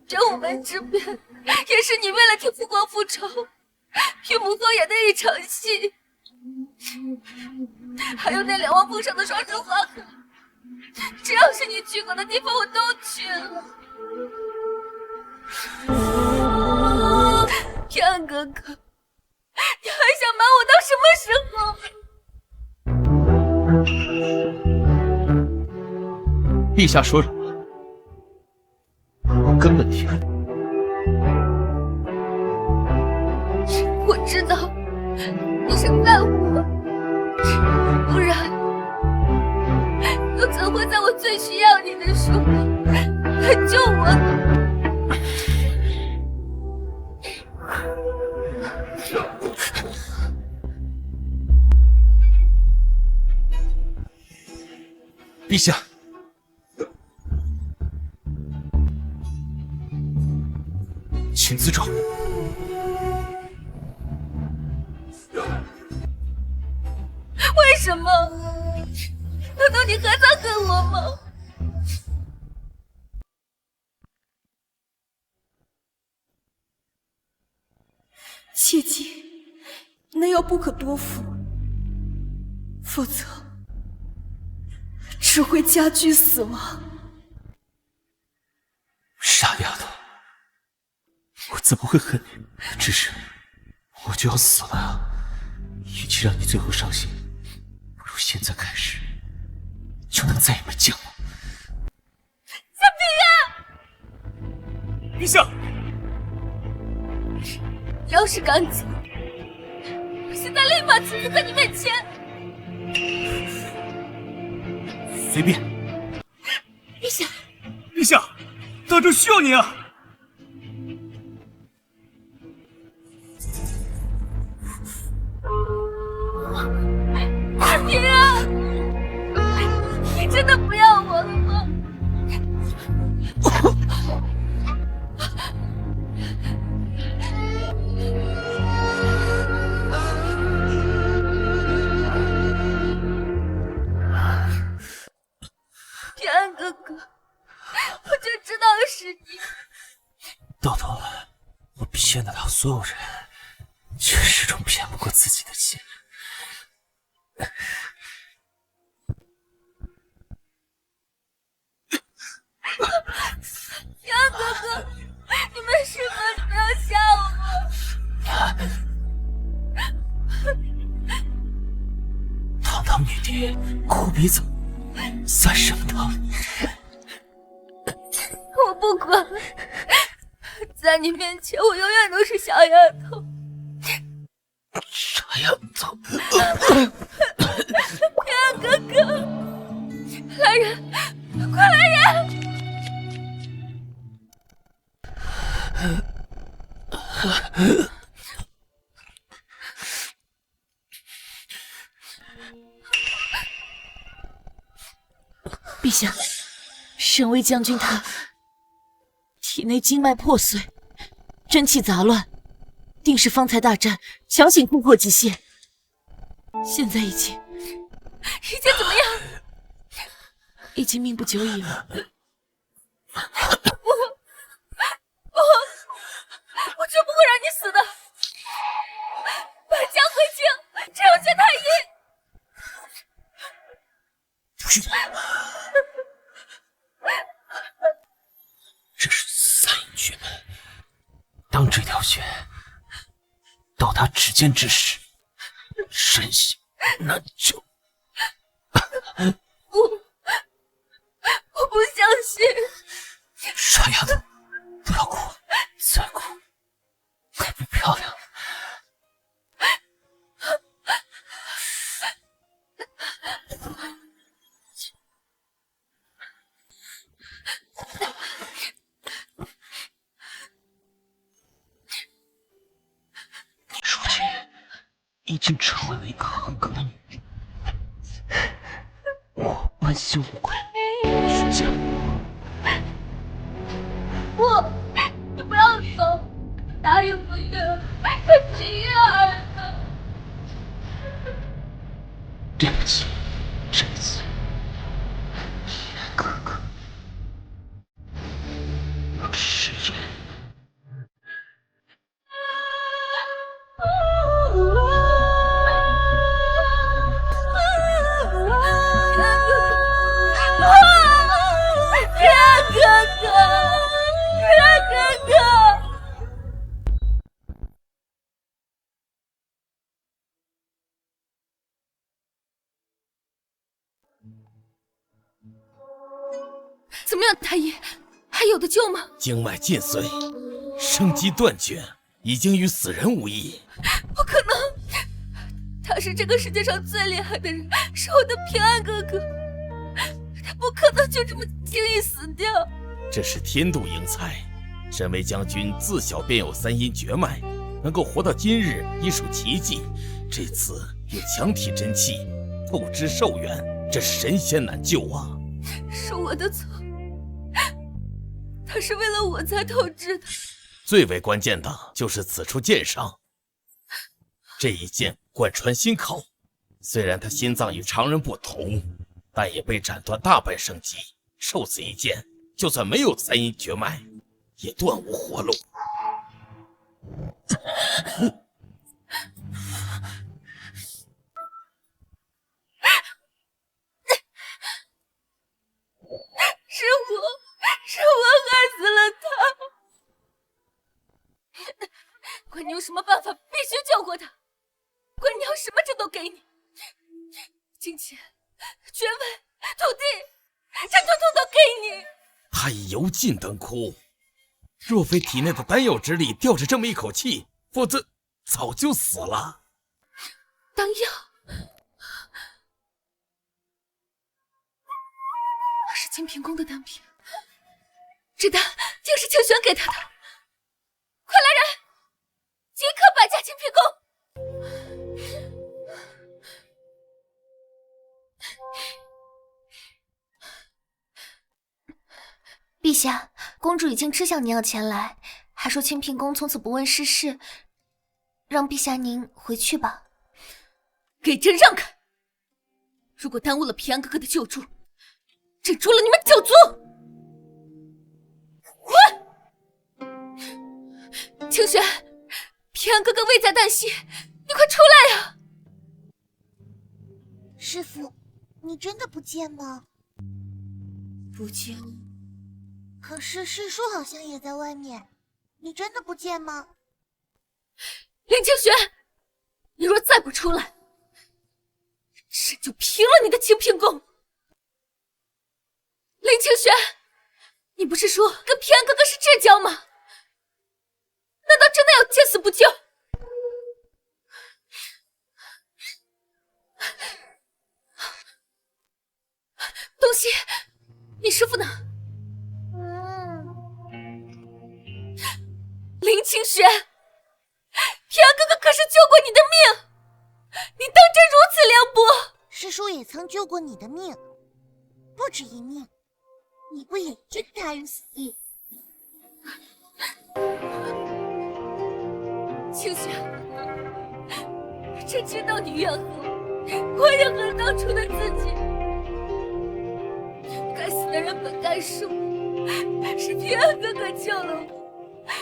这午门之变，也是你为了替父皇复仇，与母后演的一场戏，还有那2王峰上的双生花海，只要是你去过的地方，我都去了。平安哥哥，你还想瞒我到什么时候？陛下说什么？我根本听不懂。我知道你是爱我，不然又怎会在我最需要你的时候来救我呢？陛下，请自重。为什么？难道你还在恨我吗？切记，那药不可多服，否则只会加剧死亡。傻丫头，我怎么会恨你？只是我就要死了啊！与其让你最后伤心，不如现在开始就能再也没见我。小平啊！陛下，要是敢走，我现在立马出现在你面前。随便。陛下，陛下，大周需要您啊！平啊，你真的不要我了吗？平安哥哥，我就知道是你。到头来，我骗得了所有人，却始终骗不过自己的心。平安哥哥，你没事吧？你不要吓我！堂堂女帝，哭鼻子，算什么道理？我不管，在你面前，我永远都是小丫头。傻丫头！平安哥哥，来人，快来人！陛下，沈巍将军他体内经脉破碎，真气杂乱，定是方才大战强行突破极限，现在已经怎么样？已经命不久矣了。我绝不会让你死的！百家回京，只有薛太医。这是三阴诀门，当这条血到达指尖之时，深信难救。我不相信！傻丫头，不要哭，再哭可不漂亮了。你如今已经成为了一个合格的女人，我问心无愧，许嫁不，你不要走，答应我的，我亲爱的。对不起，这次哥哥食言。哥哥。怎么样，太医？还有的救吗？经脉尽碎，生机断绝，已经与死人无异。不可能！他是这个世界上最厉害的人，是我的平安哥哥，他不可能就这么轻易死掉。这是天妒英才，身为将军，自小便有3阴绝脉，能够活到今日已属奇迹。这次有强体真气，透支寿元，这是神仙难救啊！是我的错，他是为了我才透支的。最为关键的就是此处剑伤，这一剑贯穿心口，虽然他心脏与常人不同，但也被斩断大半生机。受此一剑，就算没有3阴绝脉，也断无活路。是我害死了他。管你有什么办法，必须救活他。管你要什么，这都给你，金钱、爵位、土地，这统统都给你。他已油尽灯枯，若非体内的丹药之力吊着这么一口气，否则早就死了。丹药，那是清平宫的丹品，这丹竟是清玄给他的。快来人，即刻摆下清平宫！陛下，公主已经知晓您要前来，还说清平宫从此不问世事，让陛下您回去吧。给朕让开！如果耽误了平安哥哥的救助，朕诛了你们9族！滚！清玄，平安哥哥危在旦夕，你快出来呀！师父，你真的不见吗？不见。可是师叔好像也在外面，你真的不见吗？林清玄，你若再不出来，朕就平了你的清平宫！林清玄，你不是说跟平安哥哥是至交吗？难道真的要见死不救？东西，你师父呢？林清玄，平安哥哥可是救过你的命，你当真如此凉薄？师叔也曾救过你的命，不止一命，你不也置他于死地？清玄，朕知道你怨恨我也恨当初的自己。该死的人本该是我，是平安哥哥救了我。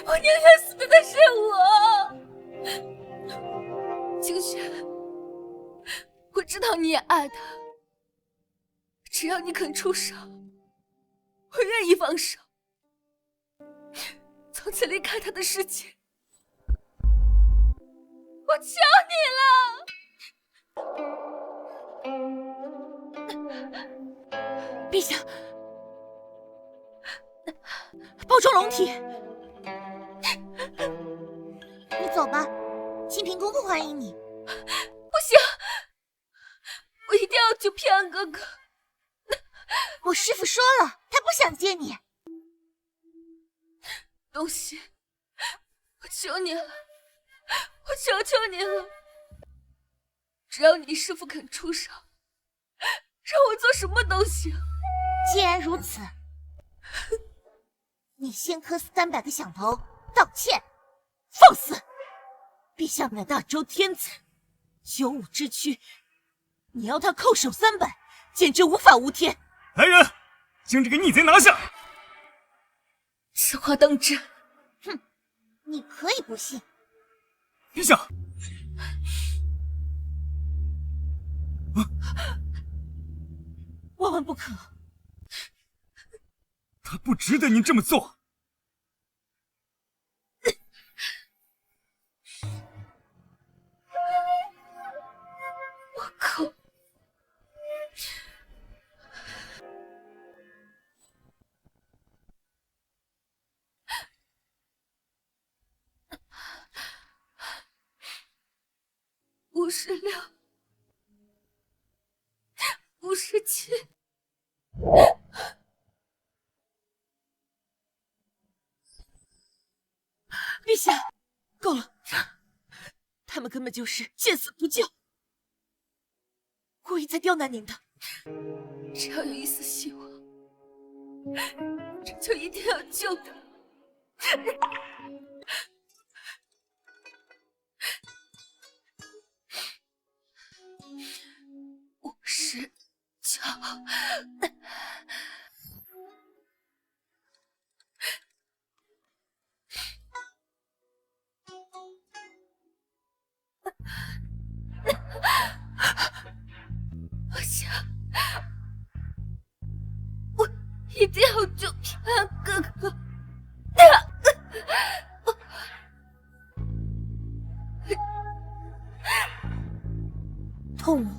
我宁愿死的是我。清玄，我知道你也爱他，只要你肯出手，我愿意放手，从此离开他的世界。我求你了！陛下，保重龙体。你走吧，清平公公欢迎你。不行，我一定要救平安哥哥。我师父说了，他不想见你。东西，我求你了，我求求你了，只要你师父肯出手，让我做什么都行。既然如此，你先磕300个响头道歉。放肆！陛下乃大周天子，95之躯，你要他叩首300，简直无法无天。来人，将这个逆贼拿下！此话当真？哼，你可以不信。陛下，万万不可！他不值得您这么做。我靠！56、57。陛下，够了！他们根本就是见死不救，故意在刁难您的。只要有一丝希望，这就一定要救他。59。我想，我一定要救平安哥哥。痛吗？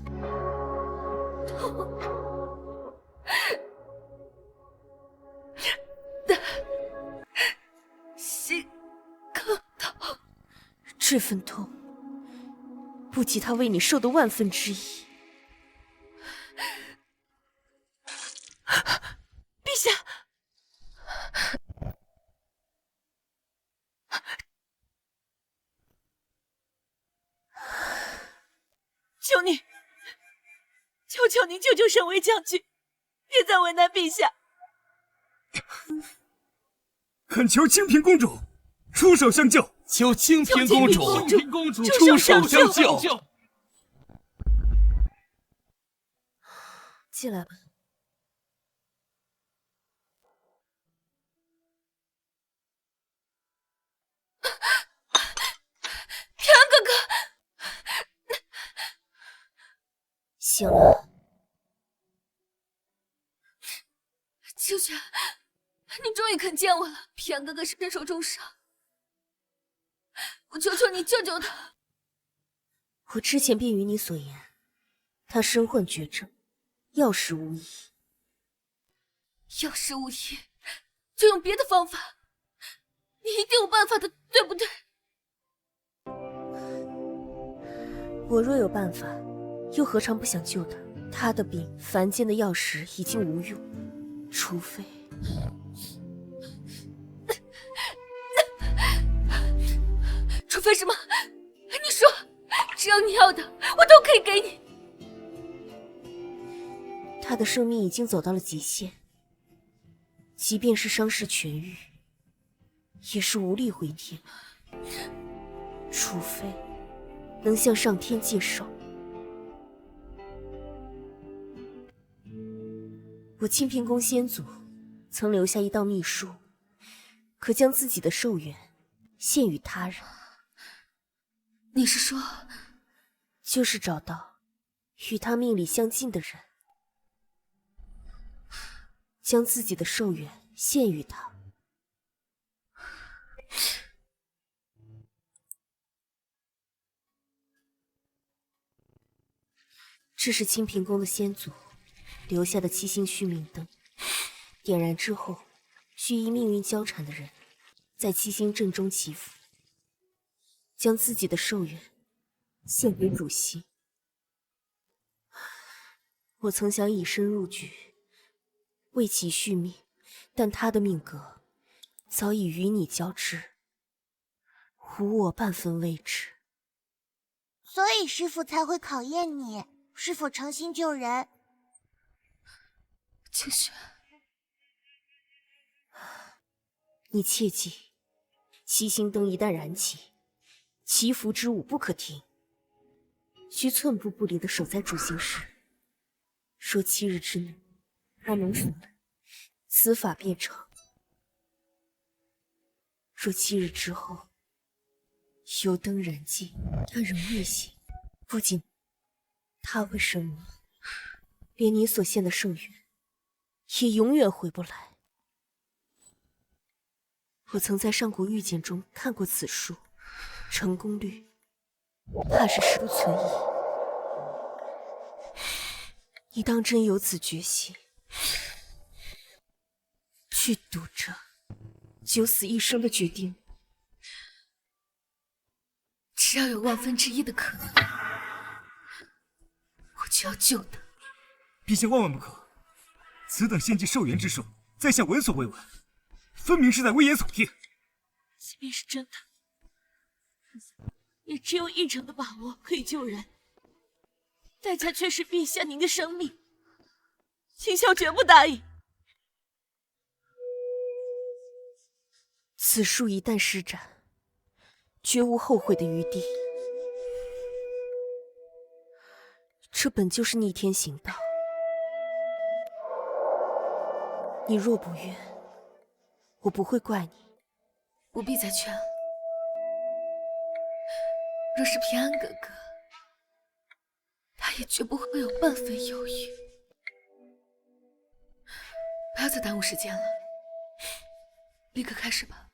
心更痛，这份痛不及他为你受的万分之一。陛下，求你，求求您救救沈巍将军，别再为难陛下！恳求清平公主出手相救！求清平公主出手相救！进来吧。平安哥哥，醒了。秋雪，你终于肯见我了。平安哥哥身受重伤，我求求你救救他。我之前便与你所言，他身患绝症，药石无疑。药石无疑，就用别的方法，你一定有办法的，对不对？我若有办法，又何尝不想救他？他的病，凡间的药石已经无用，除非……除非什么？你说，只要你要的，我都可以给你。他的生命已经走到了极限，即便是伤势痊愈，也是无力回天。除非能向上天借寿。我清平宫先祖曾留下一道秘术，可将自己的寿元献与他人。你是说，就是找到与他命理相近的人，将自己的寿元献与他。这是清平宫的先祖留下的七星须明灯，点燃之后，需依命运交缠的人在七星阵中祈福，将自己的寿元献给主星。我曾想以身入局，为其续命，但他的命格早已与你交织，无我半分位置。所以师父才会考验你是否诚心救人。清雪，你切记，七星灯一旦燃起，祈福之舞不可停，需寸步不离地守在主星时。若7日之内他能守得，此法便成；若7日之后油灯燃尽，他仍未醒，不仅他会身亡，连你所献的寿元也永远回不来。我曾在上古玉简中看过此术，成功率怕是实不存疑。你当真有此决心，去赌这九死一生的决定？只要有1/1000的可能，我就要救他。陛下万万不可！此等献祭寿元之术，在下闻所未闻，分明是在危言耸听。即便是真的，也只有1成的把握可以救人，代价却是陛下您的生命。秦孝绝不答应。此术一旦施展，绝无后悔的余地。这本就是逆天行道，你若不愿，我不会怪你。不必再劝了。若是平安哥哥，他也绝不会有半分犹豫。不要再耽误时间了，立刻开始吧。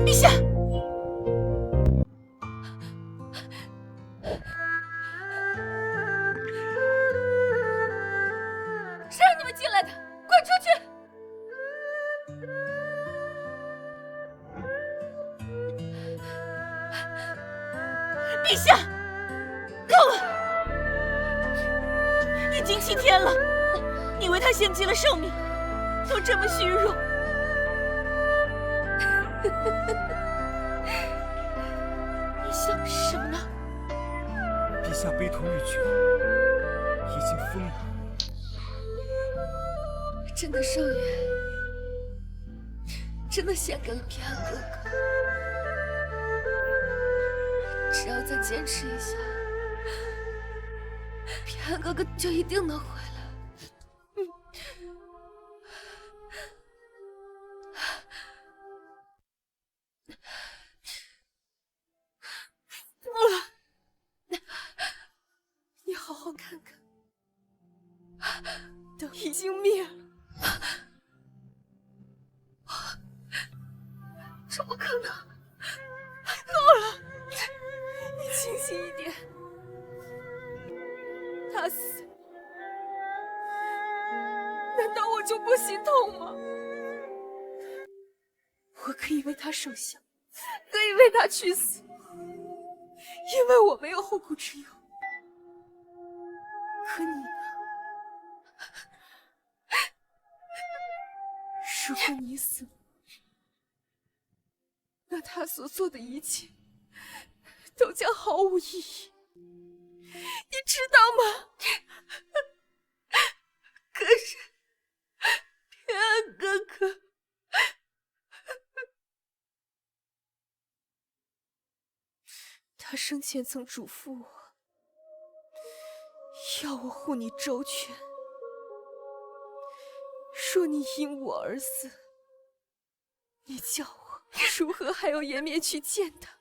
陛下！谁让你们进来的？滚出去！陛下，够了！已经7天了，你为他献祭了生命，都这么虚弱。你想什么呢？陛下悲痛欲绝，已经疯了。朕的寿元真的献给了平安哥哥，只要再坚持一下，平安哥哥就一定能回来。你好好看看，灯已经灭了。怎么可能？够了，你清醒一点。他死，难道我就不心痛吗？我可以为他受降，可以为他去死，因为我没有后顾之忧。可你呢？如果你死了，那他所做的一切都将毫无意义，你知道吗？可是平安哥哥，他生前曾嘱咐我，要我护你周全。若你因我而死，你叫我如何还有颜面去见他？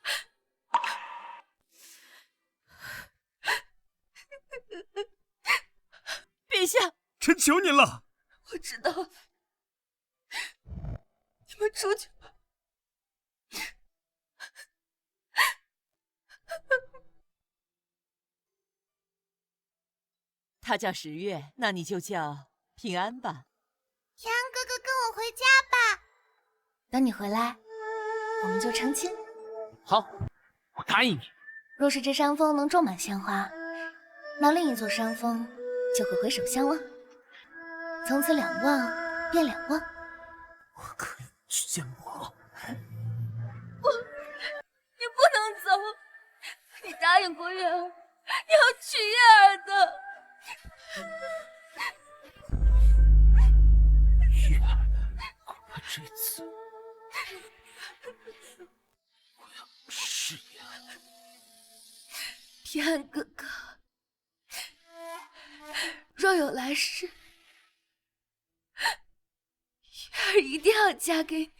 陛下，臣求您了。我知道了，你们出去吧。他叫10月，那你就叫平安吧。平安哥哥，跟我回家吧。等你回来，我们就成亲。好，我答应你。若是这山峰能种满鲜花，那另一座山峰就会回首相望，从此两望变两望。我可以去见母后。不，你不能走，你答应过月儿，你要娶月儿的。月儿，恐怕这次我要试验了。平安哥哥，若有来世，月儿一定要嫁给你。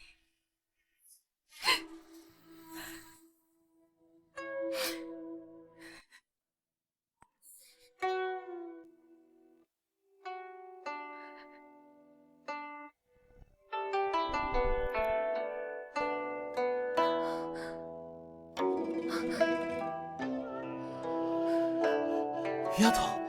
丫头。